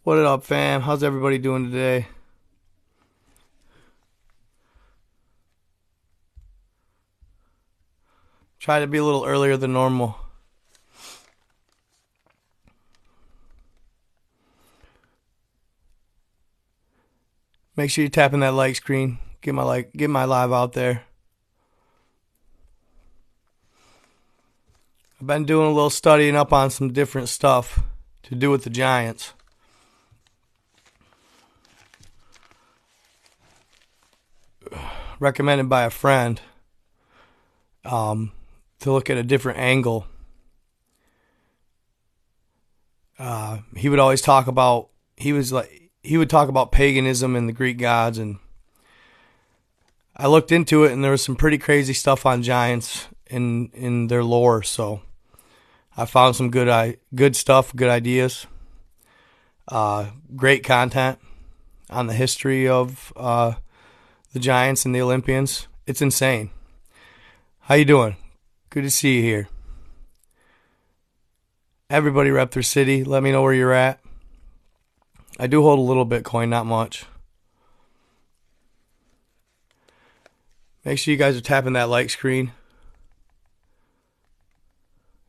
What up, fam? How's everybody doing today? Try to be a little earlier than normal. Make sure you're tapping that like screen. Get my live out there. I've been doing a little studying up on some different stuff to do with the giants. Recommended by a friend. To look at a different angle. He would always talk about, he would talk about paganism and the Greek gods, and I looked into it, and there was some pretty crazy stuff on giants in their lore, so I found some good stuff, good ideas, great content on the history of the giants and the Olympians. It's insane. How you doing? Good to see you here. Everybody rep their city. Let me know where you're at. I do hold a little Bitcoin, not much. Make sure you guys are tapping that like screen.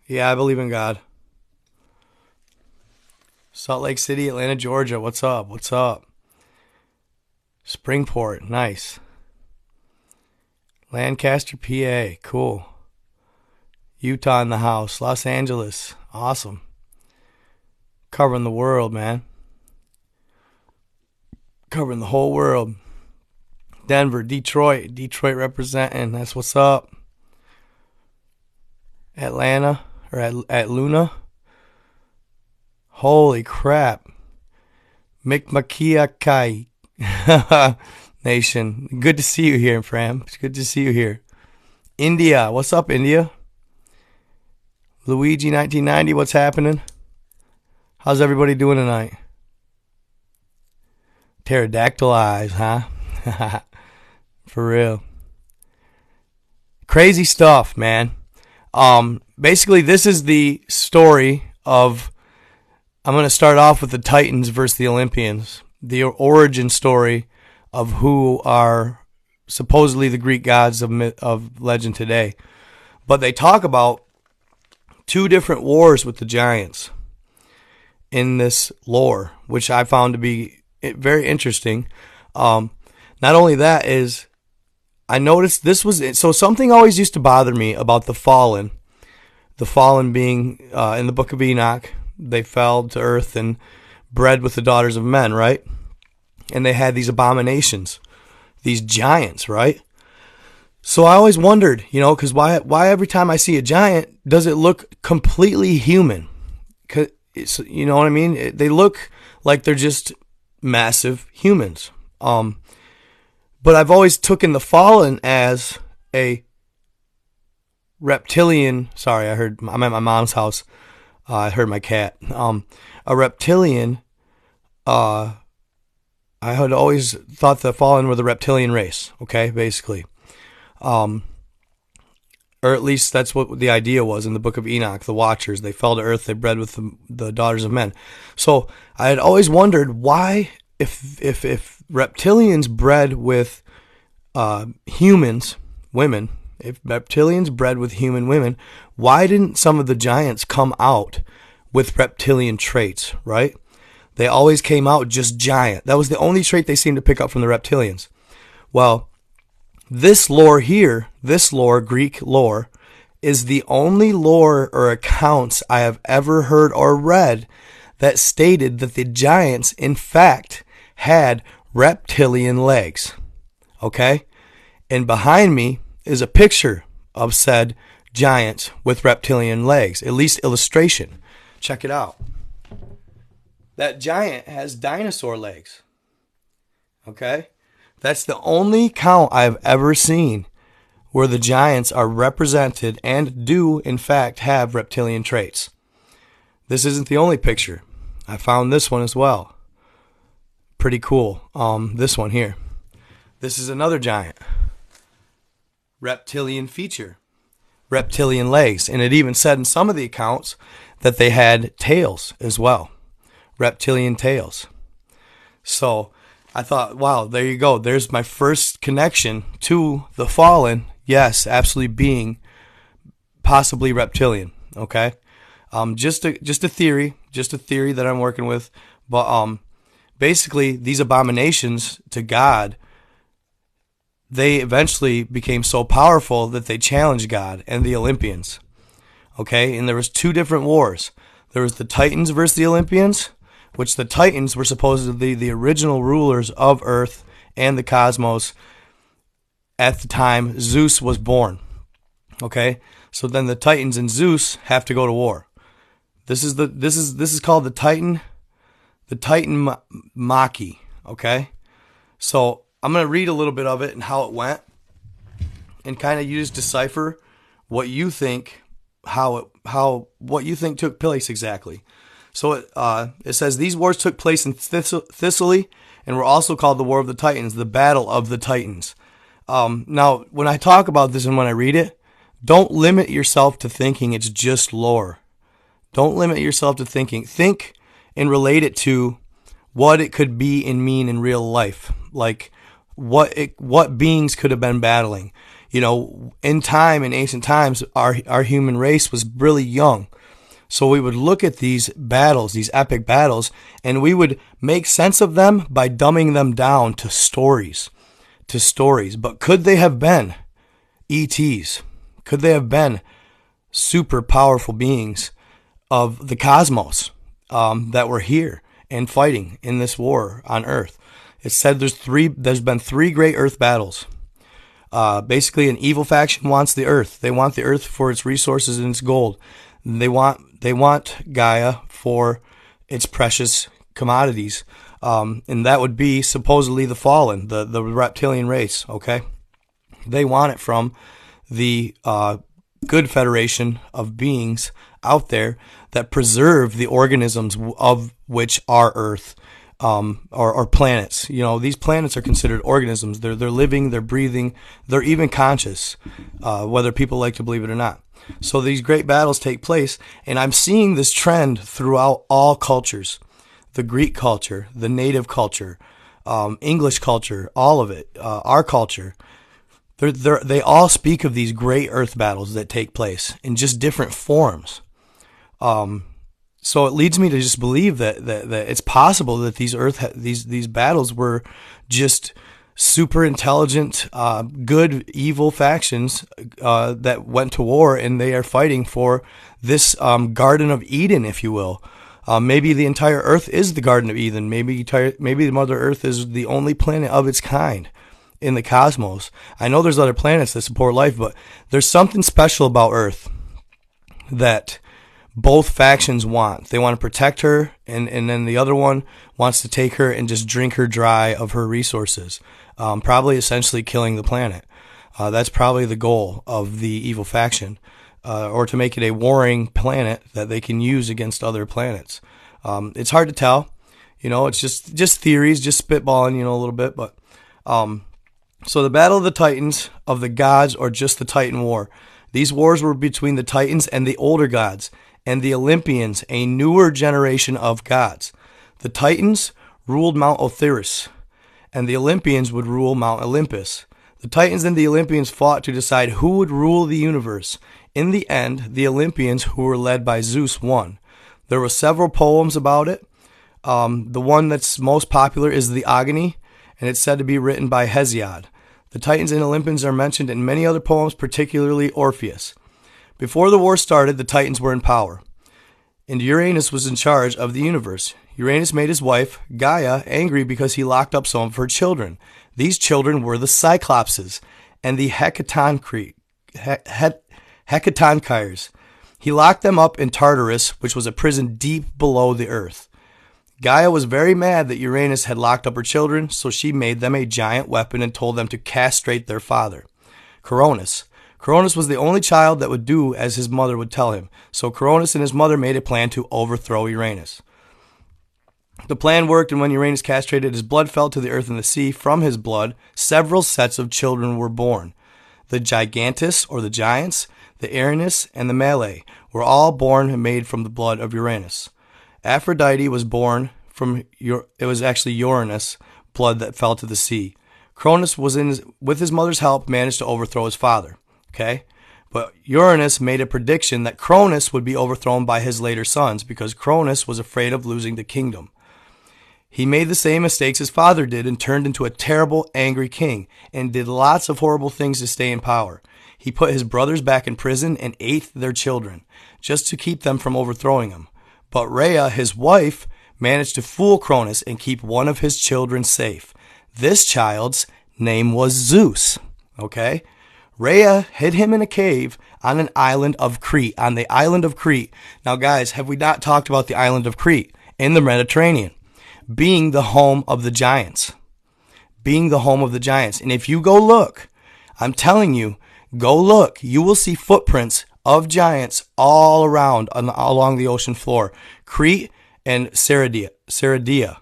Yeah, I believe in God. Salt Lake City, Atlanta, Georgia. What's up? What's up? Springport. Nice. Lancaster, PA. Cool. Utah in the house. Los Angeles. Awesome. Covering the world, man. Covering the whole world. Denver, Detroit. Detroit representing. That's what's up. Atlanta. Or at Luna. Holy crap. Mikmakiakai Nation. Good to see you here, Fram. It's good to see you here. India. What's up, India? Luigi 1990, what's happening? How's everybody doing tonight? Pterodactyl eyes, huh? For real. Crazy stuff, man. Basically, this is the story of, I'm going to start off with the Titans versus the Olympians. The origin story of who are supposedly the Greek gods of legend today. But they talk about two different wars with the giants in this lore, which I found to be very interesting. Not only that is, I noticed this was, so something always used to bother me about the fallen being in the book of Enoch. They fell to earth and bred with the daughters of men, right? And they had these abominations, these giants, right? So I always wondered, because why every time I see a giant, does it look completely human? 'Cause you know what I mean? They look like they're just massive humans. But I've always taken the fallen as a reptilian. Sorry, I'm at my mom's house. I heard my cat. A reptilian. I had always thought the fallen were the reptilian race. Okay, basically. Or at least that's what the idea was in the book of Enoch, the Watchers. They fell to earth, they bred with the daughters of men. So I had always wondered why, if reptilians bred with humans, women, if reptilians bred with human women, why didn't some of the giants come out with reptilian traits, right? They always came out just giant. That was the only trait they seemed to pick up from the reptilians. Well, this lore here, Greek lore, is the only lore or accounts I have ever heard or read that stated that the giants, in fact, had reptilian legs. Okay? And behind me is a picture of said giants with reptilian legs, at least illustration. Check it out. That giant has dinosaur legs. Okay? That's the only count I've ever seen where the giants are represented and do, in fact, have reptilian traits. This isn't the only picture. I found this one as well. Pretty cool. This one here. This is another giant. Reptilian feature. Reptilian legs. And it even said in some of the accounts that they had tails as well. Reptilian tails. So I thought, wow, there you go. There's my first connection to the fallen. Yes, absolutely being possibly reptilian. Okay, just a theory that I'm working with. But basically, these abominations to God, they eventually became so powerful that they challenged God and the Olympians. Okay, and there was two different wars. There was the Titans versus the Olympians, which the Titans were supposedly the original rulers of Earth and the cosmos at the time Zeus was born. Okay, so then the Titans and Zeus have to go to war. This is called the Titan Maki. Okay, so I'm gonna read a little bit of it and how it went, and kind of you just decipher what you think, what you think took place exactly. So it says these wars took place in Thessaly and were also called the War of the Titans, the Battle of the Titans. Now, when I talk about this and when I read it, don't limit yourself to thinking it's just lore. Don't limit yourself to thinking. Think and relate it to what it could be and mean in real life. Like what beings could have been battling. You know, in ancient times, our human race was really young. So we would look at these battles, these epic battles, and we would make sense of them by dumbing them down to stories. But could they have been ETs? Could they have been super powerful beings of the cosmos that were here and fighting in this war on Earth? It said there's been three great Earth battles. Basically, an evil faction wants the Earth. They want the Earth for its resources and its gold. They want Gaia for its precious commodities. And that would be supposedly the fallen, the reptilian race, okay? They want it from the good federation of beings out there that preserve the organisms of which are Earth, or planets. You know, these planets are considered organisms. They're living, they're breathing, they're even conscious, whether people like to believe it or not. So these great battles take place, and I'm seeing this trend throughout all cultures. The Greek culture, the native culture, English culture, all of it, our culture. They all speak of these great Earth battles that take place in just different forms. So it leads me to just believe that it's possible that these battles were just super intelligent, good, evil factions that went to war, and they are fighting for this Garden of Eden, if you will. Maybe the entire Earth is the Garden of Eden. Maybe the Mother Earth is the only planet of its kind in the cosmos. I know there's other planets that support life, but there's something special about Earth that both factions want. They want to protect her, and then the other one wants to take her and just drink her dry of her resources, probably essentially killing the planet. That's probably the goal of the evil faction. Or to make it a warring planet that they can use against other planets. It's hard to tell, you know. It's just theories, just spitballing, you know, a little bit. But so the Battle of the Titans, of the gods, or just the Titan War. These wars were between the Titans and the older gods, and the Olympians, a newer generation of gods. The Titans ruled Mount Othyris, and the Olympians would rule Mount Olympus. The Titans and the Olympians fought to decide who would rule the universe. In the end, the Olympians, who were led by Zeus, won. There were several poems about it. The one that's most popular is the Agony, and it's said to be written by Hesiod. The Titans and Olympians are mentioned in many other poems, particularly Orpheus. Before the war started, the Titans were in power, and Uranus was in charge of the universe. Uranus made his wife, Gaia, angry because he locked up some of her children. These children were the Cyclopses and the Hecatonkires. He locked them up in Tartarus, which was a prison deep below the earth. Gaia was very mad that Uranus had locked up her children, so she made them a giant weapon and told them to castrate their father, Kronos. Kronos was the only child that would do as his mother would tell him. So Kronos and his mother made a plan to overthrow Uranus. The plan worked, and when Uranus castrated, his blood fell to the earth and the sea. From his blood, several sets of children were born. The Gigantus, or the giants, the Erinus, and the Melee were all born and made from the blood of Uranus. Aphrodite was born from, it was actually Uranus' blood that fell to the sea. Kronos was with his mother's help, managed to overthrow his father. Okay? But Uranus made a prediction that Kronos would be overthrown by his later sons because Kronos was afraid of losing the kingdom. He made the same mistakes his father did and turned into a terrible, angry king and did lots of horrible things to stay in power. He put his brothers back in prison and ate their children just to keep them from overthrowing him. But Rhea, his wife, managed to fool Kronos and keep one of his children safe. This child's name was Zeus. Okay? Rhea hid him in a cave on an island of Crete, on the island of Crete. Now, guys, have we not talked about the island of Crete in the Mediterranean being the home of the giants? Being the home of the giants. And if you go look, I'm telling you, go look, you will see footprints of giants all around along the ocean floor. Crete and Sardinia. Sardinia.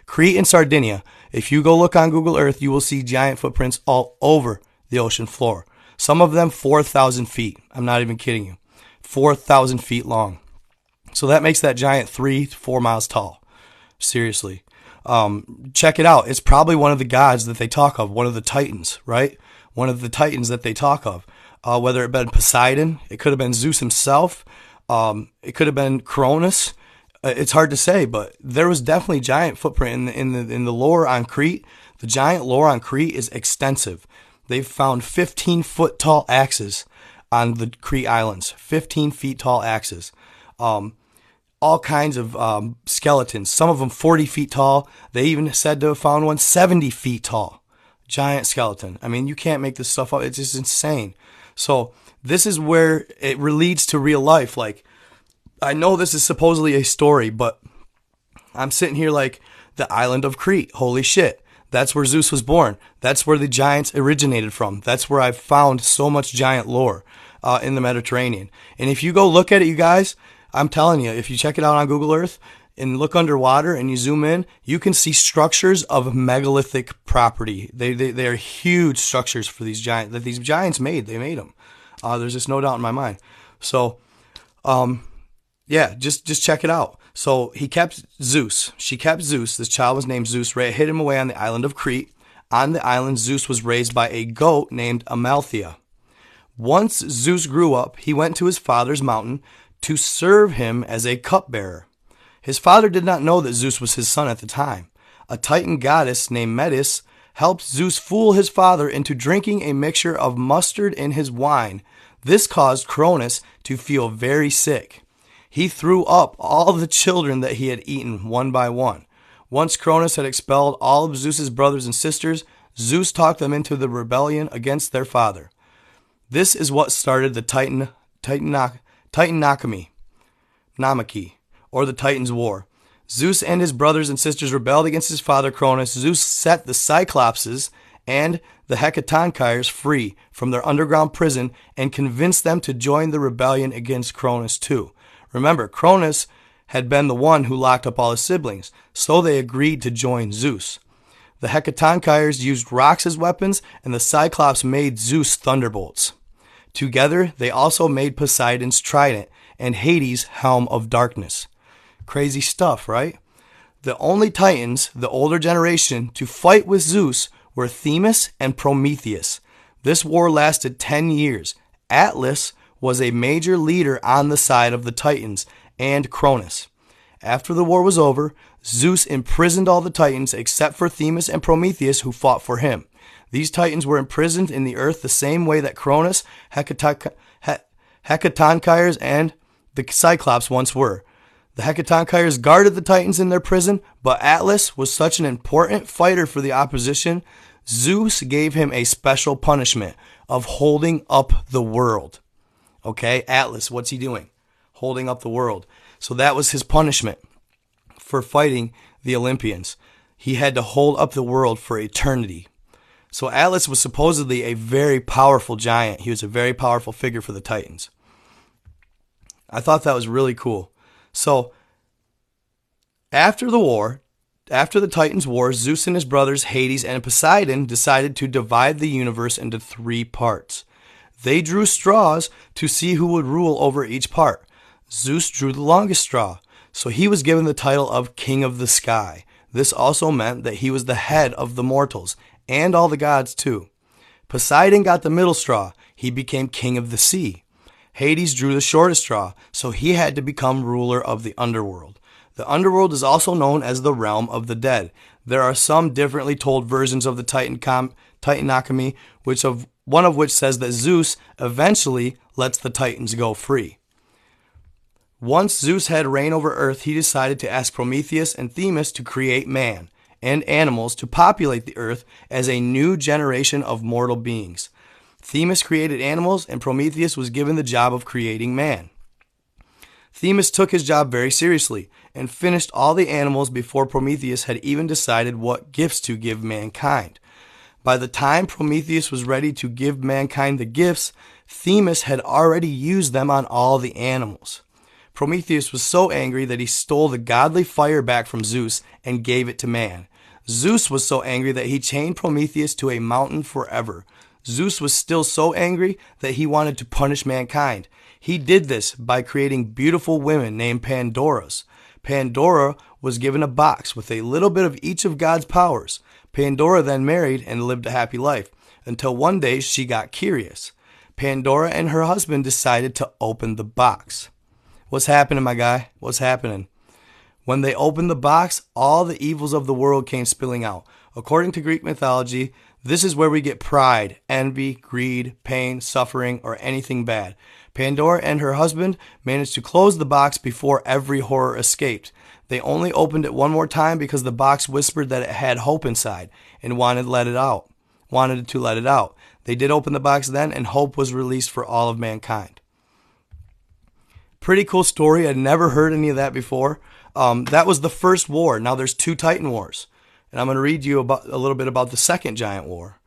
Crete and Sardinia. If you go look on Google Earth, you will see giant footprints all over the ocean floor. Some of them 4,000 feet. I'm not even kidding you. 4,000 feet long. So that makes that giant 3 to 4 miles tall. Seriously. Check it out. It's probably one of the gods that they talk of, one of the titans, right? One of the titans that they talk of. Whether it been Poseidon, it could have been Zeus himself, it could have been Kronos. It's hard to say, but there was definitely giant footprint in the lore on Crete. The giant lore on Crete is extensive. They've found 15-foot tall axes on the Crete Islands. 15 feet tall axes. All kinds of skeletons. Some of them 40 feet tall. They even said to have found one 70 feet tall. Giant skeleton. I mean, you can't make this stuff up. It's just insane. So this is where it leads to real life. Like, I know this is supposedly a story, but I'm sitting here like the island of Crete. Holy shit. That's where Zeus was born. That's where the giants originated from. That's where I've found so much giant lore in the Mediterranean. And if you go look at it, you guys, I'm telling you, if you check it out on Google Earth and look underwater and you zoom in, you can see structures of megalithic property. They are huge structures for these giants that these giants made. They made them. There's just no doubt in my mind. So, yeah, just check it out. So he kept Zeus. She kept Zeus. This child was named Zeus. Rhea hid him away on the island of Crete. On the island, Zeus was raised by a goat named Amalthea. Once Zeus grew up, he went to his father's mountain to serve him as a cupbearer. His father did not know that Zeus was his son at the time. A Titan goddess named Metis helped Zeus fool his father into drinking a mixture of mustard in his wine. This caused Kronos to feel very sick. He threw up all the children that he had eaten one by one. Once Kronos had expelled all of Zeus's brothers and sisters, Zeus talked them into the rebellion against their father. This is what started the Titanomachy, or the Titans' War. Zeus and his brothers and sisters rebelled against his father Kronos. Zeus set the Cyclopses and the Hecatonchires free from their underground prison and convinced them to join the rebellion against Kronos too. Remember, Kronos had been the one who locked up all his siblings, so they agreed to join Zeus. The Hecatonchires used rocks as weapons, and the Cyclops made Zeus thunderbolts. Together, they also made Poseidon's trident and Hades' helm of darkness. Crazy stuff, right? The only Titans, the older generation, to fight with Zeus were Themis and Prometheus. This war lasted 10 years. Atlas was a major leader on the side of the Titans and Kronos. After the war was over, Zeus imprisoned all the Titans except for Themis and Prometheus, who fought for him. These Titans were imprisoned in the earth the same way that Kronos, Hecatonchires, and the Cyclops once were. The Hecatonchires guarded the Titans in their prison, but Atlas was such an important fighter for the opposition, Zeus gave him a special punishment of holding up the world. Okay, Atlas, what's he doing? Holding up the world. So that was his punishment for fighting the Olympians. He had to hold up the world for eternity. So Atlas was supposedly a very powerful giant. He was a very powerful figure for the Titans. I thought that was really cool. So after the Titans' war, Zeus and his brothers Hades and Poseidon decided to divide the universe into 3 parts. They drew straws to see who would rule over each part. Zeus drew the longest straw, so he was given the title of King of the Sky. This also meant that he was the head of the mortals, and all the gods too. Poseidon got the middle straw. He became King of the Sea. Hades drew the shortest straw, so he had to become ruler of the underworld. The underworld is also known as the realm of the dead. There are some differently told versions of the Titanochemy, one of which says that Zeus eventually lets the Titans go free. Once Zeus had reign over Earth, he decided to ask Prometheus and Themis to create man and animals to populate the Earth as a new generation of mortal beings. Themis created animals, and Prometheus was given the job of creating man. Themis took his job very seriously and finished all the animals before Prometheus had even decided what gifts to give mankind. By the time Prometheus was ready to give mankind the gifts, Themis had already used them on all the animals. Prometheus was so angry that he stole the godly fire back from Zeus and gave it to man. Zeus was so angry that he chained Prometheus to a mountain forever. Zeus was still so angry that he wanted to punish mankind. He did this by creating beautiful women named Pandoras. Pandora was given a box with a little bit of each of God's powers. Pandora then married and lived a happy life, until one day she got curious. Pandora and her husband decided to open the box. What's happening, my guy? What's happening? When they opened the box, all the evils of the world came spilling out. According to Greek mythology, this is where we get pride, envy, greed, pain, suffering, or anything bad. Pandora and her husband managed to close the box before every horror escaped. They only opened it one more time because the box whispered that it had hope inside and wanted to let it out. They did open the box then, and hope was released for all of mankind. Pretty cool story. I'd never heard any of that before. That was the first war. Now there's 2 Titan wars. And I'm going to read you a little bit about the second giant war.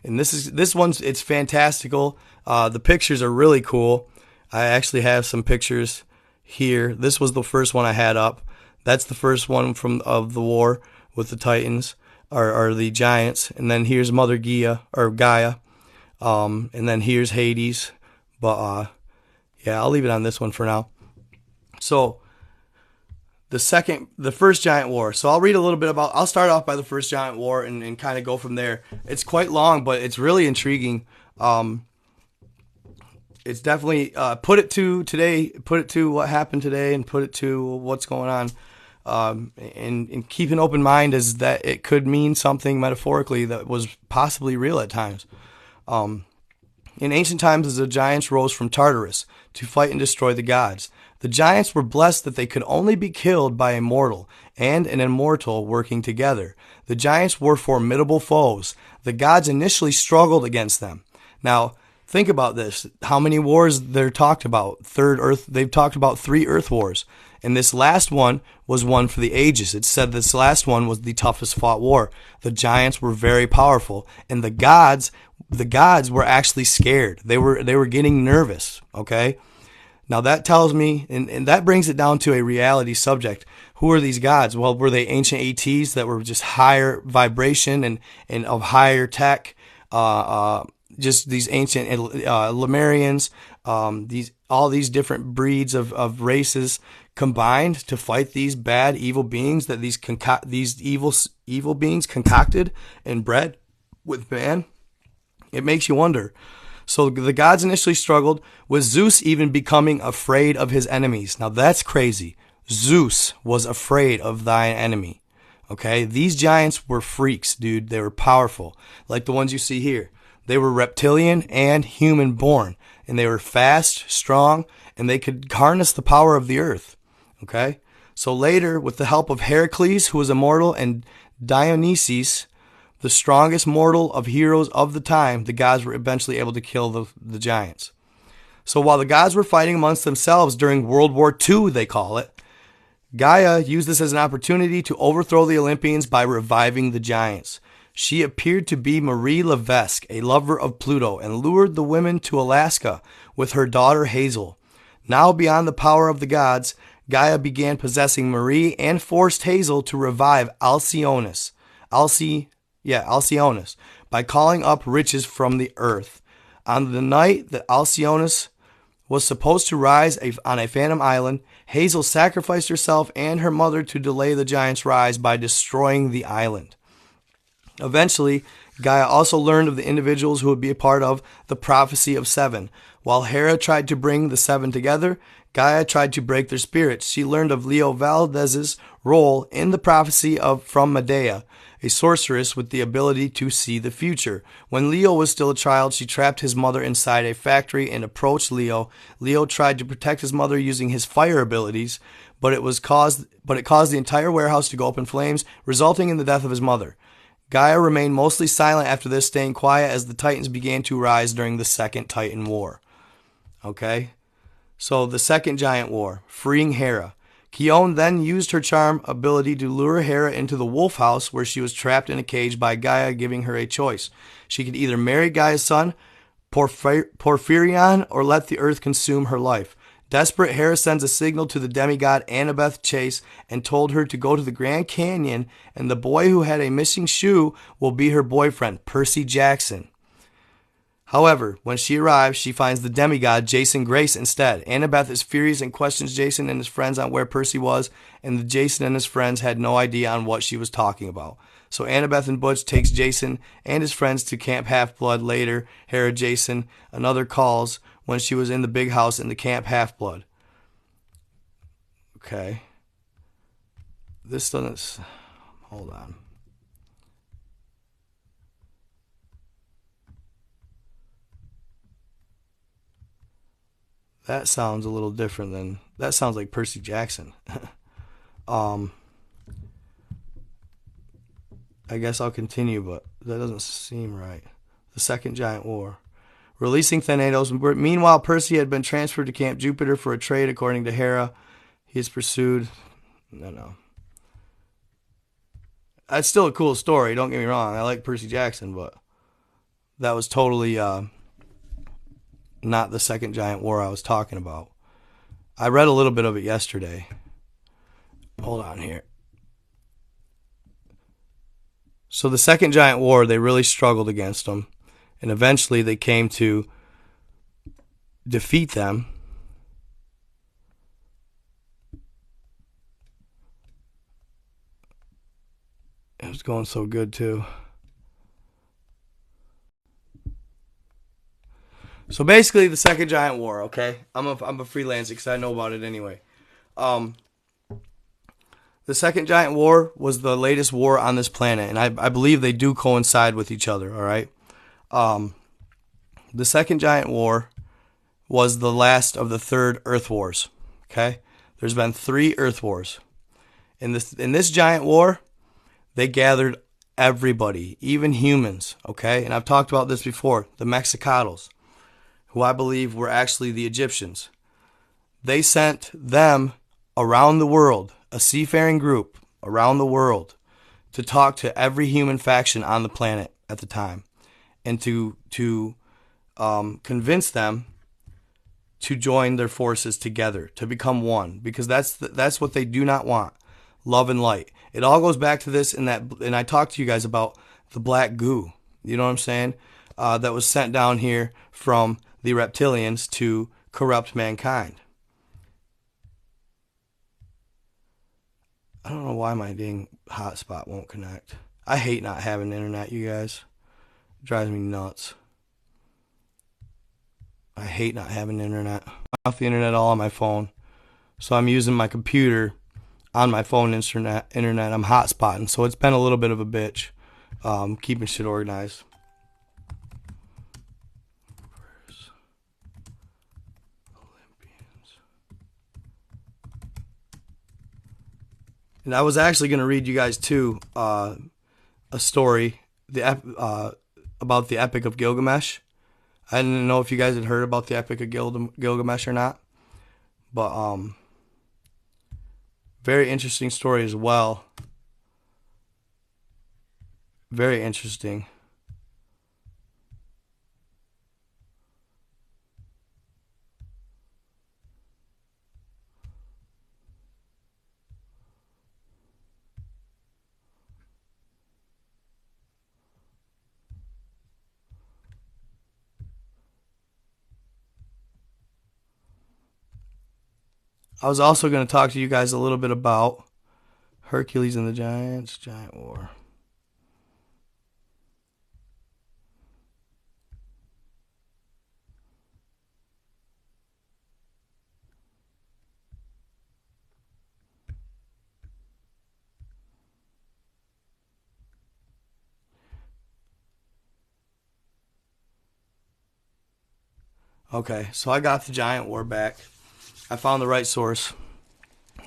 And this one's it's fantastical. The pictures are really cool. I actually have some pictures here. This was the first one I had up. That's the first one of the war with the Titans or the giants. And then here's Mother Gaia. And then here's Hades. But yeah, I'll leave it on this one for now. So the first giant war. So I'll start off by the first giant war and kind of go from there. It's quite long, but it's really intriguing. It's definitely, put it to what happened today and put it to what's going on. And keep an open mind as that it could mean something metaphorically that was possibly real at times. In ancient times, the giants rose from Tartarus to fight and destroy the gods. The giants were blessed that they could only be killed by a mortal and an immortal working together. The giants were formidable foes. The gods initially struggled against them. Now, think about this. How many wars they're talked about? They've talked about 3 Earth wars. And this last one was one for the ages. It said this last one was the toughest fought war. The giants were very powerful, and the gods were actually scared. They were getting nervous, okay? Now that tells me, and that brings it down to a reality subject. Who are these gods? Well, were they ancient ETs that were just higher vibration and of higher tech? Just these ancient Lemurians, all these different breeds of races combined to fight these bad evil beings that these evil beings concocted and bred with man. It makes you wonder. So the gods initially struggled, with Zeus even becoming afraid of his enemies. Now that's crazy. Zeus was afraid of thine enemy. Okay? These giants were freaks, dude. They were powerful. Like the ones you see here. They were reptilian and human born. And they were fast, strong, and they could harness the power of the earth. Okay? So later, with the help of Heracles, who was immortal, and Dionysus, the strongest mortal of heroes of the time, the gods were eventually able to kill the giants. So while the gods were fighting amongst themselves during World War II, they call it, Gaia used this as an opportunity to overthrow the Olympians by reviving the giants. She appeared to be Marie Levesque, a lover of Pluto, and lured the women to Alaska with her daughter Hazel. Now beyond the power of the gods, Gaia began possessing Marie and forced Hazel to revive Alcyonus by calling up riches from the earth. On the night that Alcyonus was supposed to rise on a phantom island, Hazel sacrificed herself and her mother to delay the giant's rise by destroying the island. Eventually, Gaia also learned of the individuals who would be a part of the prophecy of seven. While Hera tried to bring the seven together, Gaia tried to break their spirits. She learned of Leo Valdez's role in the prophecy from Medea, a sorceress with the ability to see the future. When Leo was still a child, she trapped his mother inside a factory and approached Leo. Leo tried to protect his mother using his fire abilities, but it caused the entire warehouse to go up in flames, resulting in the death of his mother. Gaia remained mostly silent after this, staying quiet as the Titans began to rise during the Second Titan War. Okay? So the Second Giant War, freeing Hera. Kion then used her charm ability to lure Hera into the wolf house where she was trapped in a cage by Gaia, giving her a choice. She could either marry Gaia's son, Porphyrion, or let the earth consume her life. Desperate, Hera sends a signal to the demigod Annabeth Chase and told her to go to the Grand Canyon, and the boy who had a missing shoe will be her boyfriend, Percy Jackson. However, when she arrives, she finds the demigod Jason Grace instead. Annabeth is furious and questions Jason and his friends on where Percy was, and Jason and his friends had no idea on what she was talking about. So Annabeth and Butch takes Jason and his friends to Camp Half-Blood. Later, Hera Jason another calls when she was in the big house in the Camp Half-Blood. Okay. This doesn't... Hold on. That sounds a little different than... That sounds like Percy Jackson. I guess I'll continue, but that doesn't seem right. The Second Giant War. Releasing Thanatos. Meanwhile, Percy had been transferred to Camp Jupiter for a trade, according to Hera. He is pursued. No. That's still a cool story, don't get me wrong. I like Percy Jackson, but that was totally not the Second Giant War I was talking about. I read a little bit of it yesterday. Hold on here. So the Second Giant War, they really struggled against them. And eventually they came to defeat them. It was going so good too. So basically the Second Giant War, okay? I'm a freelancer because I know about it anyway. The Second Giant War was the latest war on this planet, and I believe they do coincide with each other, all right? The Second Giant War was the last of the third Earth Wars. Okay, there's been 3 Earth Wars. In this Giant War, they gathered everybody, even humans. Okay, and I've talked about this before. The Mexicanos, who I believe were actually the Egyptians. They sent them around the world, a seafaring group around the world, to talk to every human faction on the planet at the time, and to convince them to join their forces together, to become one, because that's what they do not want. Love and light. It all goes back to this, and I talked to you guys about the black goo. You know what I'm saying? That was sent down here from the reptilians to corrupt mankind. I don't know why my dang hotspot won't connect. I hate not having internet, you guys. It drives me nuts. I hate not having internet. I'm off the internet all on my phone. So I'm using my computer on my phone internet. I'm hotspotting. So it's been a little bit of a bitch keeping shit organized. Olympians. And I was actually going to read you guys too a story about the Epic of Gilgamesh. I didn't know if you guys had heard about the Epic of Gilgamesh or not, but very interesting story as well. Very interesting. I was also going to talk to you guys a little bit about Hercules and the Giants, Giant War. Okay, so I got the Giant War back. I found the right source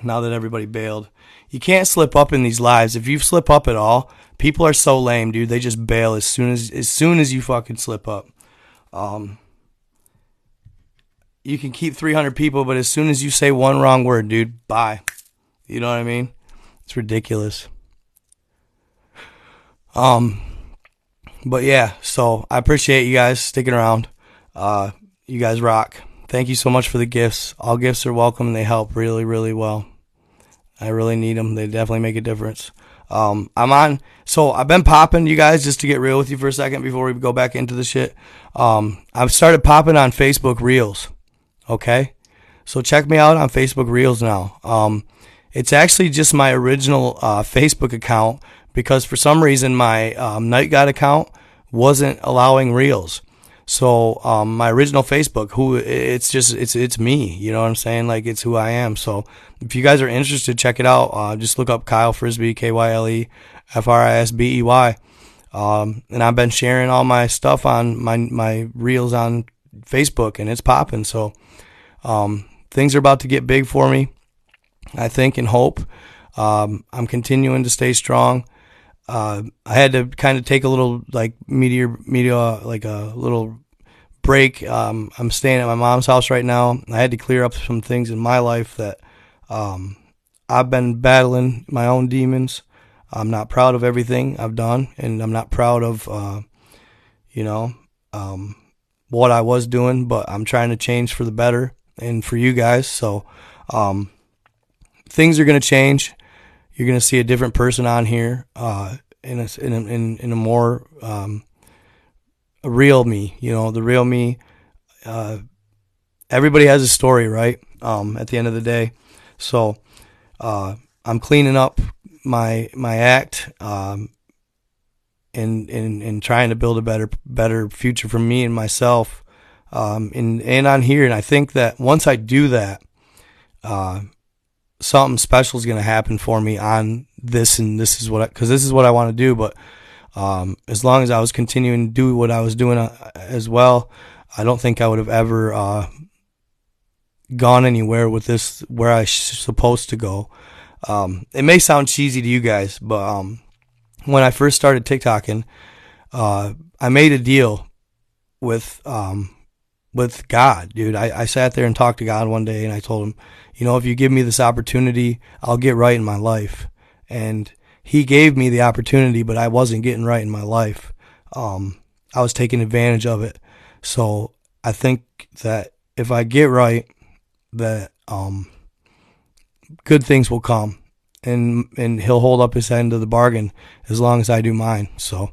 now that everybody bailed. You can't slip up in these lives. If you slip up at all, people are so lame, dude. They just bail as soon as you fucking slip up. You can keep 300 people, but as soon as you say one wrong word, dude, bye. You know what I mean? It's ridiculous. But yeah, so I appreciate you guys sticking around. You guys rock. Thank you so much for the gifts. All gifts are welcome and they help really, really well. I really need them. They definitely make a difference. So I've been popping, you guys, just to get real with you for a second before we go back into the shit. I've started popping on Facebook Reels. Okay? So check me out on Facebook Reels now. It's actually just my original Facebook account because for some reason my NightGod account wasn't allowing Reels. So my original Facebook, it's me, you know what I'm saying? Like, it's who I am. So if you guys are interested, check it out. Just look up Kyle Frisbee, Kyle Frisbey. And I've been sharing all my stuff on my reels on Facebook, and it's popping. So things are about to get big for me, I think, and hope. I'm continuing to stay strong. I had to kind of take a little media, like a little break. I'm staying at my mom's house right now. I had to clear up some things in my life that I've been battling my own demons. I'm not proud of everything I've done, and I'm not proud of what I was doing, but I'm trying to change for the better and for you guys. So things are going to change. You're going to see a different person on here, in a more a real me. You know, the real me. Everybody has a story, right? At the end of the day, so I'm cleaning up my act, and trying to build a better future for me and myself, and on here. And I think that once I do that, something special is going to happen for me on this, and this is what I want to do. But as long as I was continuing to do what I was doing as well, I don't think I would have ever gone anywhere with this where I supposed to go. It may sound cheesy to you guys, but when I first started TikToking, I made a deal with God, dude. I sat there and talked to God one day, and I told him, if you give me this opportunity, I'll get right in my life. And he gave me the opportunity, but I wasn't getting right in my life. I was taking advantage of it. So I think that if I get right, that good things will come, and he'll hold up his end of the bargain as long as I do mine. So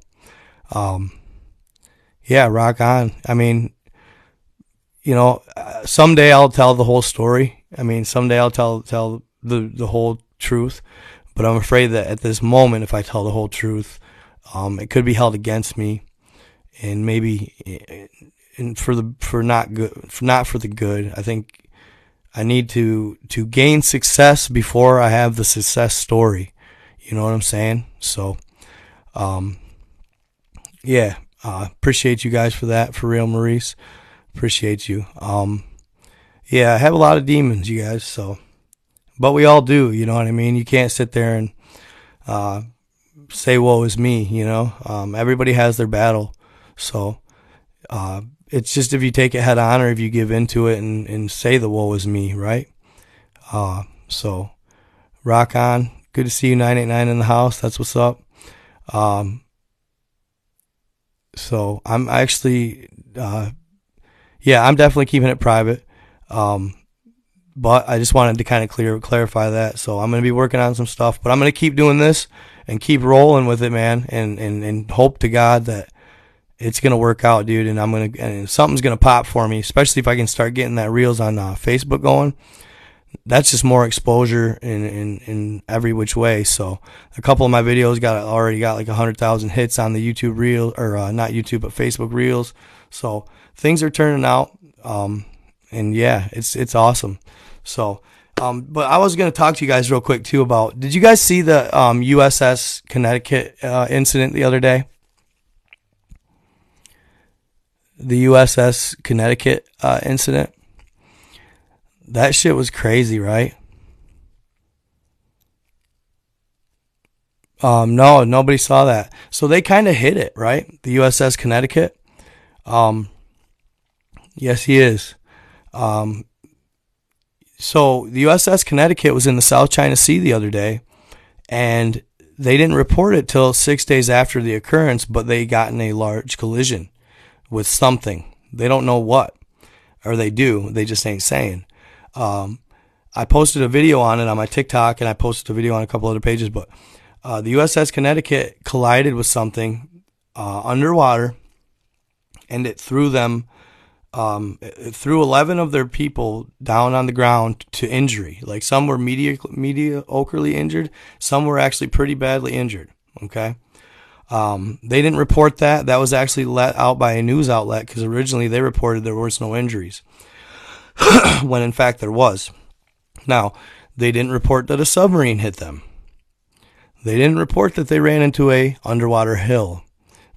yeah, rock on. I mean, someday I'll tell the whole story. I mean, someday I'll tell the whole truth, but I'm afraid that at this moment, if I tell the whole truth, it could be held against me, and maybe not for the good. I think I need to gain success before I have the success story. You know what I'm saying? So, yeah, appreciate you guys for that. For real, Maurice. Appreciate you. Yeah, I have a lot of demons, you guys, but we all do, you know what I mean? You can't sit there and say, woe is me, everybody has their battle. So it's just if you take it head on, or if you give into it and say the woe is me, right? So rock on. Good to see you, 989 in the house. That's what's up. So I'm actually, yeah, I'm definitely keeping it private. But I just wanted to kind of clarify that. So I'm going to be working on some stuff, but I'm going to keep doing this and keep rolling with it, man, and hope to God that it's going to work out, dude. And something's going to pop for me, especially if I can start getting that Reels on Facebook going. That's just more exposure in every which way. So a couple of my videos already got like 100,000 hits on the YouTube Reel, or not YouTube, but Facebook Reels. So things are turning out. And yeah, it's awesome. So, but I was going to talk to you guys real quick too about, did you guys see the USS Connecticut incident the other day? The USS Connecticut incident? That shit was crazy, right? No, nobody saw that. So they kind of hit it, right? The USS Connecticut. Yes, he is. So the USS Connecticut was in the South China Sea the other day, and they didn't report it till 6 days after the occurrence, but they got in a large collision with something. They don't know what, or they do. They just ain't saying. I posted a video on it on my TikTok, and I posted a video on a couple other pages, but the USS Connecticut collided with something underwater, and it threw them. It threw 11 of their people down on the ground to injury. Like, some were mediocrely injured, some were actually pretty badly injured. Okay. They didn't report that. That was actually let out by a news outlet, because originally they reported there was no injuries, when in fact there was. Now, they didn't report that a submarine hit them. They didn't report that they ran into a underwater hill.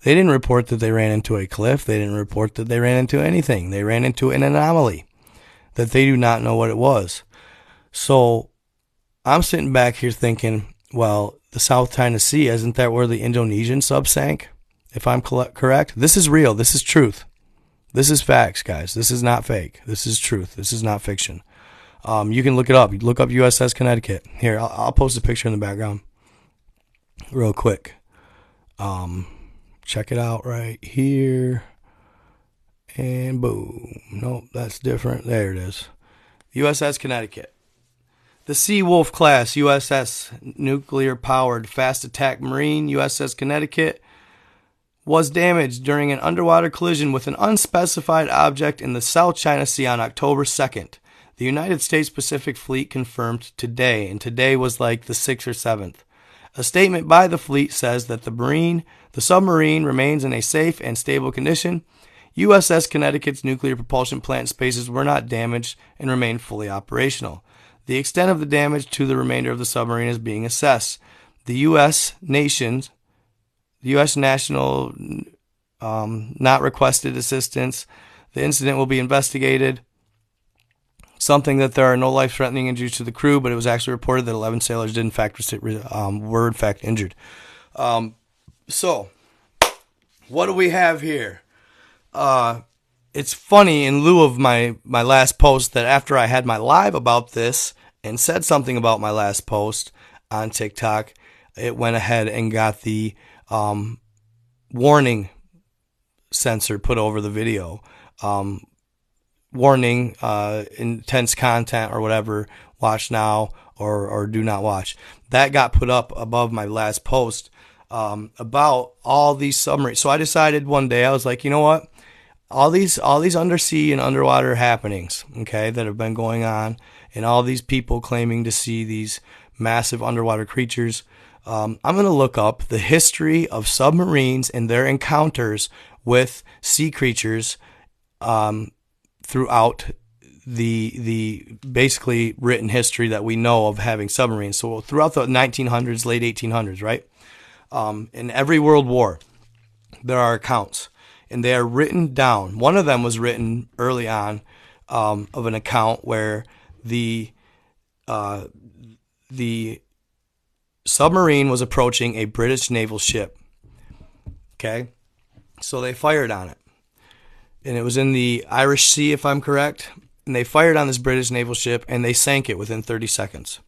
They didn't report that they ran into a cliff. They didn't report that they ran into anything. They ran into an anomaly that they do not know what it was. So I'm sitting back here thinking, well, the South China Sea, isn't that where the Indonesian sub sank? If I'm correct? This is real. This is truth. This is facts, guys. This is not fake. This is truth. This is not fiction. You can look it up. You look up USS Connecticut. Here, I'll post a picture in the background real quick. Check it out right here. And boom. Nope, that's different. There it is. USS Connecticut. The Sea Wolf class USS nuclear-powered fast attack marine USS Connecticut was damaged during an underwater collision with an unspecified object in the South China Sea on October 2nd. The United States Pacific Fleet confirmed today, and today was like the 6th or 7th. A statement by the fleet says that the submarine remains in a safe and stable condition. USS Connecticut's nuclear propulsion plant spaces were not damaged and remain fully operational. The extent of the damage to the remainder of the submarine is being assessed. The U.S. national not requested assistance. The incident will be investigated. Something that there are no life-threatening injuries to the crew, but it was actually reported that 11 sailors did in fact were in fact injured. So, what do we have here? It's funny, in lieu of my last post, that after I had my live about this and said something about my last post on TikTok, it went ahead and got the warning sensor put over the video. Warning, intense content or whatever, watch now or do not watch. That got put up above my last post about all these submarines. So I decided one day, I was like, you know what? All these undersea and underwater happenings, okay, that have been going on, and all these people claiming to see these massive underwater creatures, I'm going to look up the history of submarines and their encounters with sea creatures throughout the basically written history that we know of having submarines. So throughout the 1900s, late 1800s, right? In every world war, there are accounts, and they are written down. One of them was written early on of an account where the submarine was approaching a British naval ship. Okay, so they fired on it, and it was in the Irish Sea, if I'm correct. And they fired on this British naval ship, and they sank it within 30 seconds.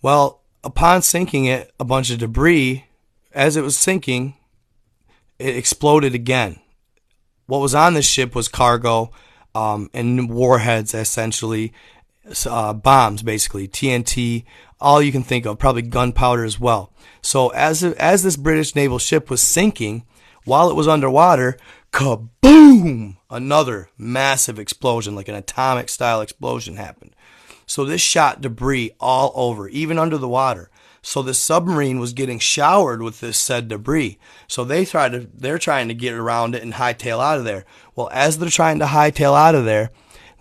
Well, upon sinking it, a bunch of debris, as it was sinking, it exploded again. What was on this ship was cargo and warheads, essentially, bombs, basically, TNT, all you can think of, probably gunpowder as well. So as this British naval ship was sinking, while it was underwater, kaboom! Another massive explosion, like an atomic-style explosion happened. So this shot debris all over, even under the water. So the submarine was getting showered with this said debris. So they're trying to get around it and hightail out of there. Well, as they're trying to hightail out of there,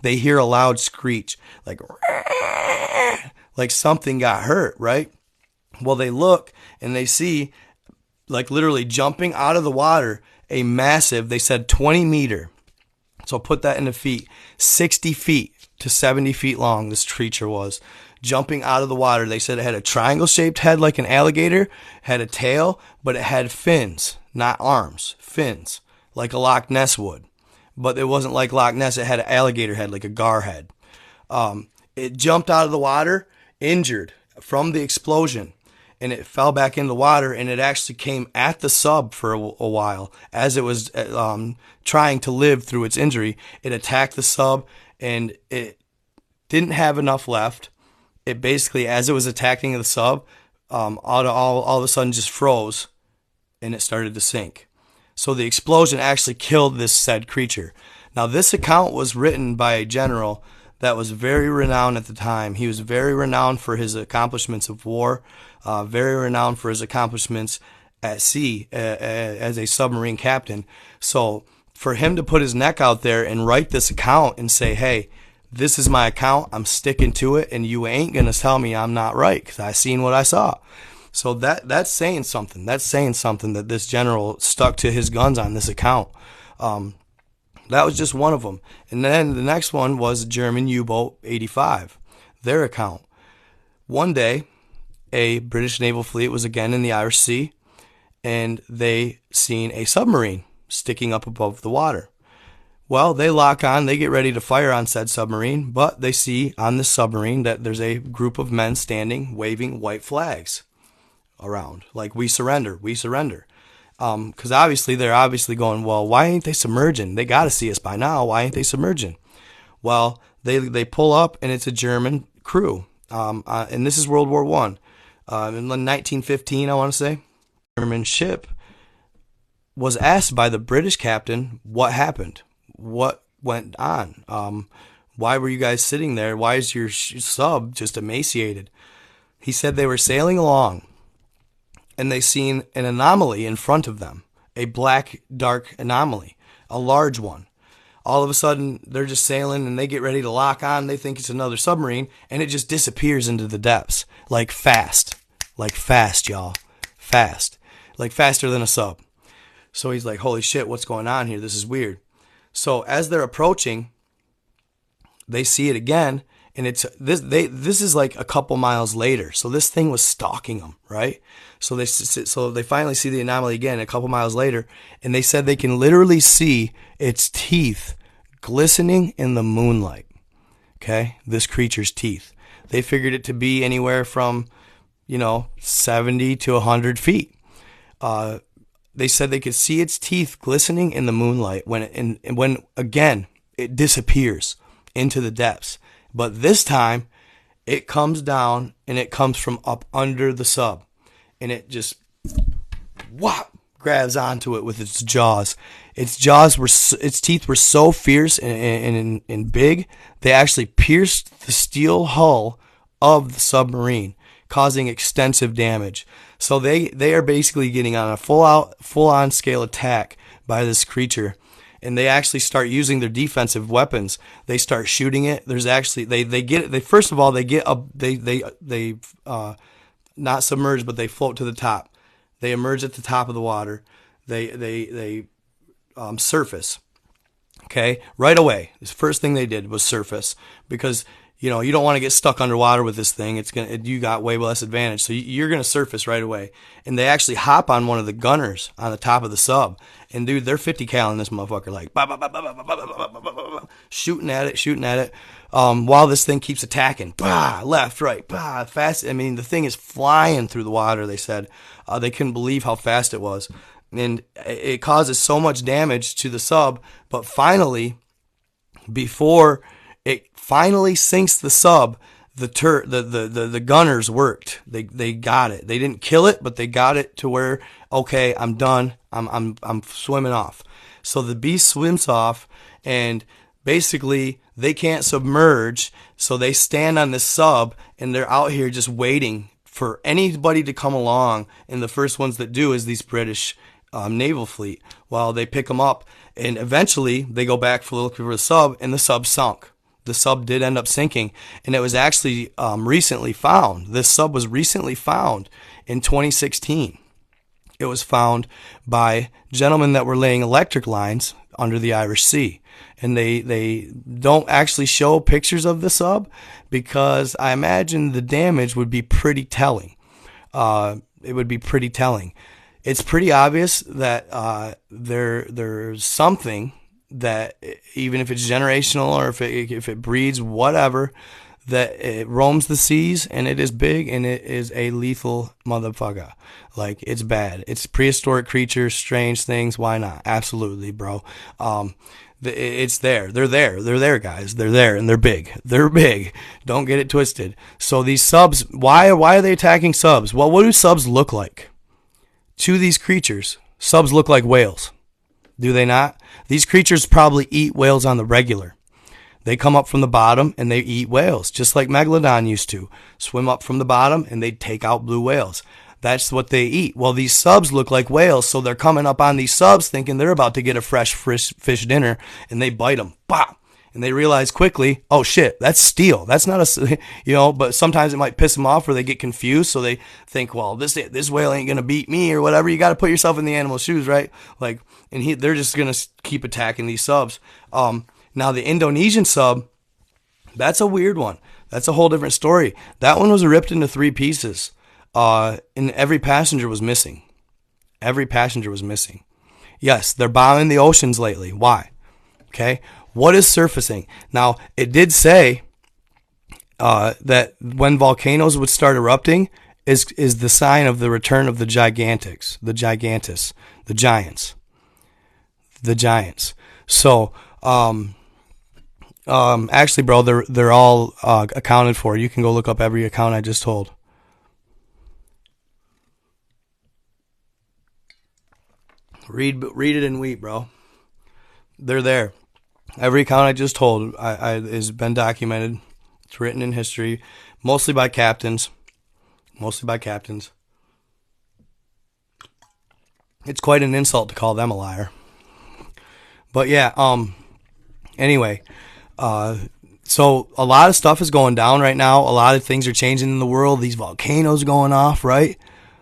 they hear a loud screech, like something got hurt, right? Well, they look and they see, like literally jumping out of the water, a massive, they said 20 meter. So put that into feet, 60 feet to 70 feet long this creature was. Jumping out of the water. They said it had a triangle-shaped head like an alligator, had a tail, but it had fins, not arms, fins, like a Loch Ness would. But it wasn't like Loch Ness, it had an alligator head, like a gar head. It jumped out of the water, injured from the explosion, and it fell back in the water, and it actually came at the sub for a while. As it was trying to live through its injury, it attacked the sub, and it didn't have enough left. It basically, as it was attacking the sub, all of a sudden just froze, and it started to sink. So the explosion actually killed this said creature. Now, this account was written by a general that was very renowned at the time. He was very renowned for his accomplishments of war, very renowned for his accomplishments at sea as a submarine captain. So for him to put his neck out there and write this account and say, hey, this is my account, I'm sticking to it, and you ain't going to tell me I'm not right because I seen what I saw. So that's saying something. That's saying something that this general stuck to his guns on this account. That was just one of them. And then the next one was German U-boat 85, their account. One day, a British naval fleet was again in the Irish Sea, and they seen a submarine sticking up above the water. Well, they lock on, they get ready to fire on said submarine, but they see on this submarine that there's a group of men standing, waving white flags around, like, we surrender, we surrender. Because obviously, they're obviously going, well, why ain't they submerging? They got to see us by now. Why ain't they submerging? Well, they pull up, and it's a German crew. And this is World War I. In 1915, I want to say, German ship was asked by the British captain what happened. What went on? Why were you guys sitting there? Why is your sub just emaciated? He said they were sailing along, and they seen an anomaly in front of them, a black, dark anomaly, a large one. All of a sudden, they're just sailing, and they get ready to lock on. They think it's another submarine, and it just disappears into the depths, like fast, y'all, fast, like faster than a sub. So he's like, holy shit, what's going on here? This is weird. So as they're approaching, they see it again, and it's this is like a couple miles later. So this thing was stalking them, right? So they finally see the anomaly again a couple miles later, and they said they can literally see its teeth glistening in the moonlight. Okay, this creature's teeth. They figured it to be anywhere from 70 to 100 feet. They said they could see its teeth glistening in the moonlight when again it disappears into the depths. But this time it comes down, and it comes from up under the sub, and it just grabs onto it with its jaws. Its teeth were so fierce and big, they actually pierced the steel hull of the submarine, causing extensive damage. So they are basically getting on a full-on scale attack by this creature, and they actually start using their defensive weapons. They start shooting it. There's actually first of all they get up, they not submerge, but they float to the top. They emerge at the top of the water. They surface. Okay, right away. The first thing they did was surface, because you don't want to get stuck underwater with this thing. You got way less advantage. So you're going to surface right away. And they actually hop on one of the gunners on the top of the sub. And dude, they're 50 cal in this motherfucker, like shooting at it. While this thing keeps attacking, left, right, fast. I mean, the thing is flying through the water. They said they couldn't believe how fast it was. and it causes so much damage to the sub. But finally, before it finally sinks the sub, the gunners worked. They got it. They didn't kill it, but they got it to where, okay, I'm done. I'm swimming off. So the beast swims off, and basically they can't submerge, so they stand on this sub, and they're out here just waiting for anybody to come along. And the first ones that do is these British naval fleet. Well, they pick them up, and eventually they go back for looking for the sub, and the sub sunk. The sub did end up sinking, and it was actually recently found. This sub was recently found in 2016. It was found by gentlemen that were laying electric lines under the Irish Sea. And they don't actually show pictures of the sub because I imagine the damage would be pretty telling. It would be pretty telling. It's pretty obvious that there's something that, even if it's generational or if it breeds, whatever, that it roams the seas, and it is big, and it is a lethal motherfucker. Like, it's bad. It's prehistoric creatures, strange things. Why not? Absolutely, bro. It's there. They're there, guys. They're there, and they're big. They're big. Don't get it twisted. So these subs, why are they attacking subs? Well, what do subs look like? To these creatures, subs look like whales. Do they not? These creatures probably eat whales on the regular. They come up from the bottom and they eat whales, just like Megalodon used to. Swim up from the bottom and they take out blue whales. That's what they eat. Well, these subs look like whales, so they're coming up on these subs thinking they're about to get a fresh fish dinner, and they bite them. Bah! And they realize quickly, oh shit, that's steel. That's not a, but sometimes it might piss them off or they get confused, so they think, well, this whale ain't going to beat me or whatever. You got to put yourself in the animal's shoes, right? Like, and they're just going to keep attacking these subs. Now, the Indonesian sub, that's a weird one. That's a whole different story. That one was ripped into 3 pieces, and every passenger was missing. Every passenger was missing. Yes, they're bombing the oceans lately. Why? Okay. What is surfacing? Now, it did say that when volcanoes would start erupting is the sign of the return of the gigantes. So, actually, bro, they're all accounted for. You can go look up every account I just told. Read it and weep, bro. They're there. Every account I just told has been documented. It's written in history, mostly by captains. It's quite an insult to call them a liar. But yeah, anyway, so a lot of stuff is going down right now. A lot of things are changing in the world. These volcanoes going off, right?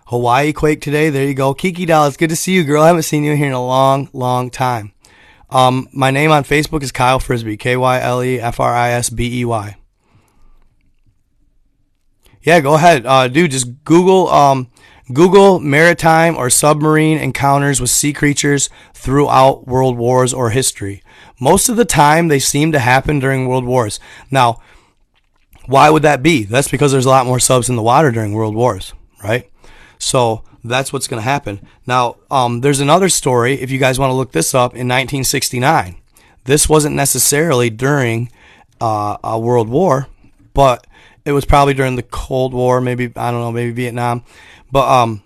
Hawaii quake today. There you go. Kiki Doll, it's good to see you, girl. I haven't seen you here in a long, long time. My name on Facebook is Kyle Frisbee, KYLEFRISBEY. Yeah, go ahead. Dude, just Google maritime or submarine encounters with sea creatures throughout world wars or history. Most of the time, they seem to happen during world wars. Now, why would that be? That's because there's a lot more subs in the water during world wars, right? So that's what's going to happen. Now, there's another story, if you guys want to look this up, in 1969. This wasn't necessarily during a world war, but it was probably during the Cold War, maybe, I don't know, maybe Vietnam. But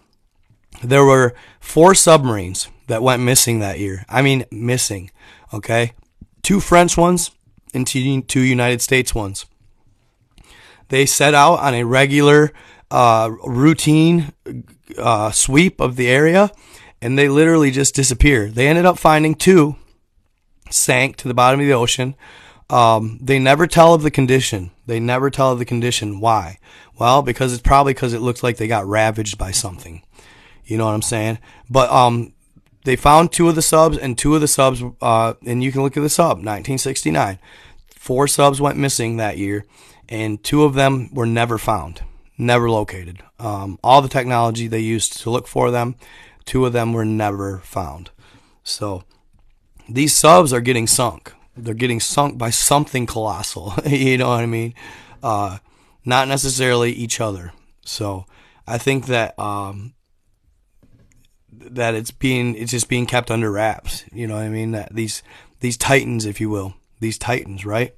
there were 4 submarines that went missing that year. I mean, missing, okay? 2 French ones and 2 United States ones. They set out on a regular routine sweep of the area, and they literally just disappeared. They ended up finding 2 sank to the bottom of the ocean. They never tell of the condition. Why? Well, because it's probably because it looks like they got ravaged by something. You know what I'm saying? But they found 2 of the subs, and 2 of the subs, and you can look at this up, 1969. 4 subs went missing that year, and 2 of them were never found. Never located. All the technology they used to look for them, 2 of them were never found. So these subs are getting sunk. They're getting sunk by something colossal. You know what I mean? Not necessarily each other. So I think that that it's just being kept under wraps. You know what I mean? That these titans, if you will, these titans, right?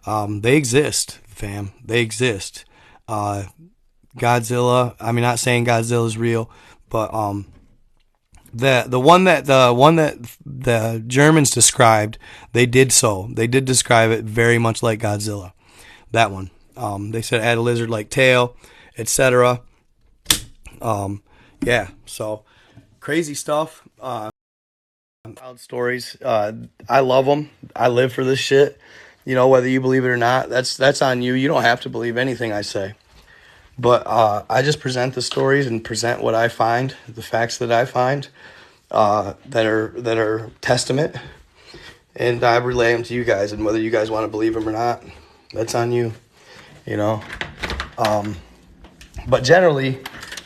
They exist, fam. They exist. Godzilla. I mean, not saying Godzilla's real, but the one that the Germans described, they did describe it very much like Godzilla. That one. They said it had a lizard-like tail, etc. Yeah. So crazy stuff. Wild stories. I love them. I live for this shit. You know, whether you believe it or not, that's on you. You don't have to believe anything I say. But I just present the stories and present what I find, the facts that I find that are testament, and I relay them to you guys. And whether you guys want to believe them or not, that's on you. You know. But generally,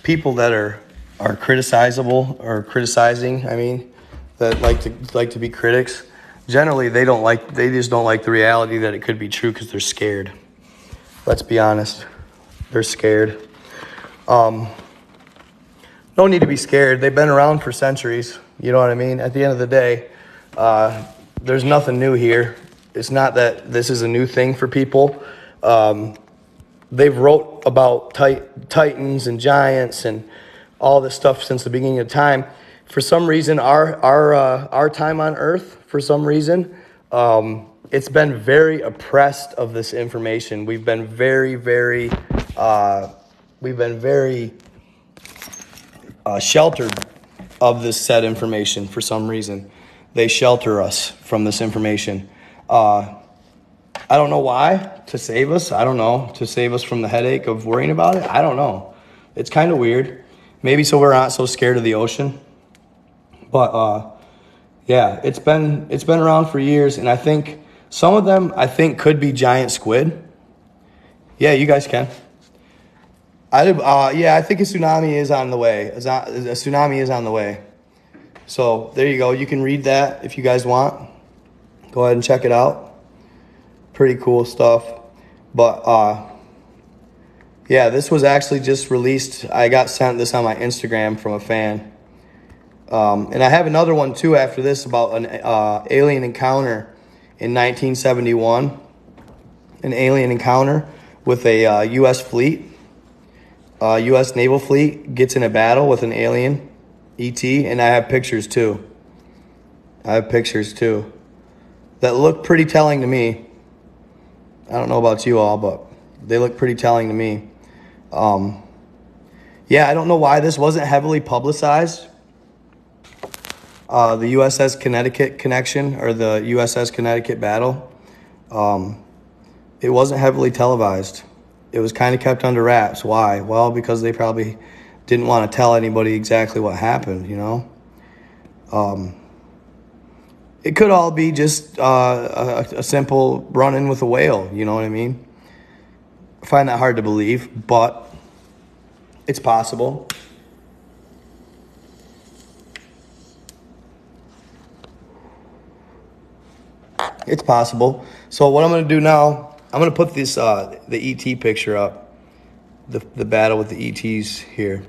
people that are criticizable or criticizing, I mean, that like to be critics, generally they just don't like the reality that it could be true because they're scared. Let's be honest. They're scared. No need to be scared. They've been around for centuries. You know what I mean? At the end of the day, there's nothing new here. It's not that this is a new thing for people. They've wrote about titans and giants and all this stuff since the beginning of time. For some reason, our time on Earth, for some reason, it's been very oppressed of this information. We've been very sheltered of this said information for some reason. They shelter us from this information. I don't know why. To save us? I don't know. To save us from the headache of worrying about it? I don't know. It's kind of weird. Maybe so we're not so scared of the ocean. But yeah, it's been around for years, and I think some of them could be giant squid. Yeah, you guys can. Yeah, I think a tsunami is on the way. A tsunami is on the way. So there you go. You can read that if you guys want. Go ahead and check it out. Pretty cool stuff. But yeah, this was actually just released. I got sent this on my Instagram from a fan. And I have another one too after this about an alien encounter in 1971. An alien encounter with a U.S. fleet. U.S. naval fleet gets in a battle with an alien, E.T., and I have pictures too. That look pretty telling to me. I don't know about you all, but they look pretty telling to me. Yeah, I don't know why this wasn't heavily publicized. The USS Connecticut connection, or the USS Connecticut Battle, it wasn't heavily televised. It was kind of kept under wraps. Why? Well, because they probably didn't want to tell anybody exactly what happened, you know? It could all be just a simple run-in with a whale, you know what I mean? I find that hard to believe, but it's possible. It's possible. So what I'm going to do now, I'm going to put this the ET picture up, the battle with the ETs here.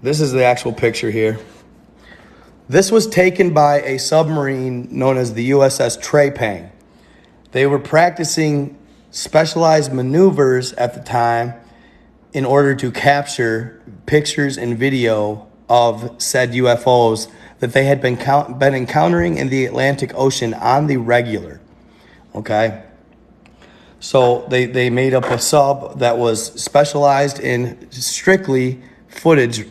This is the actual picture here. This was taken by a submarine known as the USS Trepang. They were practicing specialized maneuvers at the time in order to capture pictures and video of said UFOs that they had been encountering in the Atlantic Ocean on the regular. Okay? So they made up a sub that was specialized in strictly footage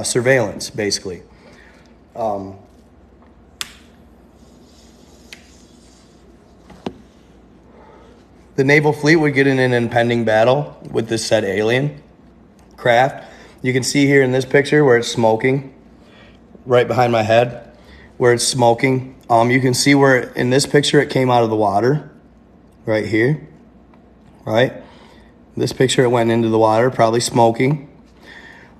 surveillance, basically. The naval fleet would get in an impending battle with this said alien craft. You can see here in this picture where it's smoking, right behind my head, where it's smoking. You can see where in this picture it came out of the water, right here, right? This picture it went into the water, probably smoking,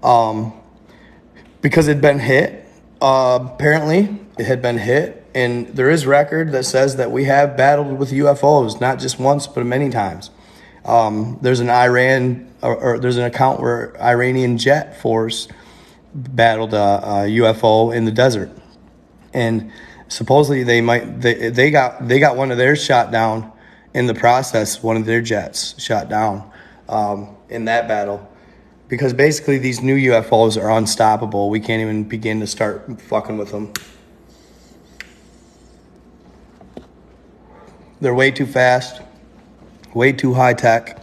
because it'd been hit. Apparently, it had been hit, and there is record that says that we have battled with UFOs, not just once, but many times. There's an or there's an account where Iranian jet force battled a UFO in the desert, and supposedly they got one of theirs shot down in the process. One of their jets shot down in that battle, because basically these new UFOs are unstoppable. We can't even begin to start fucking with them. They're way too fast, way too high tech.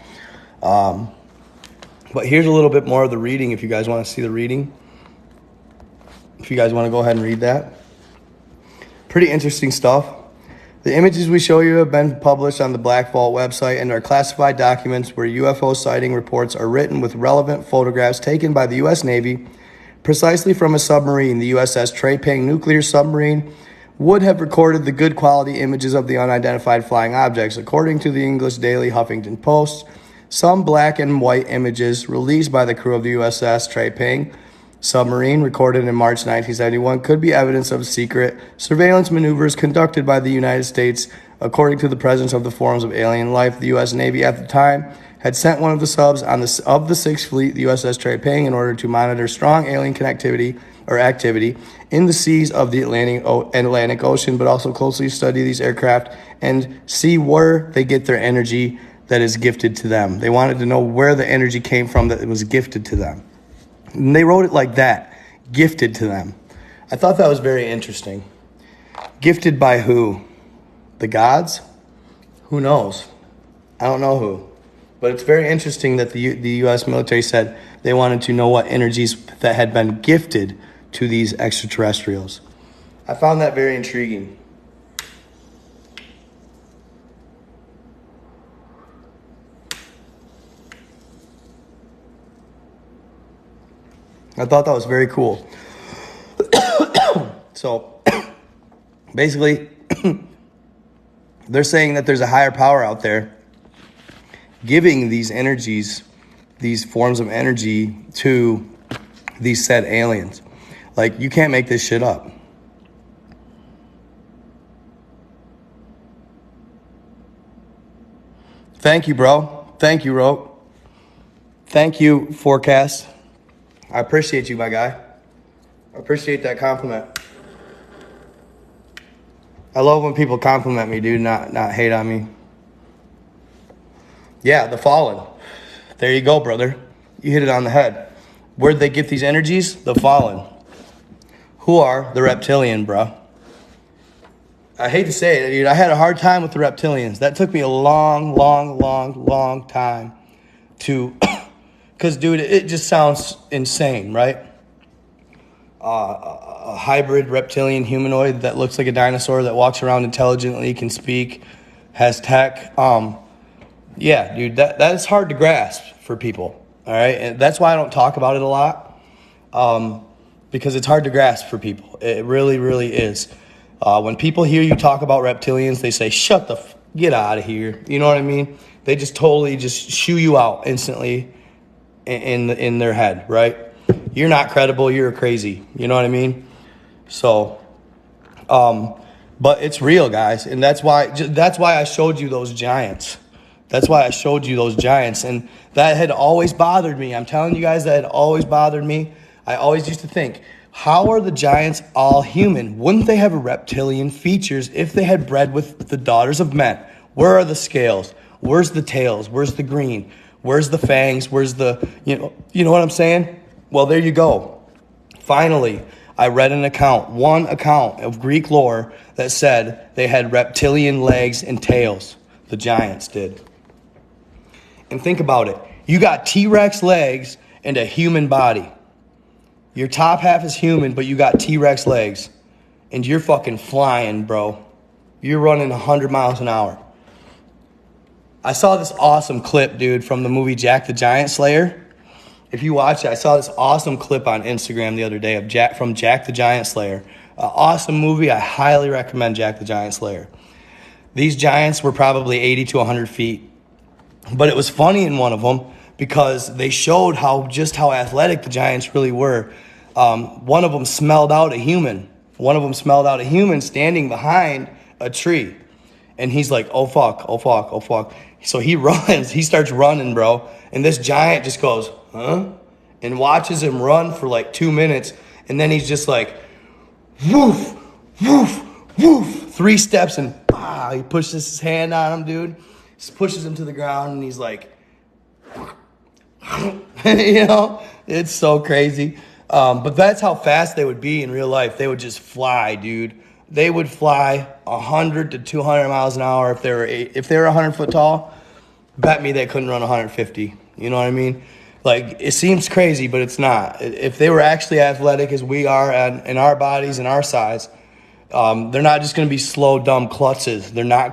But here's a little bit more of the reading if you guys want to see the reading. If you guys want to go ahead and read that. Pretty interesting stuff. The images we show you have been published on the Black Vault website and are classified documents where UFO sighting reports are written with relevant photographs taken by the U.S. Navy, precisely from a submarine. The USS Traiping nuclear submarine would have recorded the good quality images of the unidentified flying objects. According to the English daily Huffington Post, some black and white images released by the crew of the USS Traiping submarine, recorded in March 1971, could be evidence of secret surveillance maneuvers conducted by the United States. According to the presence of the forms of alien life, the U.S. Navy at the time had sent one of the subs of the Sixth Fleet, the USS Traiping, in order to monitor strong alien activity in the seas of the Atlantic Ocean, but also closely study these aircraft and see where they get their energy that is gifted to them. They wanted to know where the energy came from that was gifted to them. And they wrote it like that, gifted to them. I thought that was very interesting. Gifted by who? The gods? Who knows? I don't know who. But it's very interesting that the U.S. military said they wanted to know what energies that had been gifted to these extraterrestrials. I found that very intriguing. I thought that was very cool. So, basically, they're saying that there's a higher power out there giving these energies, these forms of energy to these said aliens. Like, you can't make this shit up. Thank you, bro. Thank you, Ro. Thank you, Forecast. I appreciate you, my guy. I appreciate that compliment. I love when people compliment me, dude, not hate on me. Yeah, the Fallen. There you go, brother. You hit it on the head. Where'd they get these energies? The Fallen. Who are the reptilian, bro? I hate to say it, dude. I had a hard time with the reptilians. That took me a long time to... Because, dude, it just sounds insane, right? A hybrid reptilian humanoid that looks like a dinosaur, that walks around intelligently, can speak, has tech. Yeah, dude, that is hard to grasp for people, all right? And that's why I don't talk about it a lot, because it's hard to grasp for people. It really, really is. When people hear you talk about reptilians, they say, get out of here. You know what I mean? They just totally just shoo you out instantly in their head, right? You're not credible, you're crazy. You know what I mean? So, but it's real, guys. And that's why I showed you those giants. That's why I showed you those giants. And that had always bothered me. I'm telling you guys, that had always bothered me. I always used to think, how are the giants all human? Wouldn't they have reptilian features if they had bred with the daughters of men? Where are the scales? Where's the tails? Where's the green? Where's the fangs? Where's the, you know what I'm saying? Well, there you go. Finally, I read one account of Greek lore that said they had reptilian legs and tails. The giants did. And think about it. You got T-Rex legs and a human body. Your top half is human, but you got T-Rex legs. And you're fucking flying, bro. You're running 100 miles an hour. I saw this awesome clip, dude, from the movie Jack the Giant Slayer. If you watch it, I saw this awesome clip on Instagram the other day from Jack the Giant Slayer. Awesome movie. I highly recommend Jack the Giant Slayer. These giants were probably 80 to 100 feet. But it was funny in one of them because they showed how athletic the giants really were. One of them smelled out a human. One of them smelled out a human standing behind a tree. And he's like, oh fuck, oh fuck, oh fuck. So he runs, he starts running, bro. And this giant just goes, huh? And watches him run for like 2 minutes. And then he's just like, woof, woof, woof. 3 steps and he pushes his hand on him, dude. Just pushes him to the ground and he's like, you know, it's so crazy. But that's how fast they would be in real life. They would just fly, dude. They would fly 100 to 200 miles an hour if they were 100 foot tall. Bet me they couldn't run 150. You know what I mean? Like, it seems crazy, but it's not. If they were actually athletic as we are in our bodies and our size, they're not just going to be slow, dumb klutzes. They're not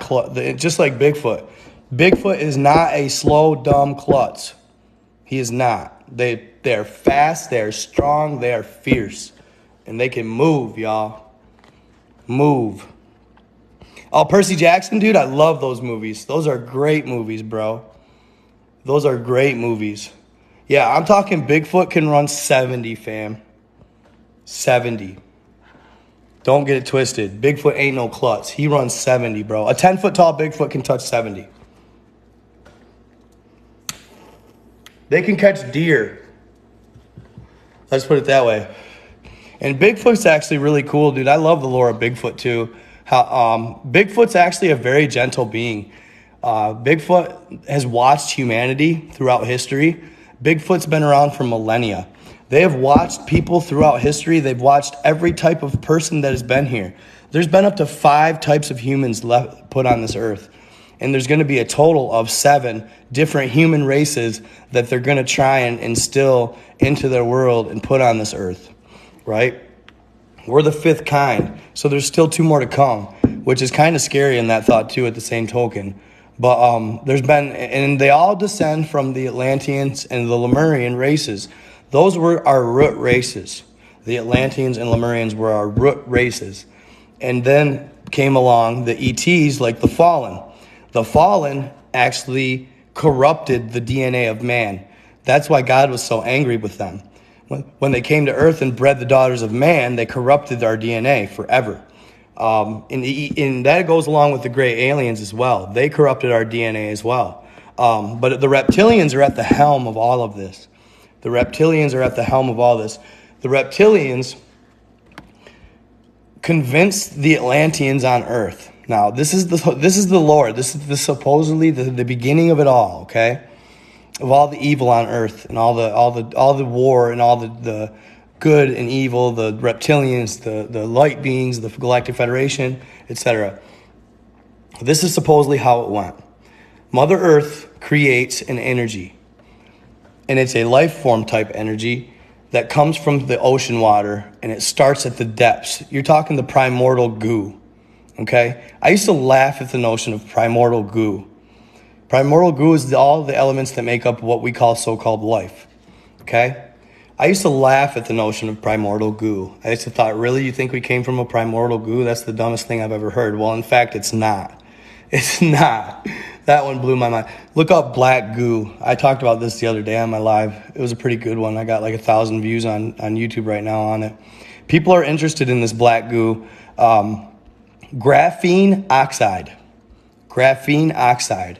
just like Bigfoot. Bigfoot is not a slow, dumb klutz. He is not. They're fast, they're strong, they are fierce. And they can move, y'all. Move. Oh, Percy Jackson, dude, I love those movies. Those are great movies, bro. Those are great movies. Yeah, I'm talking Bigfoot can run 70, fam. 70. Don't get it twisted. Bigfoot ain't no klutz. He runs 70, bro. A 10-foot tall Bigfoot can touch 70. They can catch deer. Let's put it that way. And Bigfoot's actually really cool, dude. I love the lore of Bigfoot, too. How Bigfoot's actually a very gentle being. Bigfoot has watched humanity throughout history. Bigfoot's been around for millennia. They have watched people throughout history. They've watched every type of person that has been here. There's been up to 5 types of humans put on this earth. And there's going to be a total of 7 different human races that they're going to try and instill into their world and put on this earth, right? We're the 5th kind, so there's still 2 more to come, which is kind of scary in that thought, too, at the same token. But there's been, and they all descend from the Atlanteans and the Lemurian races. Those were our root races. The Atlanteans and Lemurians were our root races. And then came along the ETs, like the Fallen. The Fallen actually corrupted the DNA of man. That's why God was so angry with them. When they came to earth and bred the daughters of man, they corrupted our DNA forever. And that goes along with the gray aliens as well. They corrupted our DNA as well. But the reptilians are at the helm of all of this. The reptilians are at the helm of all this. The reptilians convinced the Atlanteans on Earth. Now, this is the lore. This is supposedly the beginning of it all. Okay, of all the evil on Earth and all the war and all the good and evil, the reptilians, the light beings, the Galactic Federation, etc. This is supposedly how it went. Mother Earth creates an energy, and it's a life form type energy that comes from the ocean water, and it starts at the depths. You're talking the primordial goo, okay? I used to laugh at the notion of primordial goo. Primordial goo is all the elements that make up what we call so-called life, okay? I used to laugh at the notion of primordial goo. I used to thought, really, you think we came from a primordial goo? That's the dumbest thing I've ever heard. Well, in fact, it's not. It's not. That one blew my mind. Look up black goo. I talked about this the other day on my live. It was a pretty good one. I got like 1,000 views on YouTube right now on it. People are interested in this black goo. Graphene oxide. Graphene oxide.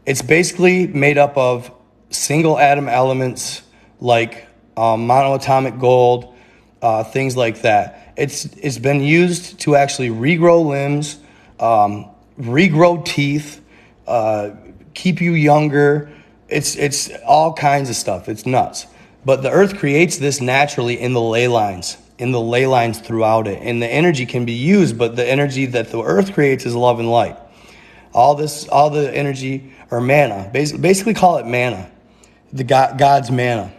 It's basically made up of single atom elements like monoatomic gold, things like that. It's been used to actually regrow limbs, regrow teeth, keep you younger. It's all kinds of stuff. It's nuts. But the Earth creates this naturally in the ley lines throughout it. And the energy can be used, but the energy that the Earth creates is love and light. All the energy, or mana, basically call it mana, God's mana.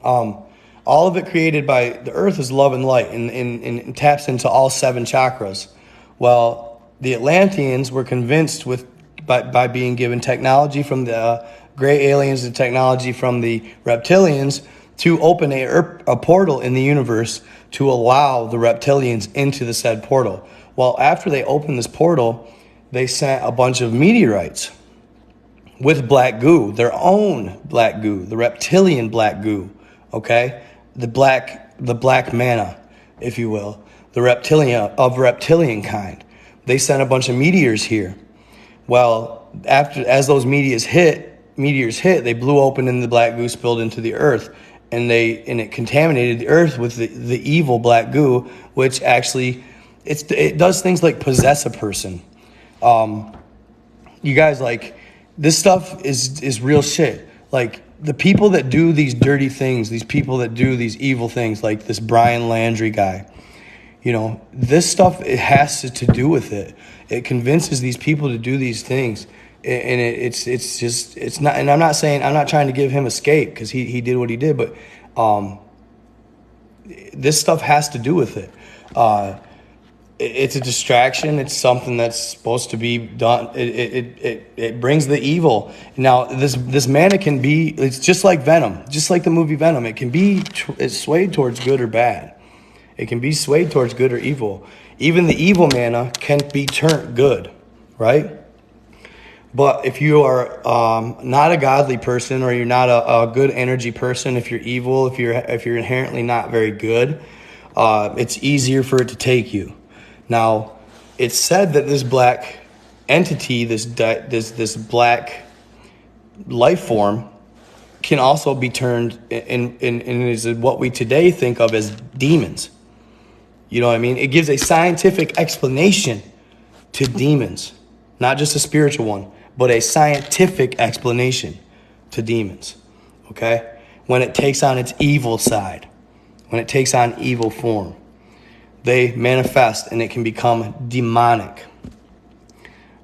All of it created by the Earth is love and light, and taps into all 7 chakras. Well, the Atlanteans were convinced by being given technology from the gray aliens and technology from the reptilians to open a portal in the universe to allow the reptilians into the said portal. Well, after they opened this portal, they sent a bunch of meteorites with black goo, their own black goo, the reptilian black goo, okay? The black mana, if you will, the reptilian kind. they sent a bunch of meteors here. Well, as those meteors hit, they blew open and the black goo spilled into the earth, and it contaminated the earth with the evil black goo, which actually it does things like possess a person. You guys, like, this stuff is real shit. Like, the people that do these dirty things, these people that do these evil things, like this Brian Landry guy, you know, this stuff, it has to do with it. It convinces these people to do these things, and it's not. And I'm not trying to give him escape, because he did what he did, but this stuff has to do with it. It's a distraction. It's something that's supposed to be done. It brings the evil. Now, this mana can be, it's just like Venom, just like the movie Venom. It can be it's swayed towards good or bad. It can be swayed towards good or evil. Even the evil mana can be turned good, right? But if you are not a godly person, or you're not a good energy person, if you're evil, if you're inherently not very good, it's easier for it to take you. Now, it's said that this black entity, this black life form, can also be turned in is what we today think of as demons. You know what I mean? It gives a scientific explanation to demons, not just a spiritual one, but a scientific explanation to demons. Okay? When it takes on its evil side, when it takes on evil form, they manifest, and it can become demonic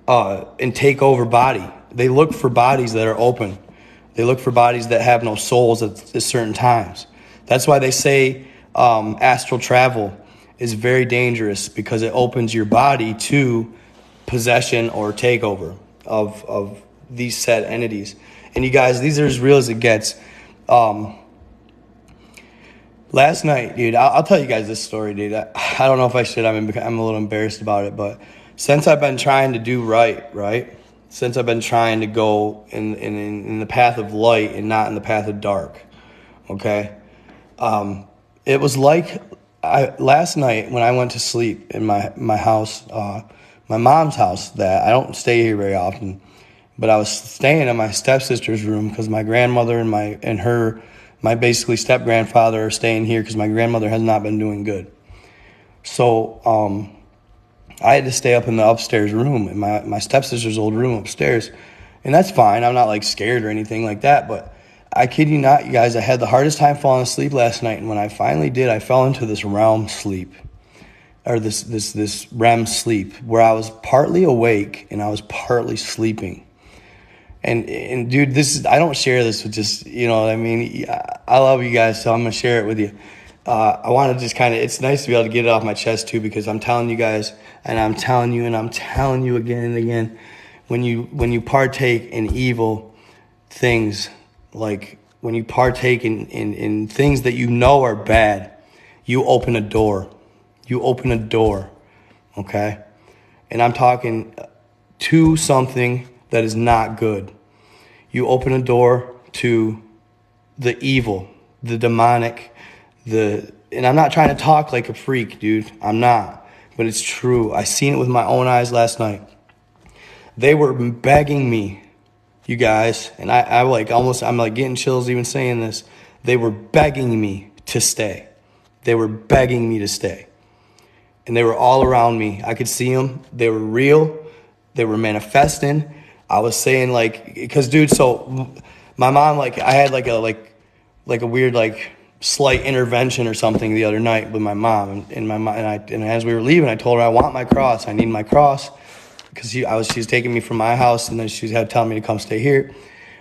and take over body. They look for bodies that are open. They look for bodies that have no souls at certain times. That's why they say astral travel is very dangerous, because it opens your body to possession or takeover of these said entities. And you guys, these are as real as it gets. Last night, dude, I'll tell you guys this story, dude. I don't know if I should. I'm a little embarrassed about it, but since I've been trying to do right? Since I've been trying to go in the path of light and not in the path of dark, okay? It was like last night when I went to sleep in my house, my mom's house, that I don't stay here very often, but I was staying in my stepsister's room because my grandmother and my basically step-grandfather are staying here because my grandmother has not been doing good. So I had to stay up in the upstairs room, in my stepsister's old room upstairs. And that's fine. I'm not, like, scared or anything like that. But I kid you not, you guys, I had the hardest time falling asleep last night. And when I finally did, I fell into this realm sleep, or this REM sleep, where I was partly awake and I was partly sleeping. And dude, I don't share this with just, you know what I mean? I love you guys, so I'm going to share it with you. I want to just it's nice to be able to get it off my chest too, because I'm telling you guys, and I'm telling you again and again, when you partake in evil things, like when you partake in things that you know are bad, you open a door. You open a door, okay? And I'm talking to something that is not good. You open a door to the evil, the demonic, and I'm not trying to talk like a freak, dude. I'm not, but it's true. I seen it with my own eyes last night. They were begging me, you guys, and I'm like getting chills even saying this. They were begging me to stay. They were begging me to stay. And they were all around me. I could see them. They were real. They were manifesting. I was saying, like, because, dude, so my mom, like, I had like a weird, like, slight intervention or something the other night with my mom, and as we were leaving, I told her I want my cross. I need my cross, because she was taking me from my house, and then she had telling me to come stay here.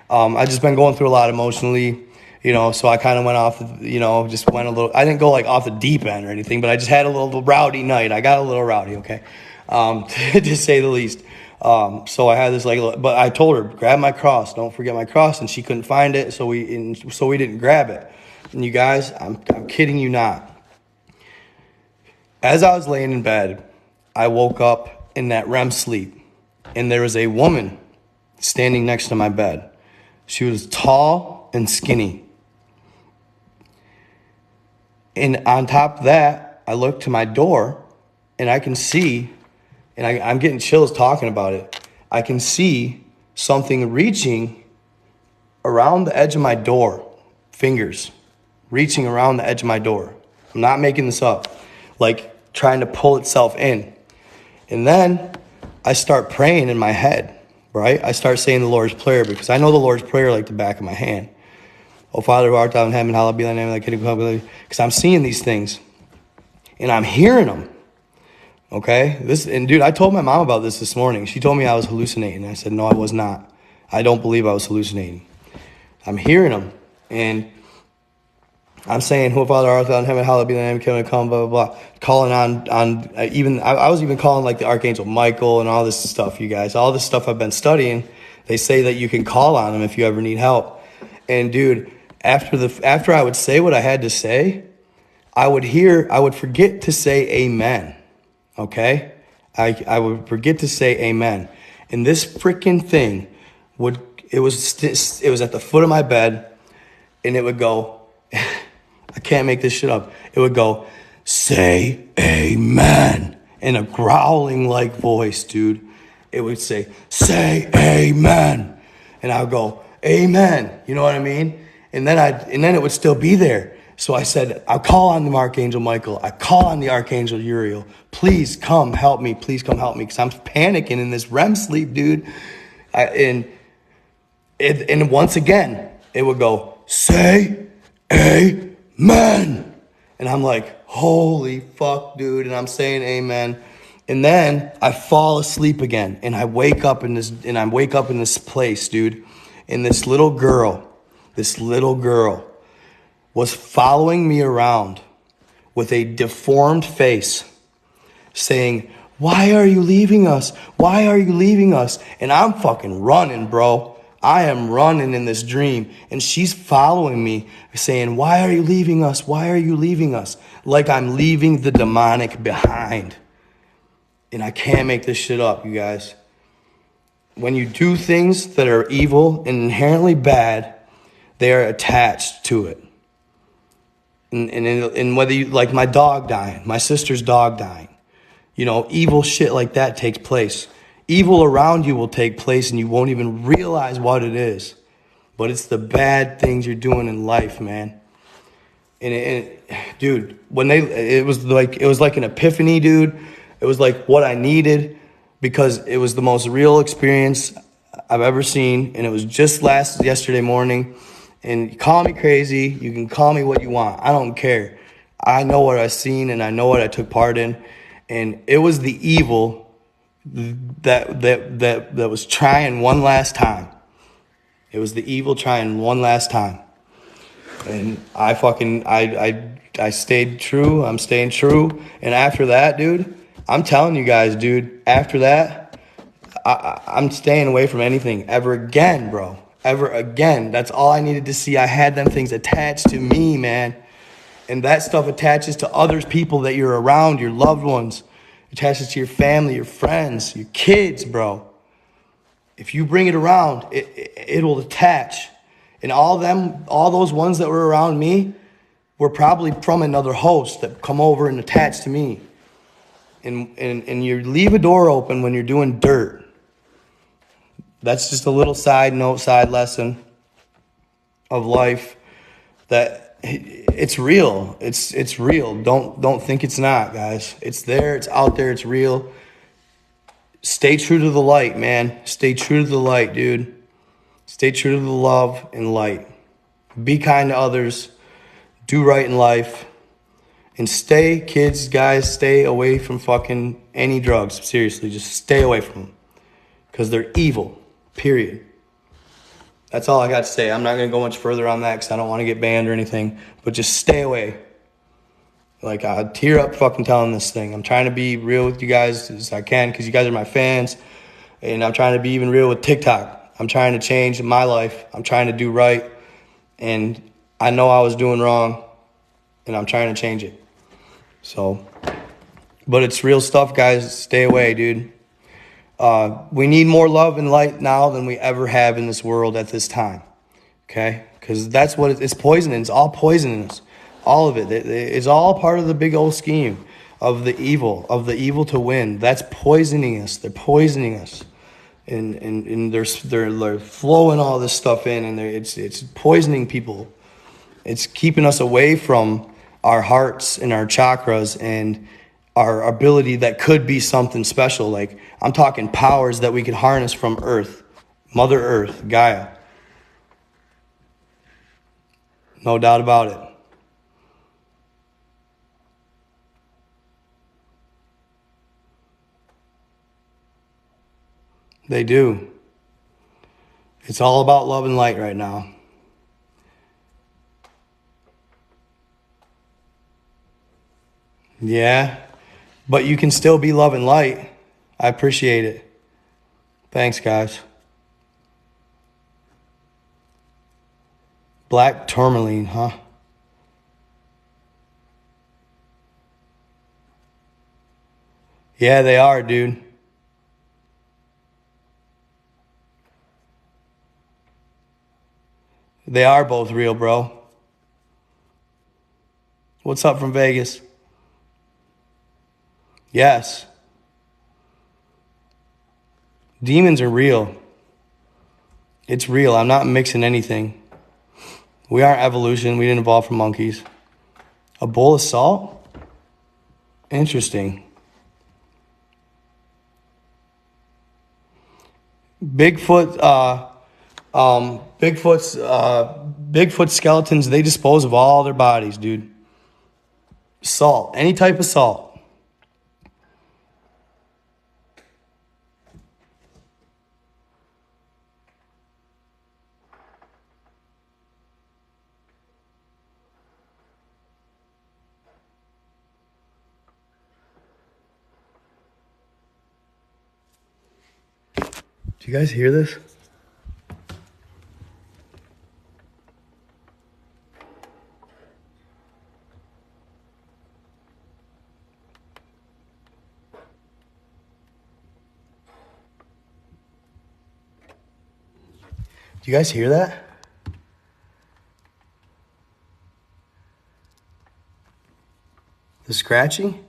I just been going through a lot emotionally, you know, so I kind of went off, you know, just went a little. I didn't go like off the deep end or anything, but I just had a little rowdy night. I got a little rowdy, okay, to say the least. So I had this but I told her, grab my cross, don't forget my cross, and she couldn't find it, so we didn't grab it. And you guys, I'm kidding you not. As I was laying in bed, I woke up in that REM sleep, and there was a woman standing next to my bed. She was tall and skinny. And on top of that, I look to my door, and I can see and I'm getting chills talking about it. I can see something reaching around the edge of my door, fingers reaching around the edge of my door. I'm not making this up, like trying to pull itself in. And then I start praying in my head, right? I start saying the Lord's Prayer because I know the Lord's Prayer like the back of my hand. Oh, Father, who art thou in heaven, hallowed be thy name, thy kingdom come, because I'm seeing these things and I'm hearing them. Okay? And dude, I told my mom about this morning. She told me I was hallucinating. I said, no, I was not. I don't believe I was hallucinating. I'm hearing them, and I'm saying, "Who Father art thou in heaven, hallowed be thy name, kingdom come," blah blah blah. Calling on even I was even calling like the Archangel Michael and all this stuff. You guys, all this stuff I've been studying. They say that you can call on him if you ever need help. And dude, after I would say what I had to say, I would forget to say amen. Okay, I would forget to say amen, and this freaking thing would. It was at the foot of my bed, and it would go, I can't make this shit up. It would go, say amen, in a growling like voice, dude. It would say amen. And I would go, amen. You know what I mean? And then it would still be there. So I said, I'll call on the Archangel Michael. I call on the Archangel Uriel. Please come help me. Please come help me. Because I'm panicking in this REM sleep, dude. And once again, it would go, say amen. And I'm like, holy fuck, dude. And I'm saying amen. And then I fall asleep again. And I wake up in this place, dude. And this little girl was following me around with a deformed face saying, why are you leaving us? Why are you leaving us? And I'm fucking running, bro. I am running in this dream, and she's following me, saying, why are you leaving us? Why are you leaving us? Like I'm leaving the demonic behind. And I can't make this shit up, you guys. When you do things that are evil and inherently bad, they are attached to it. And whether you, like my dog dying, my sister's dog dying, you know, evil shit like that takes place. Evil around you will take place and you won't even realize what it is. But it's the bad things you're doing in life, man. Dude, it was like an epiphany, dude. It was like what I needed because it was the most real experience I've ever seen. And it was just yesterday morning. And you call me crazy. You can call me what you want. I don't care. I know what I've seen and I know what I took part in. And it was the evil that was trying one last time. It was the evil trying one last time. And I stayed true. I'm staying true. And after that, dude, I'm telling you guys, dude, after that, I'm staying away from anything ever again, bro. Ever again. That's all I needed to see. I had them things attached to me, man. And that stuff attaches to other people that you're around, your loved ones. Attaches to your family, your friends, your kids, bro. If you bring it around, it'll attach. And all those ones that were around me were probably from another host that come over and attach to me. And you leave a door open when you're doing dirt. That's just a little side lesson of life that it's real. It's real. Don't think it's not, guys. It's there. It's out there. It's real. Stay true to the light, man. Stay true to the light, dude. Stay true to the love and light. Be kind to others. Do right in life. And stay, kids, guys, stay away from fucking any drugs. Seriously, just stay away from them. Because they're evil. Period. That's all I got to say. I'm not going to go much further on that because I don't want to get banned or anything. But just stay away. Like, I tear up fucking telling this thing. I'm trying to be real with you guys as I can because you guys are my fans. And I'm trying to be even real with TikTok. I'm trying to change my life. I'm trying to do right. And I know I was doing wrong. And I'm trying to change it. So, but it's real stuff, guys. Stay away, dude. We need more love and light now than we ever have in this world at this time. Okay? Because that's what it's poisoning. It's all poisonous. All of it. It's all part of the big old scheme of the evil to win. That's poisoning us. They're poisoning us. And they're flowing all this stuff in, and it's poisoning people. It's keeping us away from our hearts and our chakras and our ability that could be something special. Like, I'm talking powers that we could harness from Earth, Mother Earth, Gaia. No doubt about it. They do. It's all about love and light right now. Yeah, but you can still be love and light. I appreciate it. Thanks, guys. Black tourmaline, huh? Yeah, they are, dude. They are both real, bro. What's up from Vegas? Yes. Demons are real. It's real. I'm not mixing anything. We aren't evolution. We didn't evolve from monkeys. A bowl of salt? Interesting. Bigfoot skeletons, they dispose of all their bodies, dude. Salt. Any type of salt. Do you guys hear this? Do you guys hear that? The scratching?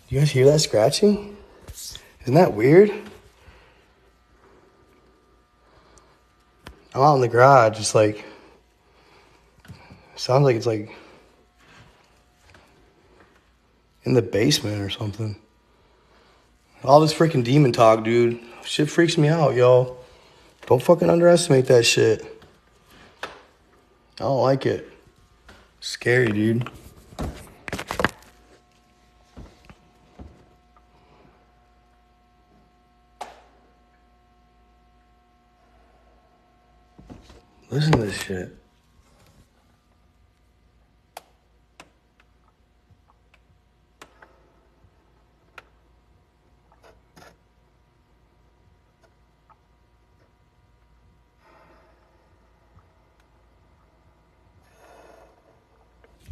You guys hear that scratching? Isn't that weird? I'm out in the garage, it's like, sounds like it's like in the basement or something. All this freaking demon talk, dude. Shit freaks me out, yo. Don't fucking underestimate that shit. I don't like it. Scary, dude. Listen to this shit.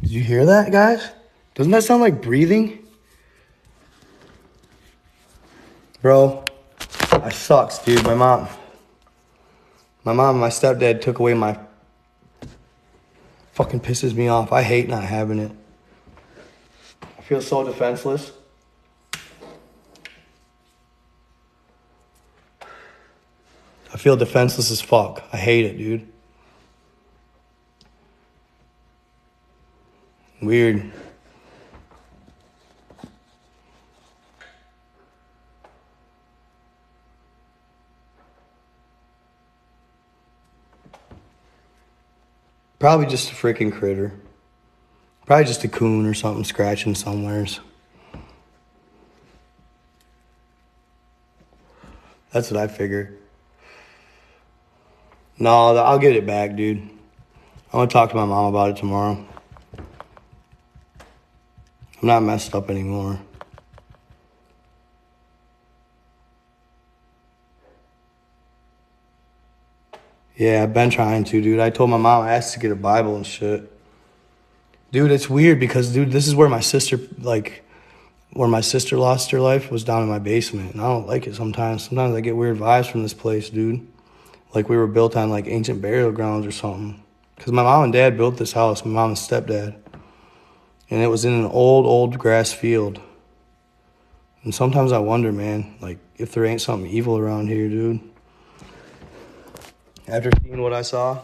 Did you hear that, guys? Doesn't that sound like breathing? Bro, I sucks, dude. My mom and my stepdad took away my... Fucking pisses me off. I hate not having it. I feel so defenseless. I feel defenseless as fuck. I hate it, dude. Weird. Probably just a freaking critter. Probably just a coon or something scratching somewheres. That's what I figure. No, I'll get it back, dude. I'm gonna talk to my mom about it tomorrow. I'm not messed up anymore. Yeah, I've been trying to, dude. I told my mom I asked to get a Bible and shit. Dude, it's weird because, dude, this is where my sister, like, where my sister lost her life was down in my basement, and I don't like it sometimes. Sometimes I get weird vibes from this place, dude. Like we were built on like ancient burial grounds or something. Because my mom and dad built this house, my mom and stepdad. And it was in an old grass field. And sometimes I wonder, man, like if there ain't something evil around here, dude. After seeing what I saw.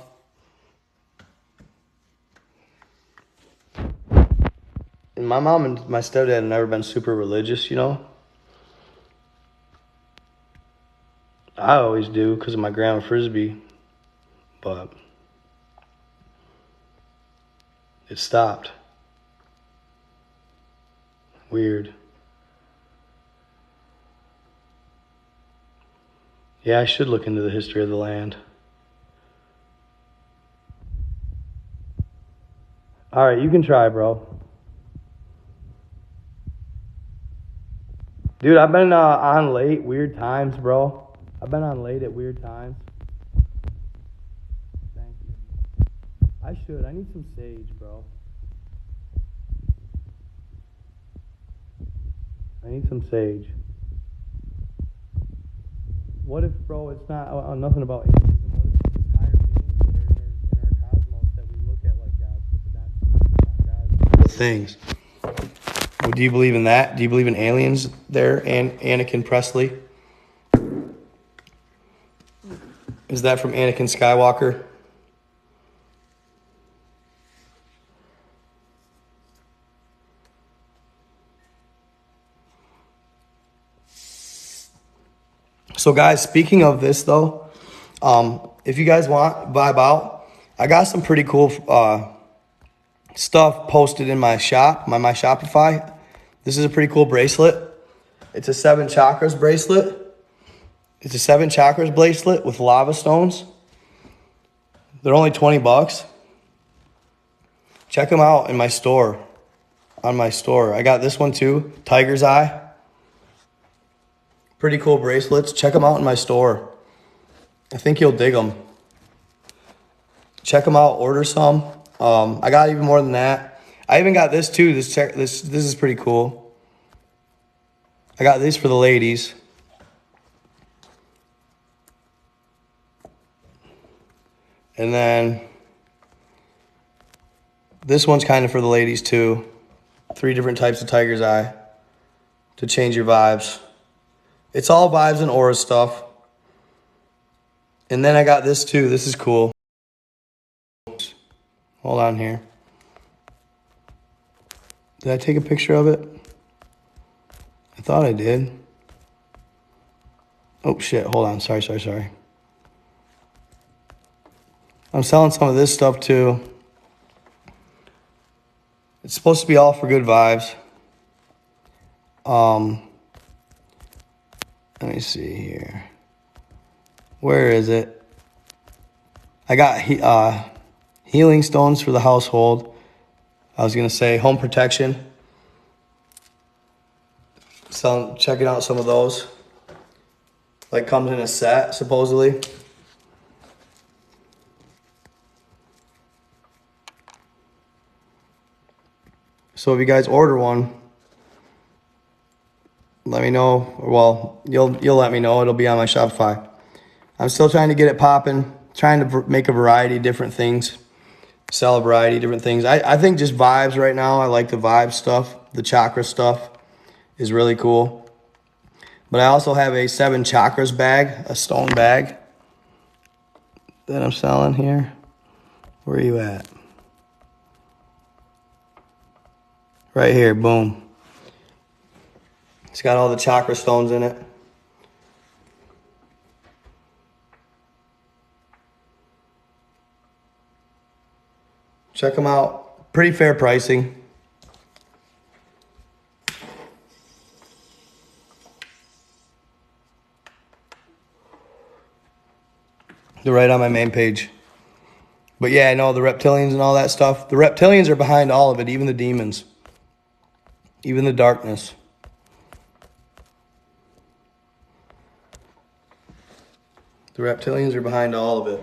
And my mom and my stepdad have never been super religious, you know. I always do because of my grandma Frisbee. But it stopped. Weird. Yeah, I should look into the history of the land. All right, you can try, bro. Dude, I've been on late, weird times, bro. I've been on late at weird times. Thank you. I should. I need some sage, bro. I need some sage. What if, bro, it's not nothing about atheism? What if it's just higher beings that are in our cosmos that we look at like God, but they're not God? Things. Well, do you believe in that? Do you believe in aliens there, and Anakin Presley? Is that from Anakin Skywalker? So guys, speaking of this though, if you guys want vibe out, I got some pretty cool stuff posted in my shop, my Shopify. This is a pretty cool bracelet. It's a 7 chakras bracelet. It's a 7 chakras bracelet with lava stones. They're only $20. Check them out in my store. On my store. I got this one too, Tiger's Eye. Pretty cool bracelets. Check them out in my store. I think you'll dig them. Check them out. Order some. I got even more than that. I even got this too. This is pretty cool. I got these for the ladies. And then this one's kind of for the ladies too. 3 different types of Tiger's Eye to change your vibes. It's all vibes and aura stuff. And then I got this too. This is cool. Hold on here. Did I take a picture of it? I thought I did. Oh shit, hold on. Sorry. I'm selling some of this stuff too. It's supposed to be all for good vibes. Let me see here. Where is it? I got healing stones for the household. I was going to say home protection. Checking out some of those. Like comes in a set, supposedly. So if you guys order one, let me know. Well, you'll let me know. It'll be on my Shopify. I'm still trying to get it popping. Trying to make a variety of different things. Sell a variety of different things. I think just vibes right now. I like the vibe stuff. The chakra stuff is really cool. But I also have a 7 chakras bag, a stone bag that I'm selling here. Where are you at? Right here, boom. It's got all the chakra stones in it. Check them out. Pretty fair pricing. They're right on my main page. But yeah, I know the reptilians and all that stuff. The reptilians are behind all of it, even the demons. Even the darkness. The reptilians are behind all of it.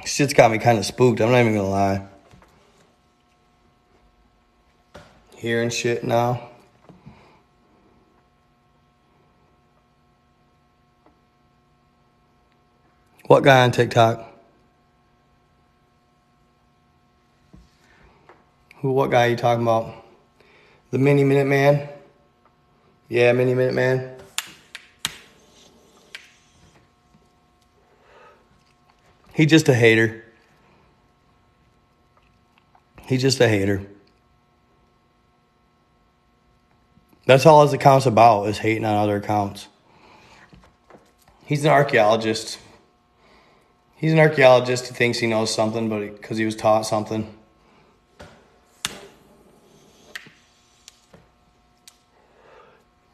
Shit's got me kind of spooked. I'm not even going to lie. hearing shit now. What guy on TikTok? What guy are you talking about? The Mini Minute Man? Yeah, Mini Minute Man. He's just a hater. He's just a hater. That's all his account's about, is hating on other accounts. He's an archaeologist. He's an archaeologist who thinks he knows something, but because he was taught something.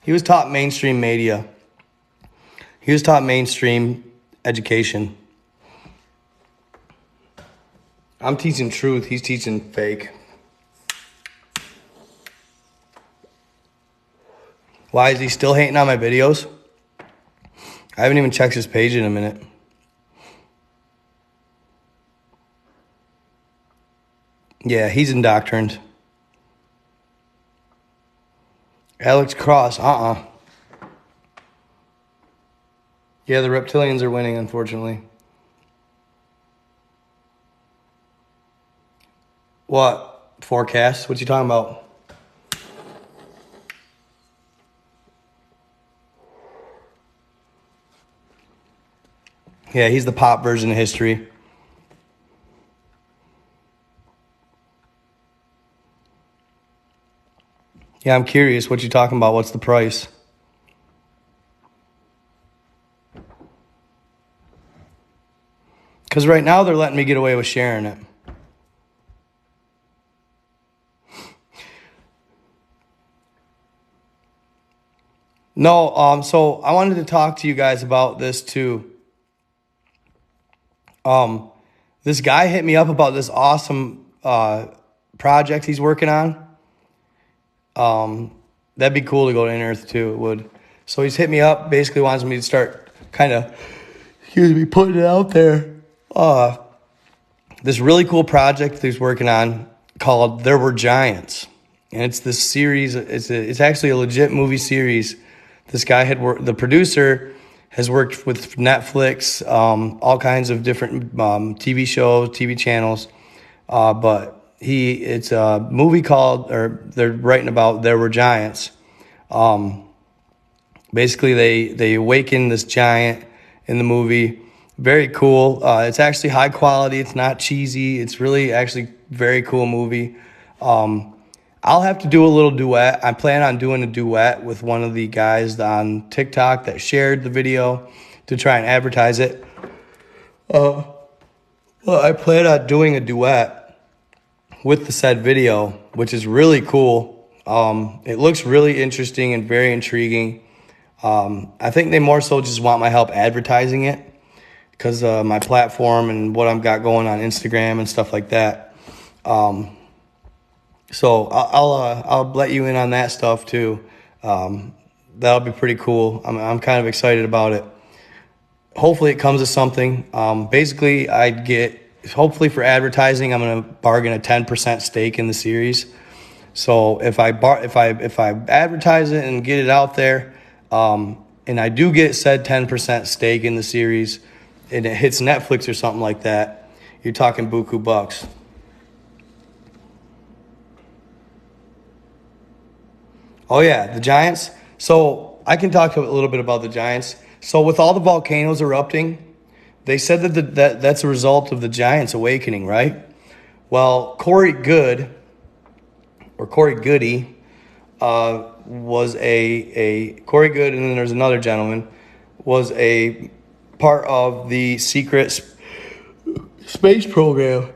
He was taught mainstream media. He was taught mainstream education. I'm teaching truth. He's teaching fake. Why is he still hating on my videos? I haven't even checked his page in a minute. Yeah, he's indoctrined. Alex Cross, Yeah, the reptilians are winning, unfortunately. What? Forecast? What you talking about? Yeah, he's the pop version of history. Yeah, I'm curious what you're talking about. What's the price? Because right now they're letting me get away with sharing it. No, so I wanted to talk to you guys about this too. This guy hit me up about this awesome project he's working on. That'd be cool to go to Inner Earth too. It would. So he's hit me up. Basically wants me to start kind of, putting it out there. This really cool project that he's working on called "There Were Giants," and it's this series. It's actually a legit movie series. This guy the producer has worked with Netflix, all kinds of different TV shows, TV channels, but it's a movie they're writing about "There Were Giants." Basically, they awaken this giant in the movie. Very cool. It's actually high quality. It's not cheesy. It's really actually very cool movie. I'll have to do a little duet. I plan on doing a duet with one of the guys on TikTok that shared the video to try and advertise it. Well, I plan on doing a duet with the said video, which is really cool. It looks really interesting and very intriguing. I think they more so just want my help advertising it because my platform and what I've got going on Instagram and stuff like that. So I'll let you in on that stuff too. That'll be pretty cool. I'm kind of excited about it. Hopefully it comes to something. Basically, hopefully for advertising, I'm going to bargain a 10% stake in the series. So if I advertise it and get it out there, and I do get said 10% stake in the series, and it hits Netflix or something like that, you're talking buku bucks. Oh yeah, the giants. So I can talk a little bit about the giants. So with all the volcanoes erupting, they said that that's a result of the giants awakening, right? Well, Corey Goody, was Corey Goode, and then there's another gentleman, was a part of the secret space program.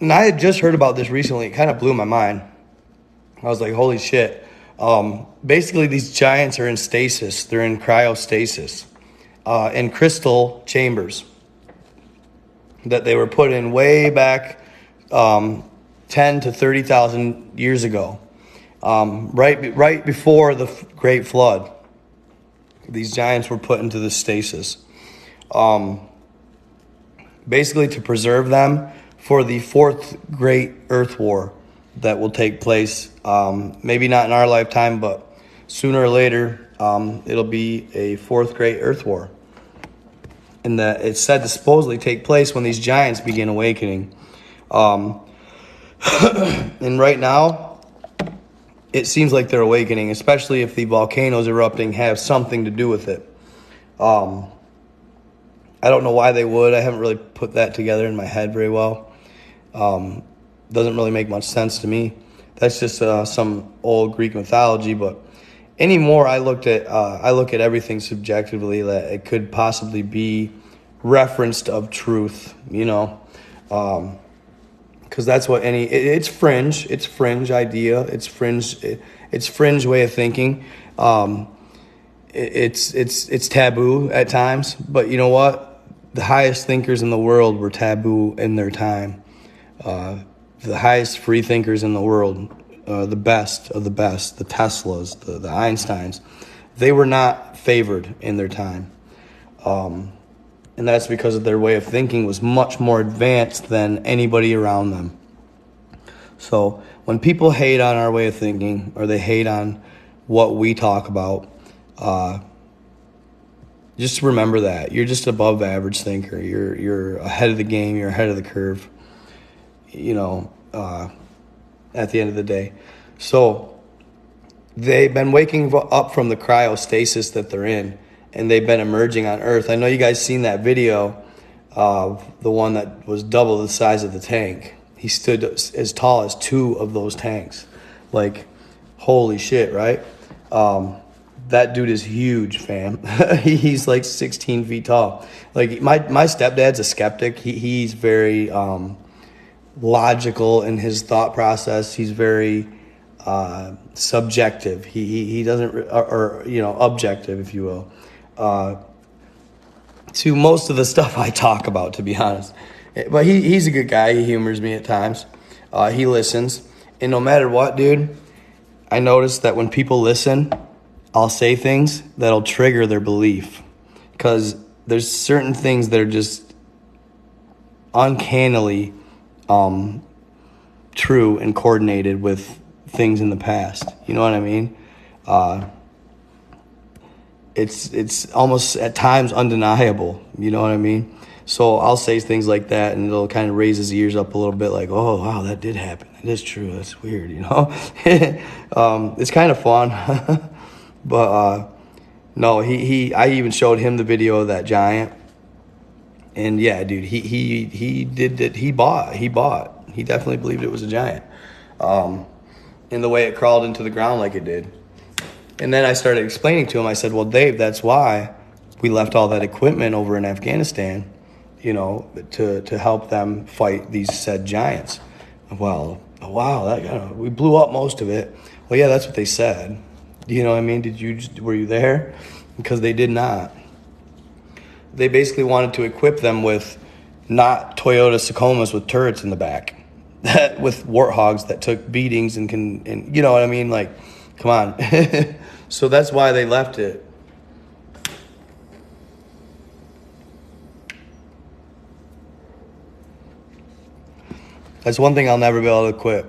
And I had just heard about this recently. It kind of blew my mind. I was like, holy shit. Basically, these giants are in stasis. They're in cryostasis, in crystal chambers that they were put in way back 10 to 30,000 years ago, right before the Great Flood. These giants were put into the stasis, basically to preserve them for the fourth Great Earth War that will take place. Maybe not in our lifetime, but sooner or later, it'll be a fourth great Earth War. And that it's said to supposedly take place when these giants begin awakening. And right now, it seems like they're awakening, especially if the volcanoes erupting have something to do with it. I don't know why they would. I haven't really put that together in my head very well. Doesn't really make much sense to me. That's just some old Greek mythology. But anymore, I look at everything subjectively, that it could possibly be referenced of truth, you know, because that's what it's fringe idea, it's fringe way of thinking. It's taboo at times, but you know what? The highest thinkers in the world were taboo in their time. The highest free thinkers in the world, the best of the best, the Teslas, the Einsteins, they were not favored in their time. And that's because their way of thinking was much more advanced than anybody around them. So when people hate on our way of thinking, or they hate on what we talk about, just remember that you're just above average thinker. You're ahead of the game. You're ahead of the curve. You know, at the end of the day. So they've been waking up from the cryostasis that they're in, and they've been emerging on Earth. I know you guys seen that video of the one that was double the size of the tank. He stood as tall as 2 of those tanks. Like, holy shit, right? That dude is huge, fam. He's like 16 feet tall. Like, my stepdad's a skeptic. He's very logical in his thought process. He's very subjective. He doesn't, or you know, objective, if you will, to most of the stuff I talk about, to be honest. But he's a good guy. He humors me at times. He listens, and no matter what, dude, I notice that when people listen, I'll say things that'll trigger their belief, because there's certain things that are just uncannily true and coordinated with things in the past. You know what I mean? It's almost at times undeniable. You know what I mean? So I'll say things like that, and it'll kind of raise his ears up a little bit, like, oh, wow, that did happen. It is true. That's weird, you know? It's kind of fun. But no, I even showed him the video of that giant. And yeah, dude, he did it. He bought. He definitely believed it was a giant. In the way it crawled into the ground like it did. And then I started explaining to him, I said, well, Dave, that's why we left all that equipment over in Afghanistan, you know, to help them fight these said giants. Well, wow, we blew up most of it. Well, yeah, that's what they said. You know what I mean? Were you there? Because they did not. They basically wanted to equip them with not Toyota Tacomas with turrets in the back, with warthogs that took beatings and you know what I mean? Like, come on. So that's why they left it. That's one thing I'll never be able to quit,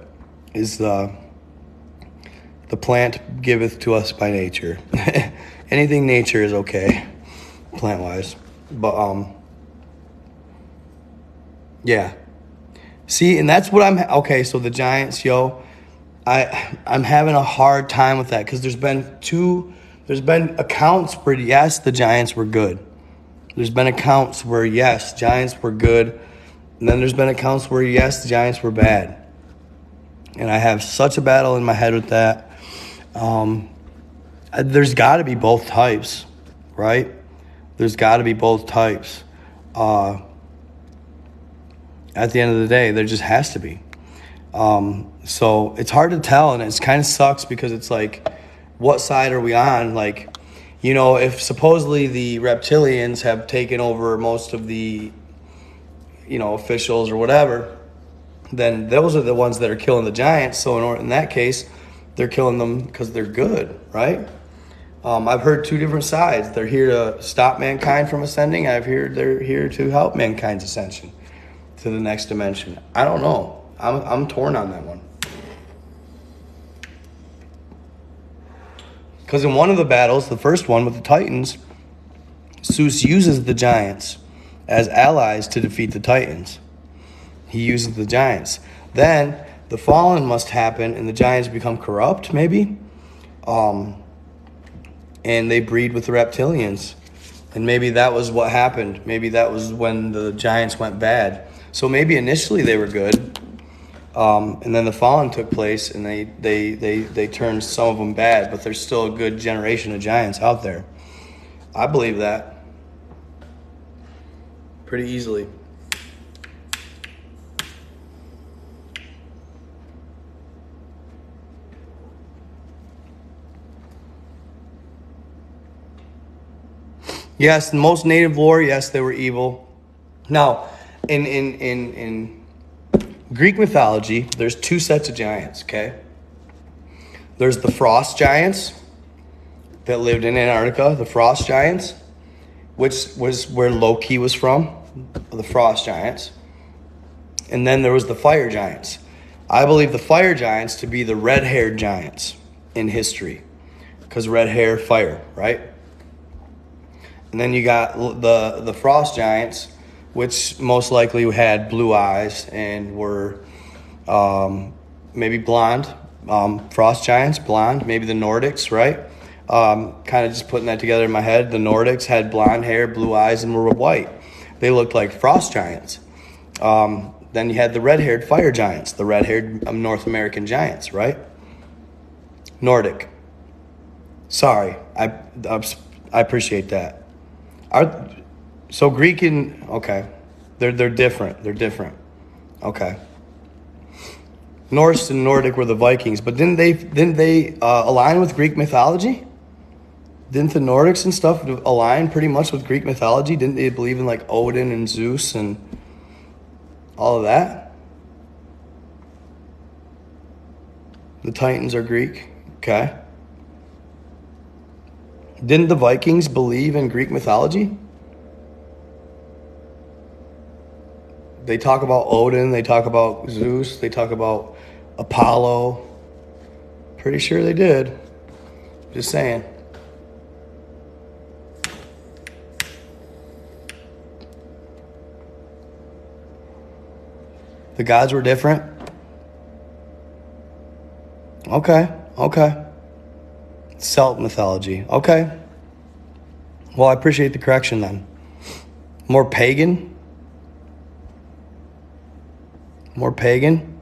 is the plant giveth to us by nature. Anything nature is okay, plant-wise. But, yeah. See, and that's what okay, so the giants, yo, I'm having a hard time with that, because there's been accounts where, yes, the giants were good. There's been accounts where, yes, giants were good. And then there's been accounts where, yes, the giants were bad. And I have such a battle in my head with that. There's got to be both types, right? There's got to be both types. At the end of the day, there just has to be. So it's hard to tell, and it kind of sucks, because it's like, what side are we on? Like, you know, if supposedly the reptilians have taken over most of the, you know, officials or whatever, then those are the ones that are killing the giants. So in that case, they're killing them because they're good, right? I've heard two different sides. They're here to stop mankind from ascending. I've heard they're here to help mankind's ascension to the next dimension. I don't know. I'm torn on that one. Because in one of the battles, the first one with the Titans, Zeus uses the giants as allies to defeat the Titans. He uses the giants. Then the fallen must happen, and the giants become corrupt, maybe. And they breed with the reptilians. And maybe that was what happened. Maybe that was when the giants went bad. So maybe initially they were good. And then the fallen took place, and they turned some of them bad, but there's still a good generation of giants out there. I believe that pretty easily. Yes, most native lore, yes, they were evil. Now, in Greek mythology, there's two sets of giants, okay? There's the frost giants that lived in Antarctica, the frost giants, which was where Loki was from, the frost giants. And then there was the fire giants. I believe the fire giants to be the red-haired giants in history, because red hair, fire, right? And then you got the frost giants, which most likely had blue eyes and were maybe blonde. Frost giants, blonde. Maybe the Nordics, right? Kind of just putting that together in my head. The Nordics had blonde hair, blue eyes, and were white. They looked like frost giants. Then you had the red-haired fire giants, the red-haired North American giants, right? Nordic. Sorry, I appreciate that. So Greek and okay, they're different. They're different. Okay. Norse and Nordic were the Vikings, but didn't they align with Greek mythology? Didn't the Nordics and stuff align pretty much with Greek mythology? Didn't they believe in like Odin and Zeus and all of that? The Titans are Greek. Okay. Didn't the Vikings believe in Greek mythology? They talk about Odin, they talk about Zeus, they talk about Apollo. Pretty sure they did. Just saying. The gods were different? Okay. Celt mythology. Okay. Well, I appreciate the correction then. More pagan? More pagan?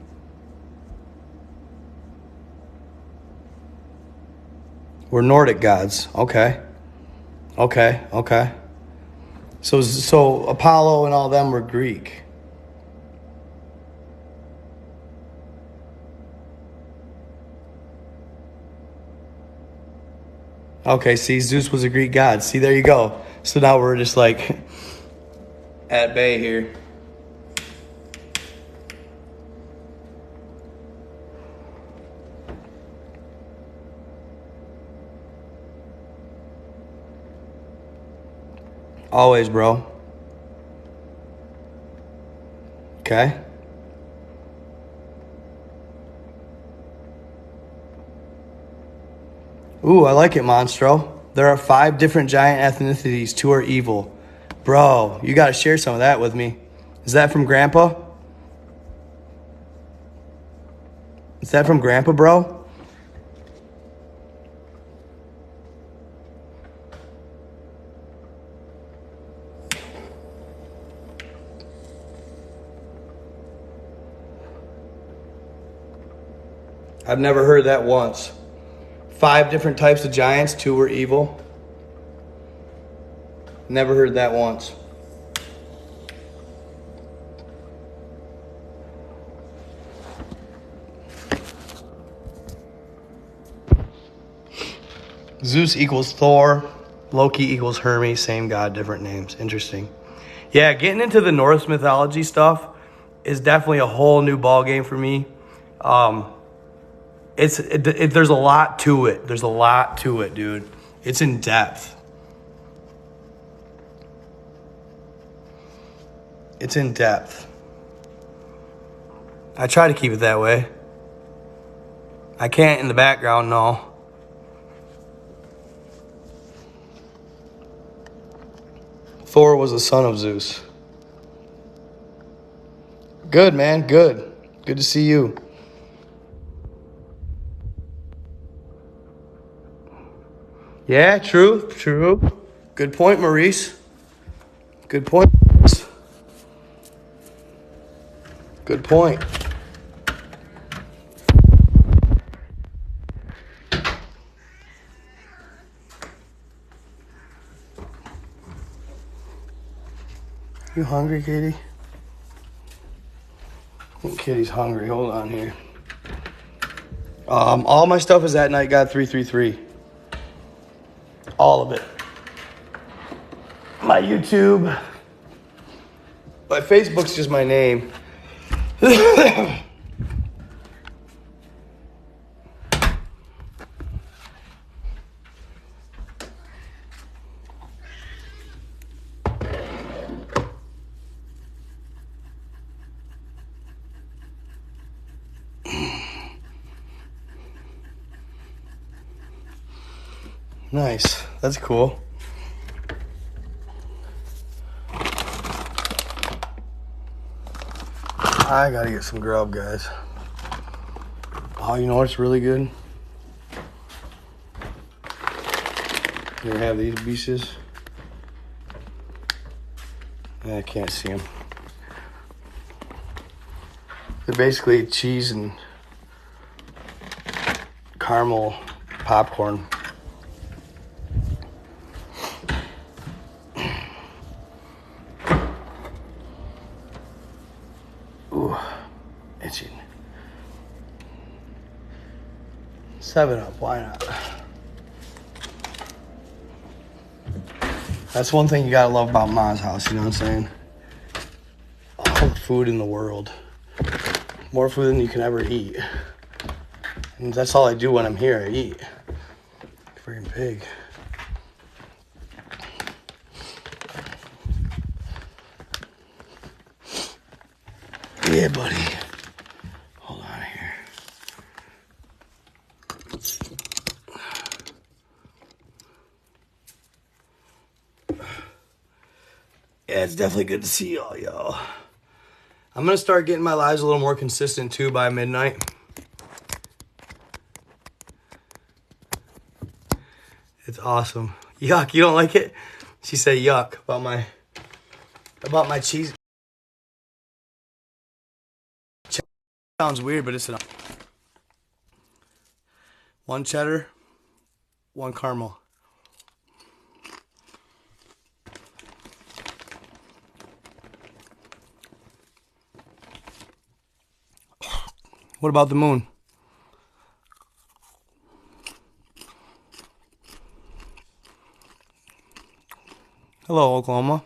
We're Nordic gods. Okay. So Apollo and all them were Greek. Okay, see, Zeus was a Greek god. See, there you go. So now we're just like at bay here. Always, bro. Okay. Ooh, I like it, Monstro. There are 5 different giant ethnicities. 2 are evil. Bro, you got to share some of that with me. Is that from Grandpa? Is that from Grandpa, bro? I've never heard that once. 5 different types of giants, 2 were evil. Never heard that once. Zeus equals Thor. Loki equals Hermes. Same god, different names. Interesting. Yeah, getting into the Norse mythology stuff is definitely a whole new ballgame for me. There's a lot to it. There's a lot to it, dude. It's in depth. It's in depth. I try to keep it that way. I can't in the background, no. Thor was the son of Zeus. Good, man. Good. Good to see you. Yeah, true. Good point, Maurice. Good point. Good point. You hungry, Katie? I think Kitty's hungry. Hold on here. All my stuff is at NightGod333. All of it. My YouTube. My Facebook's just my name. Nice. That's cool. I gotta get some grub, guys. Oh, you know what's really good? You ever have these pieces? I can't see them. They're basically cheese and caramel popcorn. Ooh, itching. 7-Up, why not? That's one thing you gotta love about Ma's house, you know what I'm saying? All the food in the world. More food than you can ever eat. And that's all I do when I'm here, I eat. Freaking pig. Yeah, buddy. Hold on here. Yeah, it's definitely good to see y'all. I'm going to start getting my lives a little more consistent, too, by midnight. It's awesome. Yuck, you don't like it? She said yuck about my cheese. Sounds weird, but it's enough. 1 cheddar, 1 caramel. What about the moon? Hello, Oklahoma.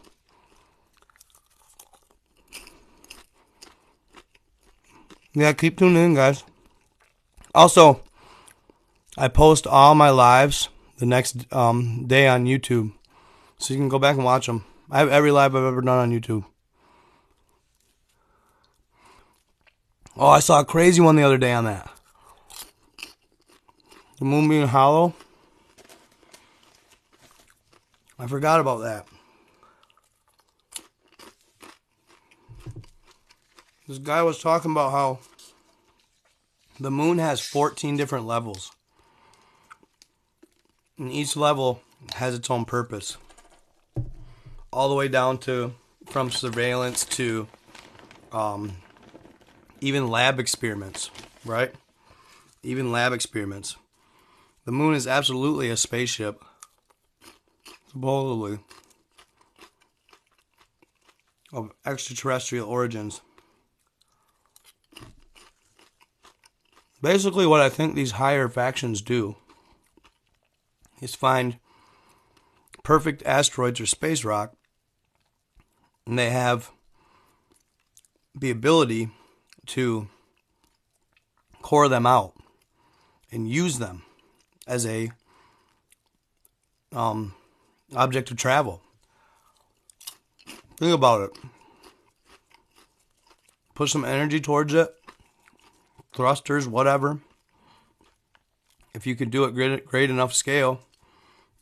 Yeah, keep tuning in, guys. Also, I post all my lives the next day on YouTube. So you can go back and watch them. I have every live I've ever done on YouTube. Oh, I saw a crazy one the other day on that. The moon being hollow. I forgot about that. This guy was talking about how the moon has 14 different levels. And each level has its own purpose. All the way down to from surveillance to even lab experiments, right? Even lab experiments. The moon is absolutely a spaceship. Supposedly. Of extraterrestrial origins. Basically what I think these higher factions do is find perfect asteroids or space rock, and they have the ability to core them out and use them as a object of travel. Think about it. Put some energy towards it. Thrusters, whatever. If you can do it great enough scale,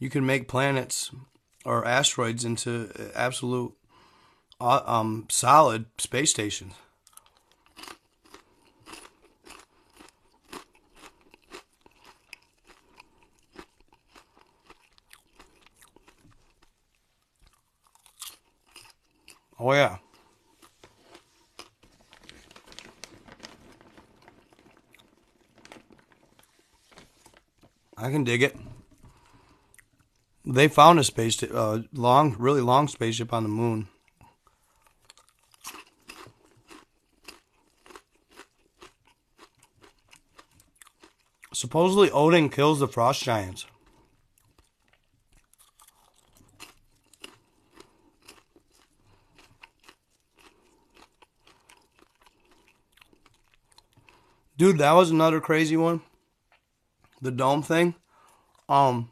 you can make planets or asteroids into absolute solid space stations. Oh yeah. I can dig it. They found a really long spaceship on the moon. Supposedly Odin kills the frost giants. Dude, that was another crazy one. The dome thing. In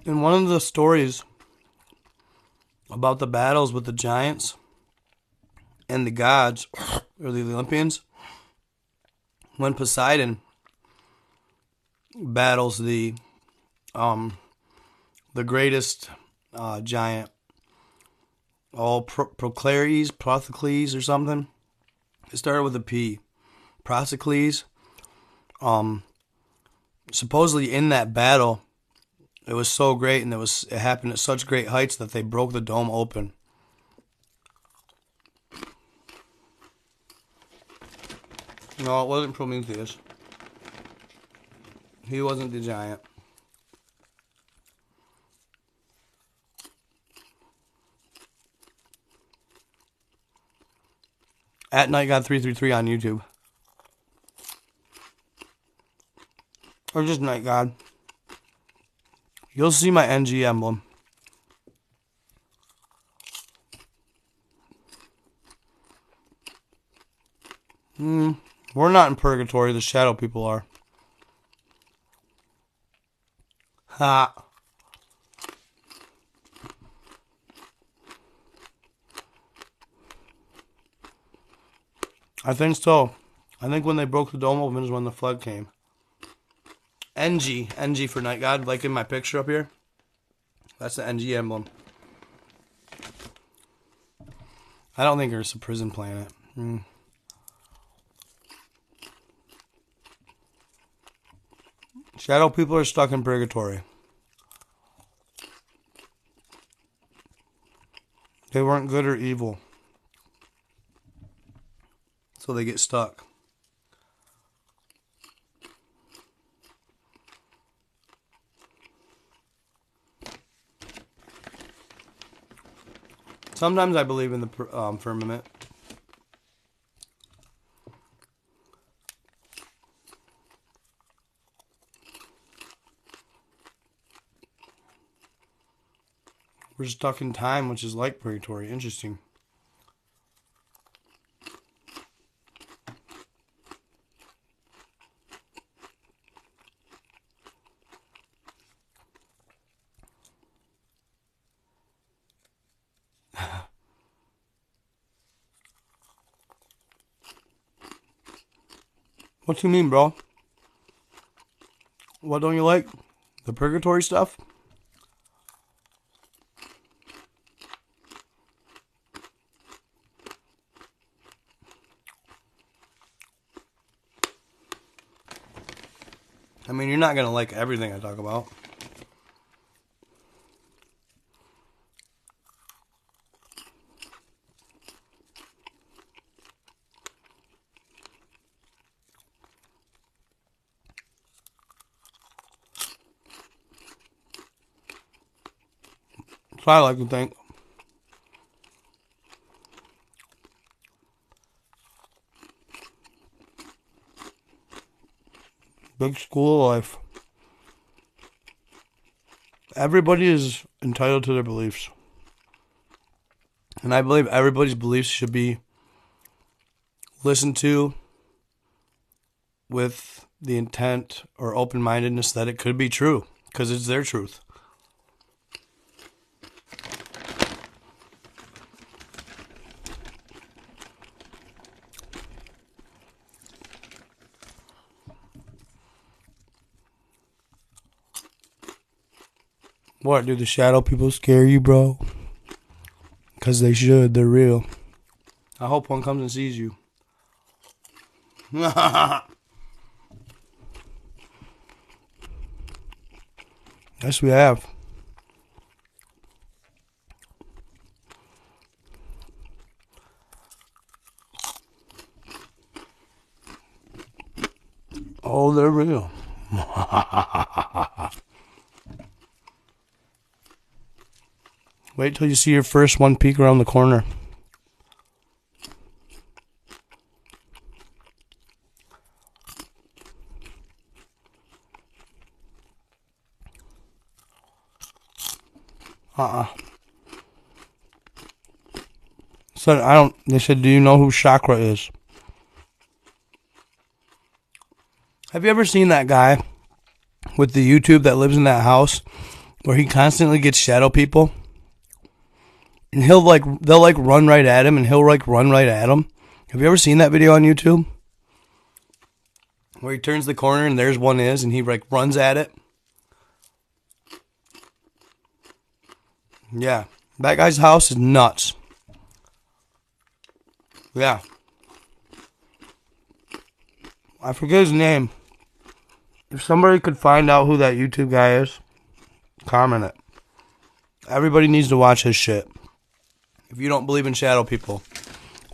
one of the stories about the battles with the giants and the gods, or the Olympians, when Poseidon battles the greatest giant, Procles or something. It started with a P. Procles. Supposedly in that battle, it was so great, and it happened at such great heights that they broke the dome open. No, it wasn't Prometheus. He wasn't the giant. At NightGod333 on YouTube. Or just NightGod. You'll see my NG emblem. We're not in purgatory, the shadow people are. Ha. I think so. I think when they broke the dome open is when the flood came. NG for NightGod, like in my picture up here. That's the NG emblem. I don't think Earth's a prison planet. Shadow people are stuck in purgatory. They weren't good or evil. So they get stuck. Sometimes I believe in the firmament. We're stuck in time, which is like purgatory. Interesting. What do you mean, bro? What don't you like? The purgatory stuff? I mean, you're not going to like everything I talk about. That's what I like to think. Big school of life. Everybody is entitled to their beliefs. And I believe everybody's beliefs should be listened to with the intent or open-mindedness that it could be true, because it's their truth. What, do the shadow people scare you, bro? Because they should. They're real. I hope one comes and sees you. Yes, we have. Oh, they're real. Wait till you see your first one peek around the corner. So they said, do you know who Chakra is? Have you ever seen that guy with the YouTube that lives in that house where he constantly gets shadow people? And they'll run right at him and he'll run right at them. Have you ever seen that video on YouTube? Where he turns the corner and there's one and he runs at it? Yeah. That guy's house is nuts. Yeah. I forget his name. If somebody could find out who that YouTube guy is, comment it. Everybody needs to watch his shit. If you don't believe in shadow people,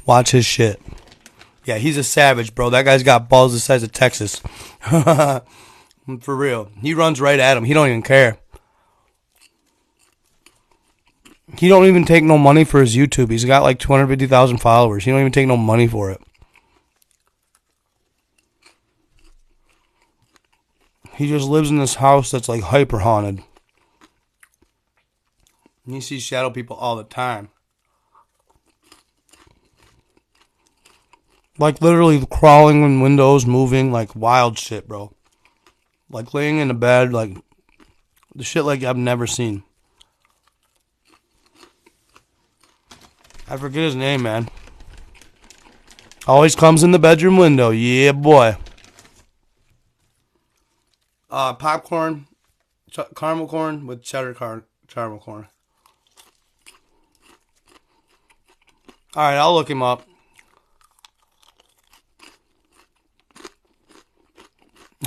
watch his shit. Yeah, he's a savage, bro. That guy's got balls the size of Texas. For real. He runs right at him. He don't even care. He don't even take no money for his YouTube. He's got like 250,000 followers. He don't even take no money for it. He just lives in this house that's like hyper haunted. And he sees shadow people all the time. Like literally crawling in windows, moving, like wild shit, bro. Like laying in a bed, like the shit like I've never seen. I forget his name, man. Always comes in the bedroom window. Yeah, boy. Popcorn, caramel corn with cheddar caramel corn. Alright, I'll look him up.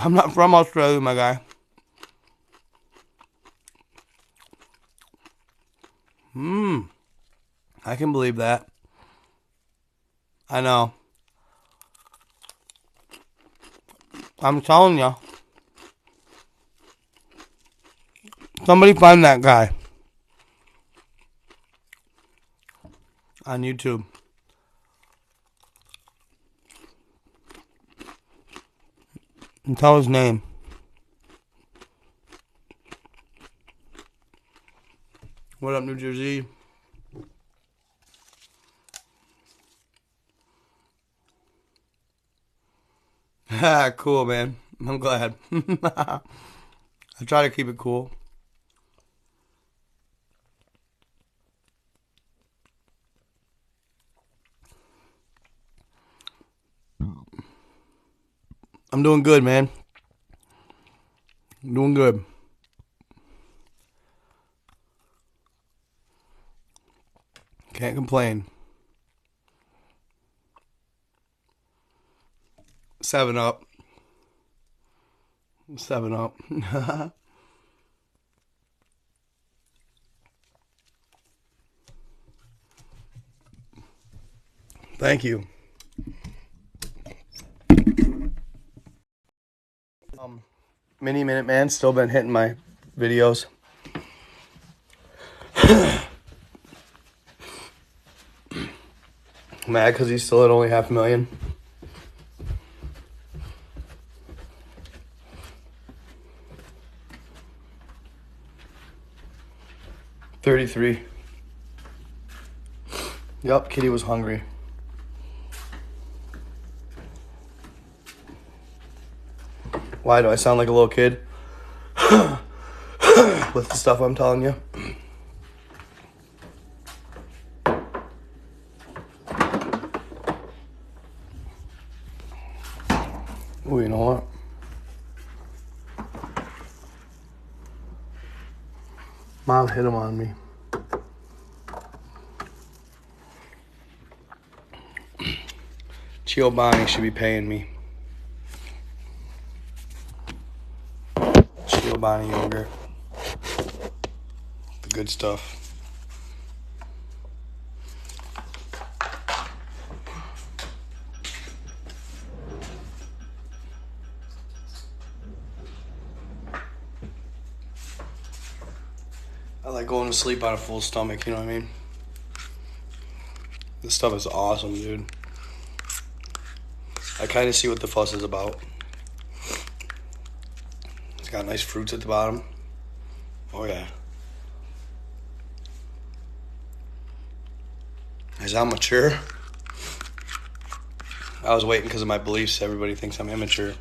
I'm not from Australia, my guy. I can believe that. I know. I'm telling you. Somebody find that guy. On YouTube. And tell his name. What up, New Jersey? Cool, man. I'm glad. I try to keep it cool. I'm doing good, man. I'm doing good. Can't complain. 7-Up. 7-Up. Thank you. Mini Minute Man still been hitting my videos. Mad because he's still at only 500,000. $33. Yup, Kitty was hungry. Why do I sound like a little kid? With the stuff I'm telling you. Ooh, you know what? Mom hit him on me. Giovanni should be paying me. Giovanni yogurt. The good stuff. I like going to sleep on a full stomach, you know what I mean? This stuff is awesome, dude. I kind of see what the fuss is about. It's got nice fruits at the bottom. Oh, yeah. Is that mature? I was waiting because of my beliefs. Everybody thinks I'm immature.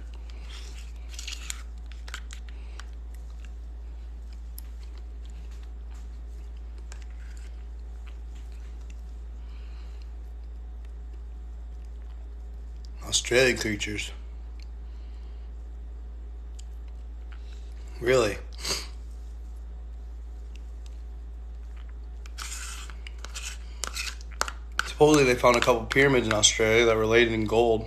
Australian creatures. Really? Supposedly they found a couple pyramids in Australia that were laid in gold.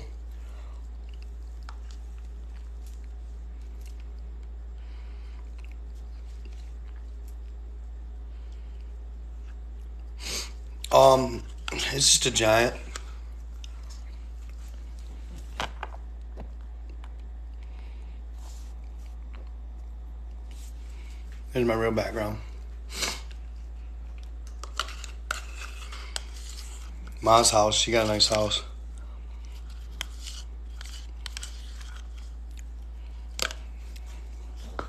It's just a giant. Here's my real background. Mom's house. She got a nice house.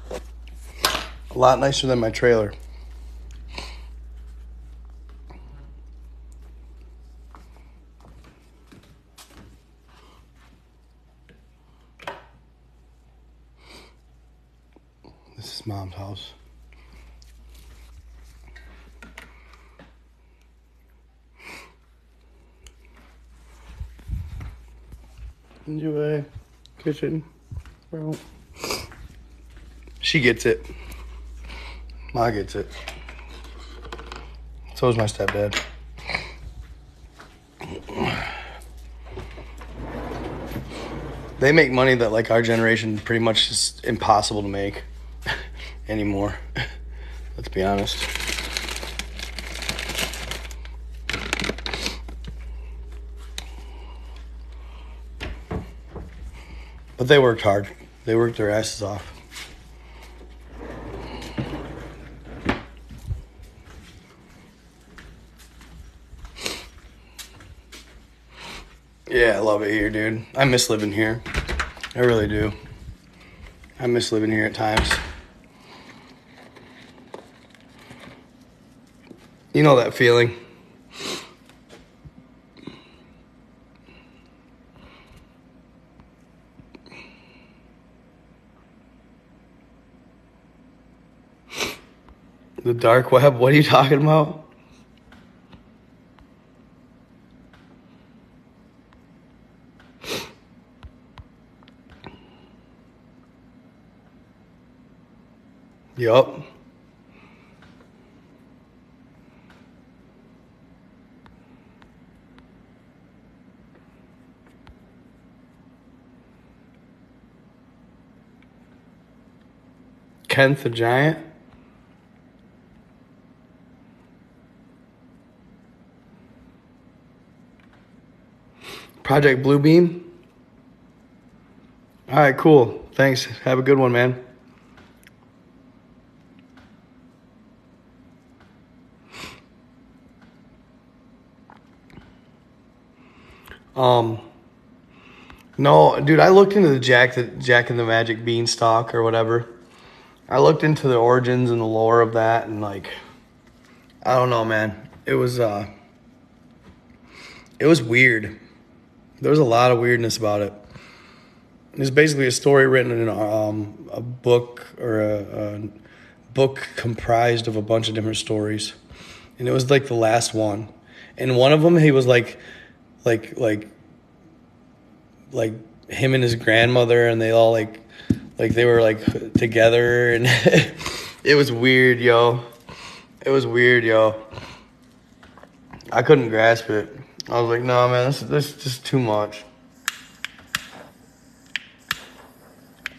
A lot nicer than my trailer. This is Mom's house. Enjoy kitchen, bro. She gets it. Ma gets it. So is my stepdad. They make money that like our generation pretty much is impossible to make anymore. Let's be honest. But they worked hard. They worked their asses off. Yeah, I love it here, dude. I miss living here. I really do. I miss living here at times. You know that feeling? The dark web? What are you talking about? Yup. Kent the Giant? Project Bluebeam? All right, cool. Thanks. Have a good one, man. No, dude, I looked into the Jack and the Magic Beanstalk or whatever. I looked into the origins and the lore of that, and like, I don't know, man. It was weird. There was a lot of weirdness about it. It's basically a story written in a book, or a book comprised of a bunch of different stories, and it was like the last one. And one of them, he was like him and his grandmother, and they all like they were like together, and it was weird, yo. It was weird, yo. I couldn't grasp it. I was like, no, man, this is just too much.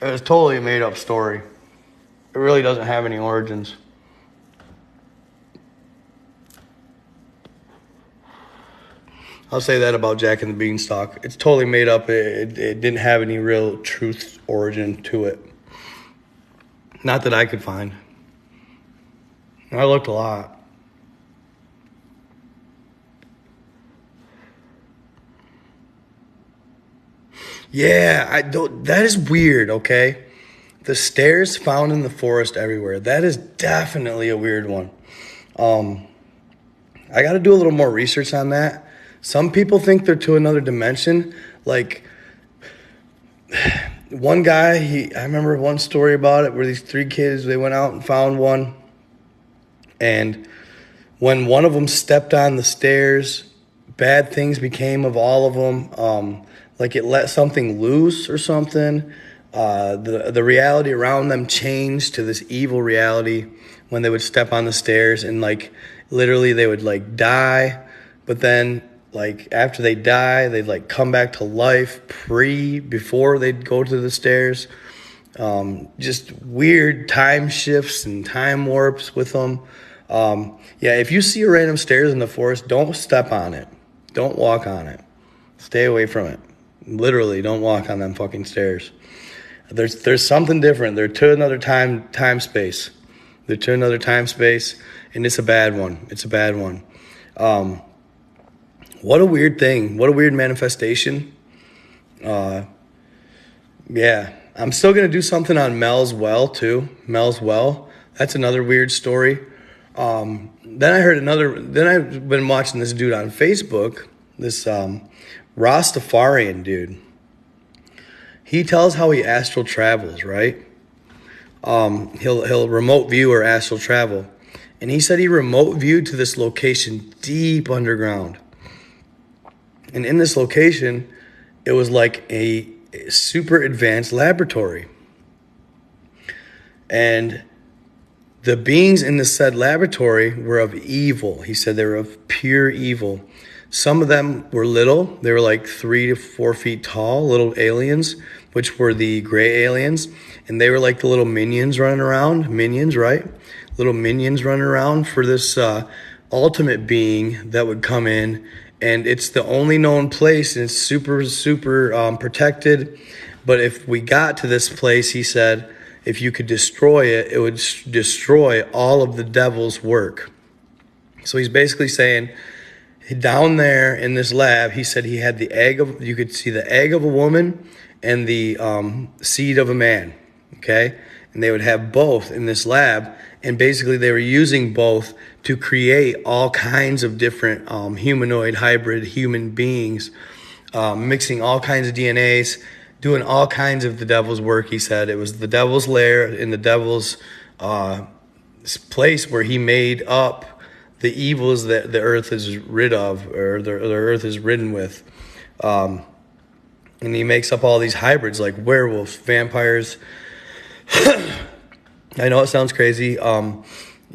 It was totally a made-up story. It really doesn't have any origins. I'll say that about Jack and the Beanstalk. It's totally made up. It didn't have any real truth origin to it. Not that I could find. I looked a lot. Yeah, that is weird, okay? The stairs found in the forest everywhere. That is definitely a weird one. I got to do a little more research on that. Some people think they're to another dimension. Like, one guy, I remember one story about it where these 3 kids, they went out and found one. And when one of them stepped on the stairs, bad things became of all of them. Like it let something loose or something. The reality around them changed to this evil reality when they would step on the stairs, and like literally they would like die, but then like after they die, they'd like come back to life before they'd go to the stairs. Just weird time shifts and time warps with them. Yeah, if you see a random stairs in the forest, don't step on it. Don't walk on it. Stay away from it. Literally, don't walk on them fucking stairs. There's something different. They're to another time space. They're to another time space, and it's a bad one. It's a bad one. What a weird thing. What a weird manifestation. Yeah. I'm still going to do something on Mel's Well, too. Mel's Well. That's another weird story. Then I've been watching this dude on Facebook, this Rastafarian dude. He tells how he astral travels, right? He'll remote view or astral travel. And he said he remote viewed to this location deep underground. And in this location, it was like a super advanced laboratory. And the beings in the said laboratory were of evil. He said they were of pure evil. Some of them were little. They were like 3 to 4 feet tall, little aliens, which were the gray aliens. And they were like the little minions running around. Minions, right? Little minions running around for this ultimate being that would come in. And it's the only known place, and it's super, super protected. But if we got to this place, he said, if you could destroy it, it would destroy all of the devil's work. So he's basically saying, down there in this lab, he said he had you could see the egg of a woman and the seed of a man, okay? And they would have both in this lab, and basically they were using both to create all kinds of different humanoid, hybrid human beings, mixing all kinds of DNAs, doing all kinds of the devil's work, he said. It was the devil's lair in the devil's place where he made up the evils that the earth is rid of, or the earth is ridden with. And he makes up all these hybrids like werewolves, vampires. I know it sounds crazy.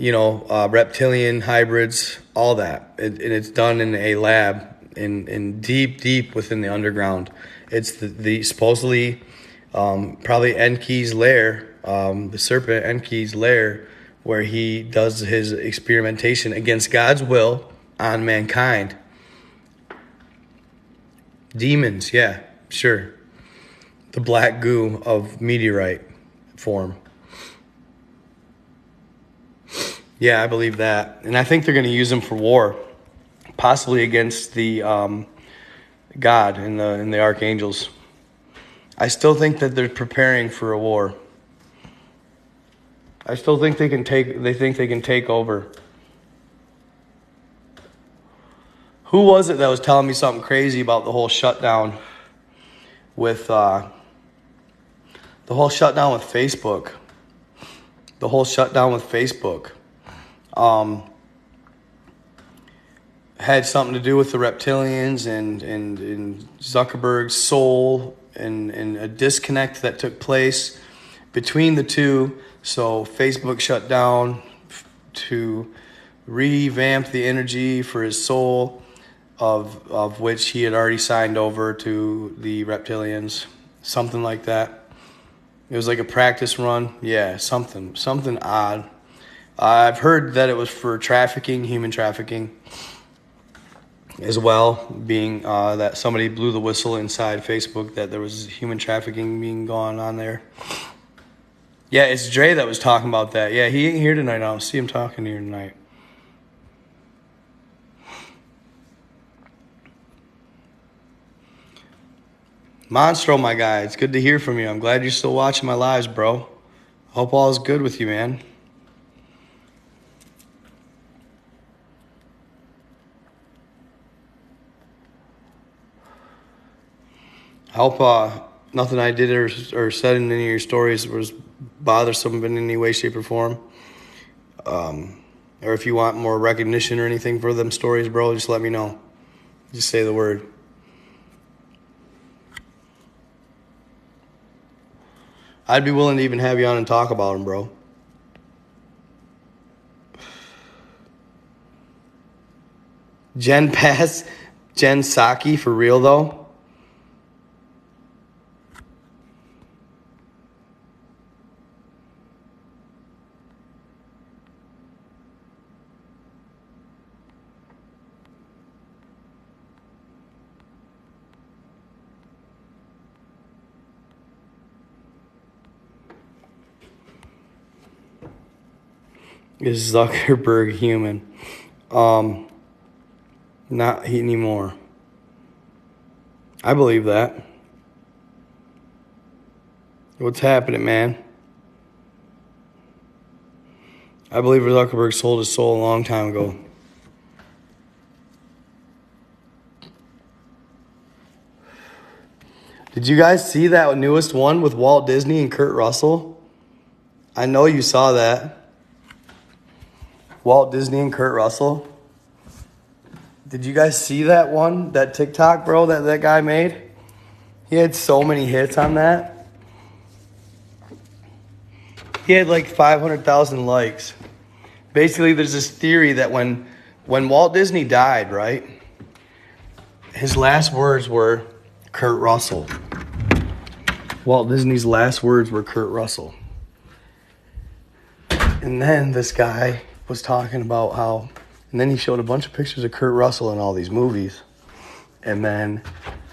Reptilian hybrids, all that. And it's done in a lab in deep within the underground. It's the supposedly probably Enki's lair, the serpent Enki's lair, where he does his experimentation against God's will on mankind. Demons, yeah, sure. The black goo of meteorite form. Yeah, I believe that. And I think they're going to use them for war, possibly against the God and the archangels. I still think that they're preparing for a war. I still think they think they can take over. Who was it that was telling me something crazy about the whole shutdown with Facebook? The whole shutdown with Facebook had something to do with the reptilians and Zuckerberg's soul and a disconnect that took place between the two. So Facebook shut down to revamped the energy for his soul, of which he had already signed over to the reptilians, something like that. It was like a practice run. Yeah, something odd. I've heard that it was for trafficking, human trafficking, as well, being that somebody blew the whistle inside Facebook that there was human trafficking being going on there. Yeah, it's Dre that was talking about that. Yeah, he ain't here tonight. I don't see him talking here tonight. Monstro, my guy, it's good to hear from you. I'm glad you're still watching my lives, bro. Hope all is good with you, man. I hope nothing I did or said in any of your stories was bothersome in any way, shape, or form. Or if you want more recognition or anything for them stories, bro, just let me know. Just say the word. I'd be willing to even have you on and talk about them, bro. Jen Psaki, for real, though? Is Zuckerberg human? Not anymore. I believe that. What's happening, man? I believe Zuckerberg sold his soul a long time ago. Did you guys see that newest one with Walt Disney and Kurt Russell? I know you saw that. Walt Disney and Kurt Russell. Did you guys see that one? That TikTok, bro, that guy made? He had so many hits on that. He had like 500,000 likes. Basically, there's this theory that when Walt Disney died, right? His last words were Kurt Russell. Walt Disney's last words were Kurt Russell. And then this guy was talking about how, and then he showed a bunch of pictures of Kurt Russell in all these movies. And then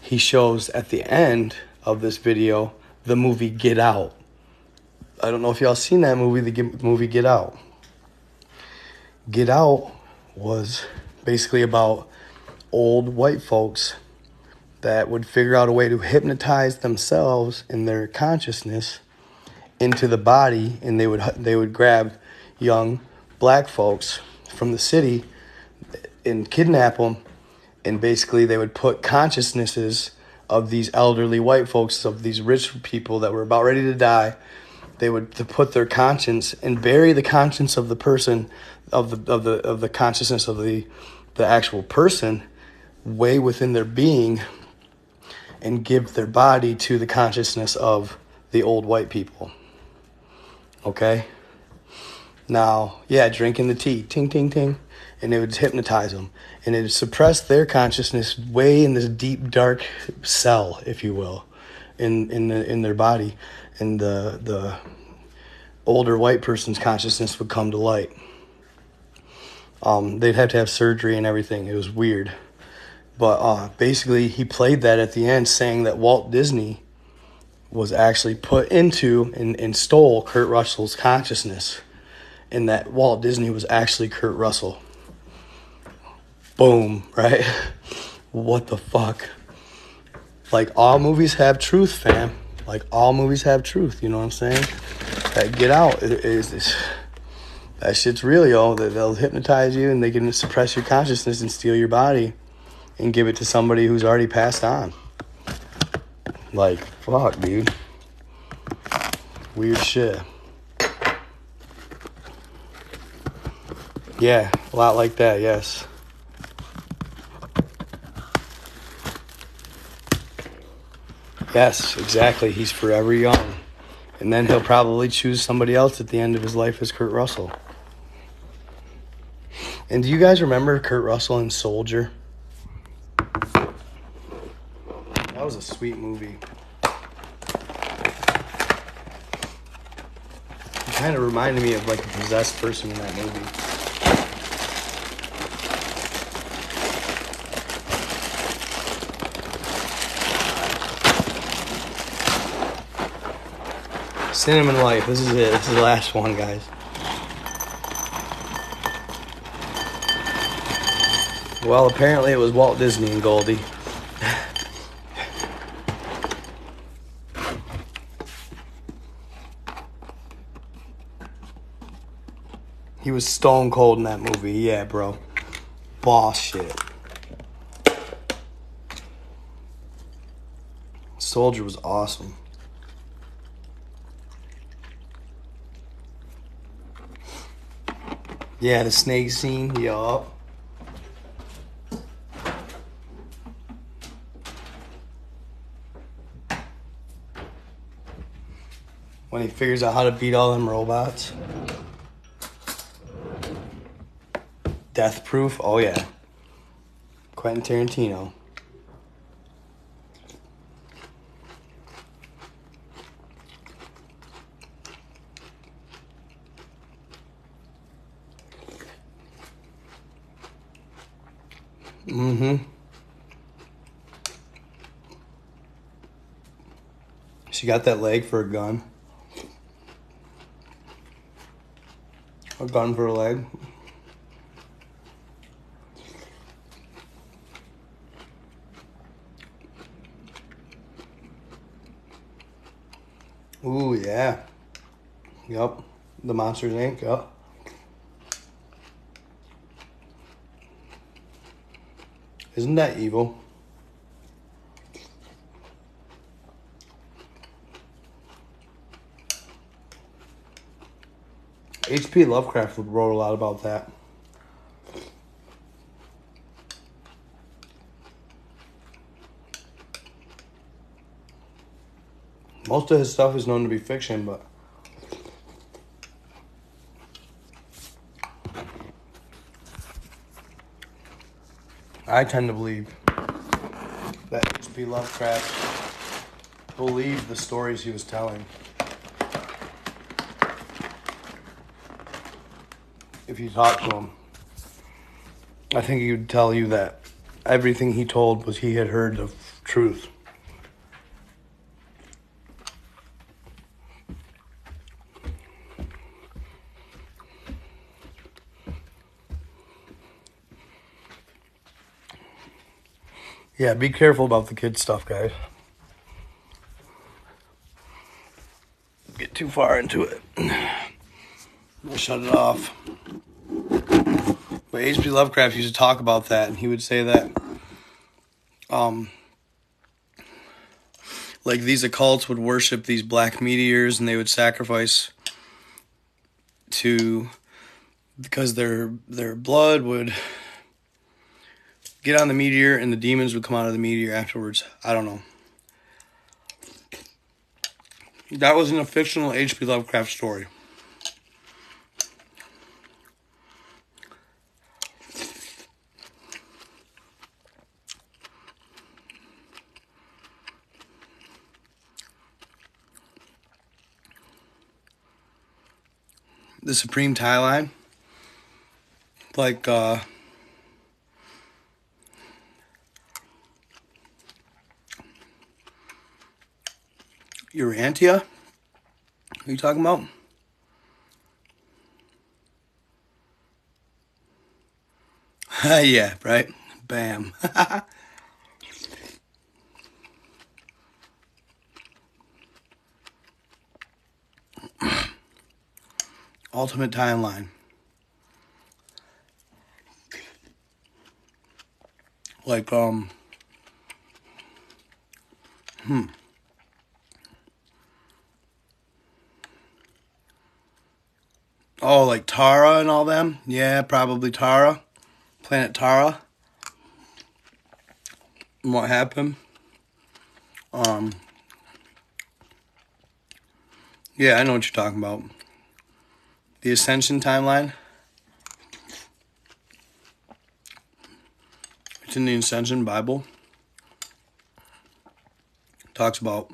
he shows at the end of this video the movie Get Out. I don't know if y'all seen that movie, the movie Get Out. Get Out was basically about old white folks that would figure out a way to hypnotize themselves in their consciousness into the body, and they would grab young black folks from the city and kidnap them, and basically they would put consciousnesses of these elderly white folks, of these rich people that were about ready to die. They would put their conscience and bury the conscience of the person, of the consciousness of the actual person, way within their being, and give their body to the consciousness of the old white people. Okay? Now, yeah, drinking the tea, ting, ting, ting, and it would hypnotize them, and it would suppress their consciousness way in this deep, dark cell, if you will, in their body, and the older white person's consciousness would come to light. They'd have to have surgery and everything. It was weird, but basically, he played that at the end, saying that Walt Disney was actually put into and stole Kurt Russell's consciousness, and that Walt Disney was actually Kurt Russell. Boom, right? What the fuck? Like, all movies have truth, fam. Like, all movies have truth, you know what I'm saying? That Get Out that shit's real, yo. They'll hypnotize you, and they can suppress your consciousness and steal your body and give it to somebody who's already passed on. Like, fuck, dude. Weird shit. Yeah, a lot like that, yes. Yes, exactly. He's forever young. And then he'll probably choose somebody else at the end of his life as Kurt Russell. And do you guys remember Kurt Russell in Soldier? That was a sweet movie. He kind of reminded me of like a possessed person in that movie. Cinnamon Life. This is it. This is the last one, guys. Well, apparently it was Walt Disney and Goldie. He was stone cold in that movie. Yeah, bro. Boss shit. Soldier was awesome. Yeah, the snake scene. Yup. When he figures out how to beat all them robots. Death Proof. Oh, yeah. Quentin Tarantino. Mm-hmm. She got that leg for a gun. A gun for a leg. Ooh, yeah. Yup. The Monsters, Inc. Yup. Isn't that evil? H.P. Lovecraft wrote a lot about that. Most of his stuff is known to be fiction, but I tend to believe that H.P. Lovecraft believed the stories he was telling. If you talk to him, I think he would tell you that everything he told was he had heard of truth. Yeah, be careful about the kid stuff, guys. Get too far into it. I'll shut it off. But H.P. Lovecraft used to talk about that, and he would say that like these occults would worship these black meteors, and they would sacrifice to, because their blood would get on the meteor and the demons would come out of the meteor afterwards. I don't know. That wasn't a fictional H.P. Lovecraft story. The Supreme Tie Line, like Urantia? Are you talking about? Yeah, right? Bam. Ultimate Timeline. Like, Oh, like Tara and all them? Yeah, probably Tara. Planet Tara. And what happened? Yeah, I know what you're talking about. The Ascension Timeline. It's in the Ascension Bible. It talks about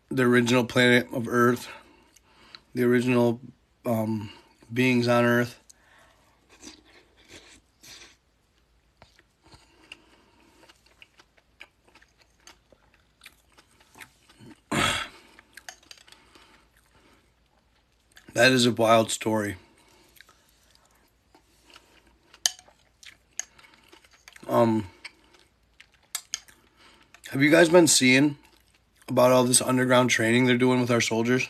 the original planet of Earth, the original beings on Earth. That is a wild story. Have you guys been seeing about all this underground training they're doing with our soldiers?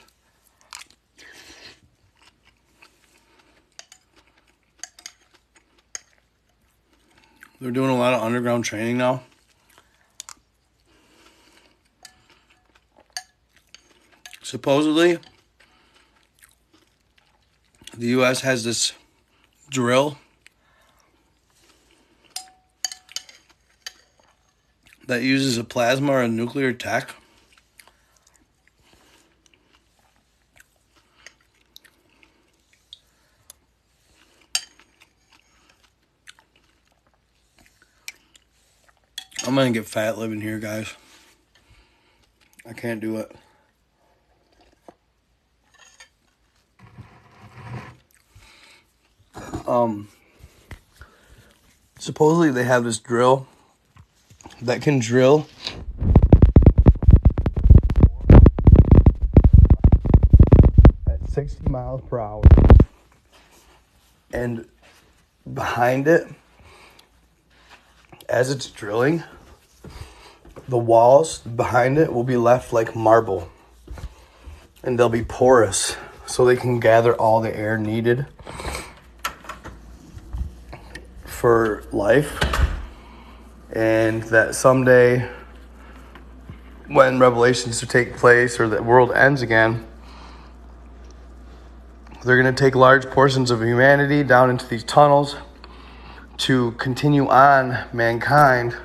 They're doing a lot of underground training now. Supposedly, the U.S. has this drill that uses a plasma or a nuclear tech. I'm gonna get fat living here, guys. I can't do it. Supposedly they have this drill that can drill at 60 miles per hour. And behind it, as it's drilling, the walls behind it will be left like marble. And they'll be porous, so they can gather all the air needed for life. And that someday, when revelations to take place or the world ends again, they're going to take large portions of humanity down into these tunnels to continue on mankind,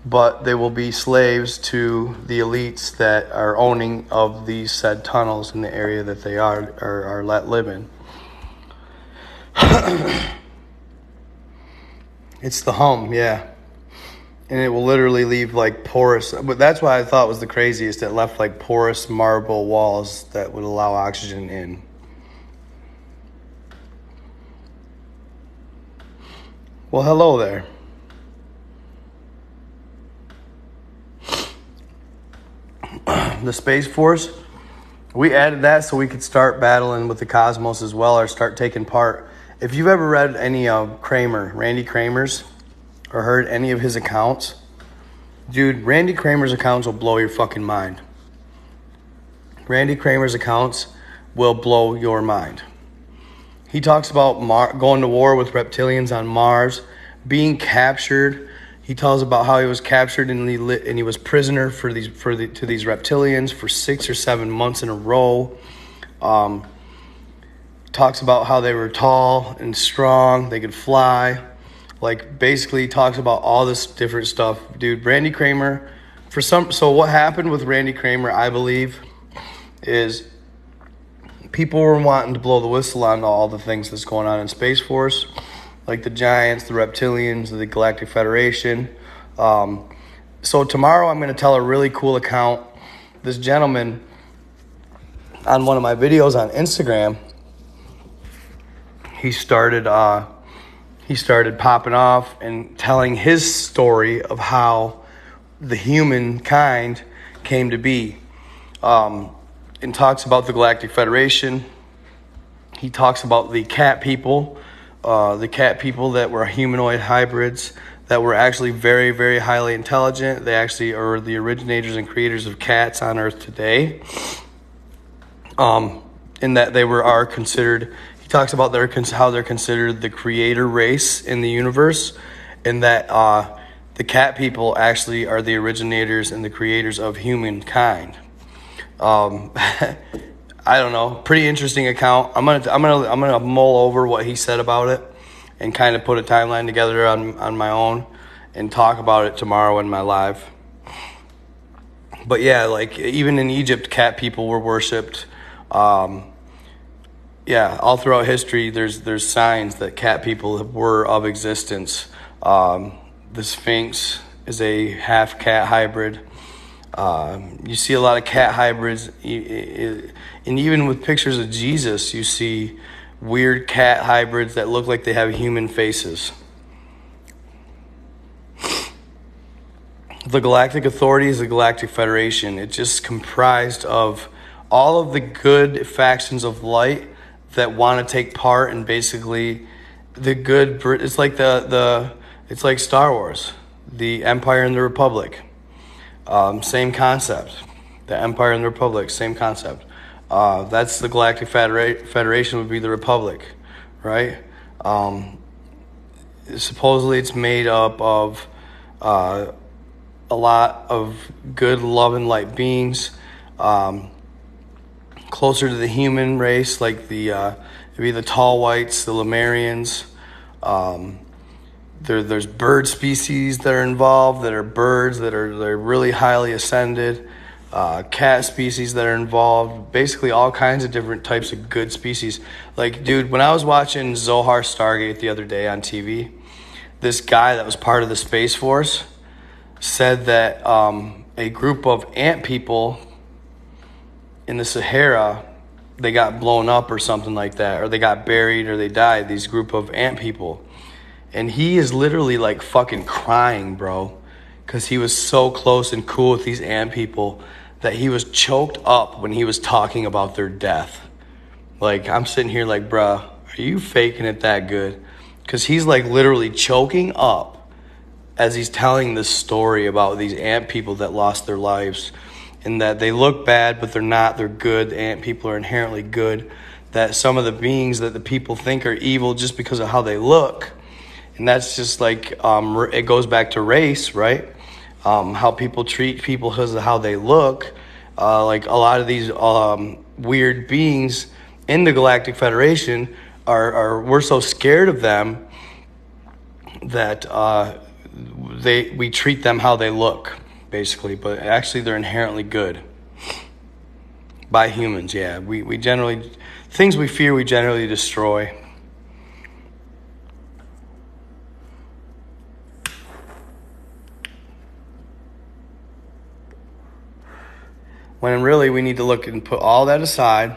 but they will be slaves to the elites that are owning of these said tunnels in the area that they are let live in. It's the hum, yeah. And it will literally leave like porous, but that's what I thought was the craziest. It left like porous marble walls that would allow oxygen in. Well, hello there. The Space Force, we added that so we could start battling with the cosmos as well, or start taking part. If you've ever read any of Randy Kramer's, or heard any of his accounts, dude, Randy Kramer's accounts will blow your fucking mind. Randy Kramer's accounts will blow your mind. He talks about going to war with reptilians on Mars, being captured. He tells about how he was captured and he was prisoner to these reptilians for 6 or 7 months in a row. Talks about how they were tall and strong, they could fly. Like, basically talks about all this different stuff. Dude, Randy Kramer, so what happened with Randy Kramer, I believe, is people were wanting to blow the whistle on all the things that's going on in Space Force, like the Giants, the Reptilians, the Galactic Federation. So tomorrow I'm going to tell a really cool account. This gentleman, on one of my videos on Instagram, he started popping off and telling his story of how the humankind came to be. And talks about the Galactic Federation. He talks about the cat people that were humanoid hybrids that were actually very, very highly intelligent. They actually are the originators and creators of cats on Earth today. In that they are considered. He talks about how they're considered the creator race in the universe, and that the cat people actually are the originators and the creators of humankind. I don't know. Pretty interesting account. I'm gonna mull over what he said about it and kind of put a timeline together on my own and talk about it tomorrow in my live. But yeah, like even in Egypt, cat people were worshipped. Yeah, all throughout history, there's signs that cat people were of existence. The Sphinx is a half cat hybrid. You see a lot of cat hybrids, and even with pictures of Jesus, you see weird cat hybrids that look like they have human faces. The Galactic Authority is the Galactic Federation. It's just comprised of all of the good factions of light that want to take part in basically the good. It's like it's like Star Wars, the Empire and the Republic. Same concept. The Empire and the Republic, same concept. That's the Galactic Federation would be the Republic, right? Supposedly it's made up of a lot of good, love, and light beings, closer to the human race, like it'd be the tall whites, the Lemurians. There's bird species that are involved, that are birds they're really highly ascended. Cat species that are involved. Basically, all kinds of different types of good species. Like, dude, when I was watching Zohar Stargate the other day on TV, this guy that was part of the Space Force said that a group of ant people in the Sahara, they got blown up or something like that, or they got buried or they died, these group of ant people. And he is literally like fucking crying, bro, because he was so close and cool with these ant people that he was choked up when he was talking about their death. Like, I'm sitting here like, bruh, are you faking it that good? Because he's like literally choking up as he's telling this story about these ant people that lost their lives, and that they look bad, but they're not. They're good. The ant people are inherently good. That some of the beings that the people think are evil just because of how they look. And that's just like, it goes back to race, right? How people treat people because of how they look. Like a lot of these weird beings in the Galactic Federation we're so scared of them that we treat them how they look, basically, but actually they're inherently good by humans. Yeah, we generally, things we fear, we generally destroy. When really we need to look and put all that aside,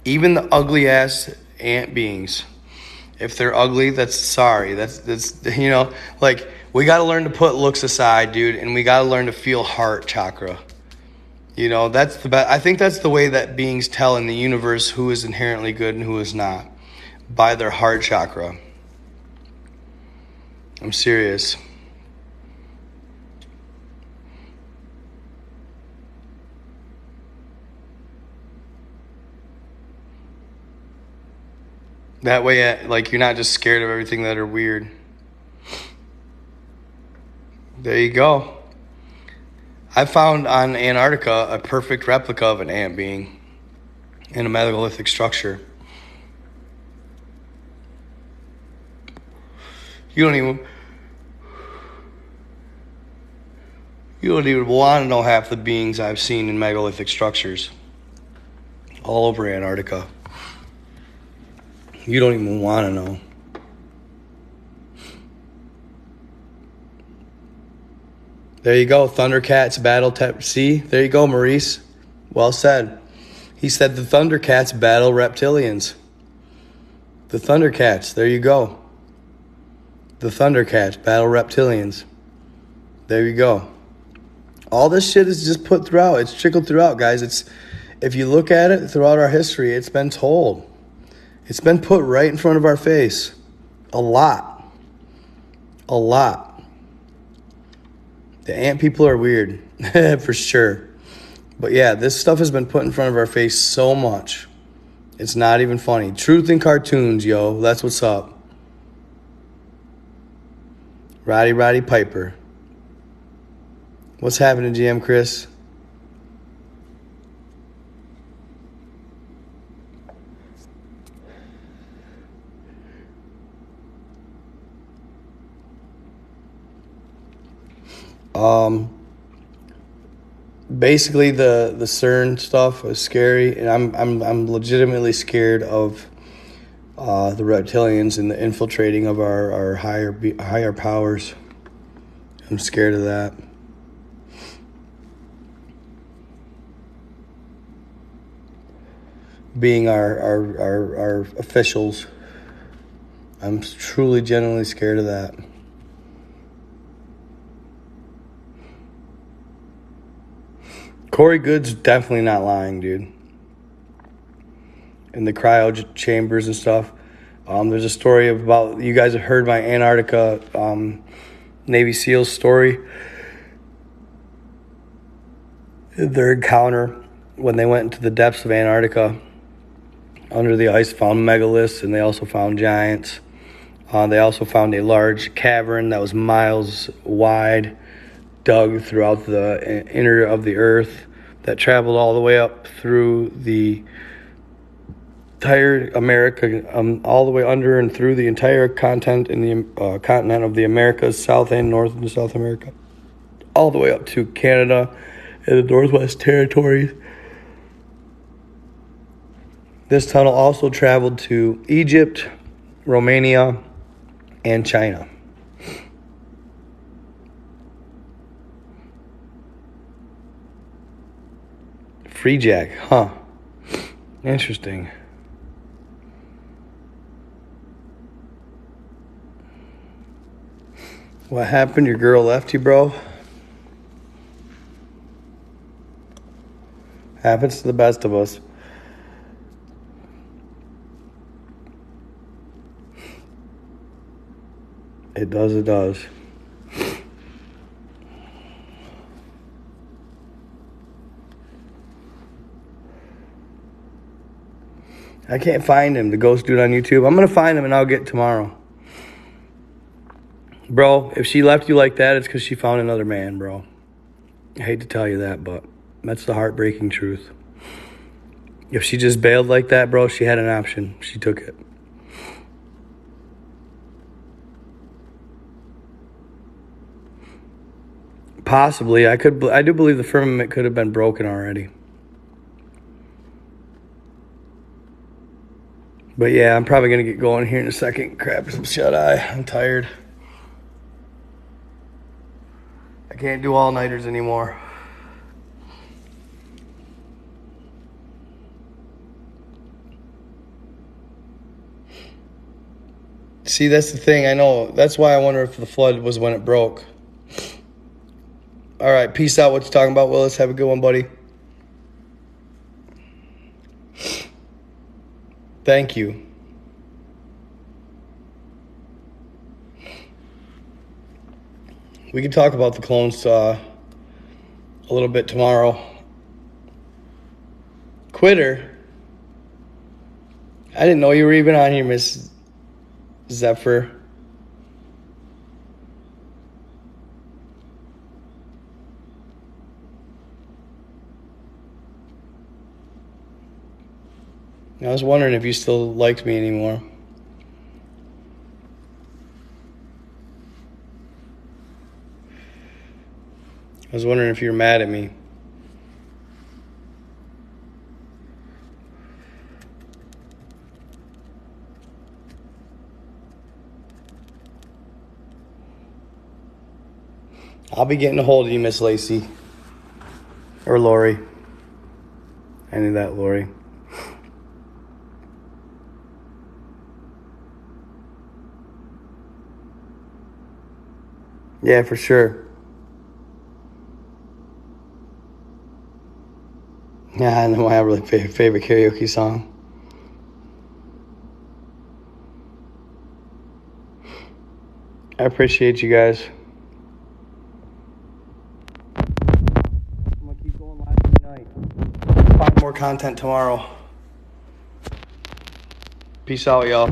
even the ugly ass ant beings. If they're ugly, that's you know, like, we got to learn to put looks aside, dude, and we got to learn to feel heart chakra. You know, that's the best. I think that's the way that beings tell in the universe who is inherently good and who is not, by their heart chakra. I'm serious. That way, like, you're not just scared of everything that are weird. There you go. I found on Antarctica a perfect replica of an ant being in a megalithic structure. You don't even want to know half the beings I've seen in megalithic structures all over Antarctica. You don't even want to know. There you go, Thundercats battle. See, there you go, Maurice. Well said. He said the Thundercats battle reptilians. The Thundercats, there you go. The Thundercats battle reptilians. There you go. All this shit is just put throughout. It's trickled throughout, guys. If you look at it throughout our history, it's been told. It's been put right in front of our face. A lot. A lot. The ant people are weird, for sure. But yeah, this stuff has been put in front of our face so much. It's not even funny. Truth in cartoons, yo. That's what's up. Roddy Piper. What's happening, GM Chris? Basically the CERN stuff is scary, and I'm legitimately scared of the reptilians and the infiltrating of our higher powers. I'm scared of that. Being our officials, I'm truly, genuinely scared of that. Corey Good's definitely not lying, dude. In the cryo chambers and stuff. There's a story about, you guys have heard my Antarctica Navy SEALs story. Their encounter when they went into the depths of Antarctica. Under the ice, found megaliths, and they also found giants. They also found a large cavern that was miles wide, dug throughout the inner of the earth, that traveled all the way up through the entire America, all the way under and through the entire continent in the continent of the Americas, South and North and South America, all the way up to Canada and the Northwest Territories. This tunnel also traveled to Egypt, Romania, and China. Free Jack, huh? Interesting. What happened? Your girl left you, bro? Happens to the best of us. It does, it does. I can't find him, the ghost dude on YouTube. I'm going to find him and I'll get tomorrow. Bro, if she left you like that, it's because she found another man, bro. I hate to tell you that, but that's the heartbreaking truth. If she just bailed like that, bro, she had an option. She took it. Possibly. I do believe the firmament could have been broken already. But yeah, I'm probably going to get going here in a second. Grab some shut-eye. I'm tired. I can't do all-nighters anymore. See, that's the thing. I know. That's why I wonder if the flood was when it broke. All right, peace out. What you talking about, Willis? Have a good one, buddy. Thank you. We can talk about the clones a little bit tomorrow. Quitter? I didn't know you were even on here, Miss Zephyr. I was wondering if you still liked me anymore. I was wondering if you were mad at me. I'll be getting a hold of you, Miss Lacey. Or Lori. I knew that, Lori. Yeah, for sure. Yeah, I know my really favorite karaoke song. I appreciate you guys. I'm going to keep going live tonight. Find more content tomorrow. Peace out, y'all.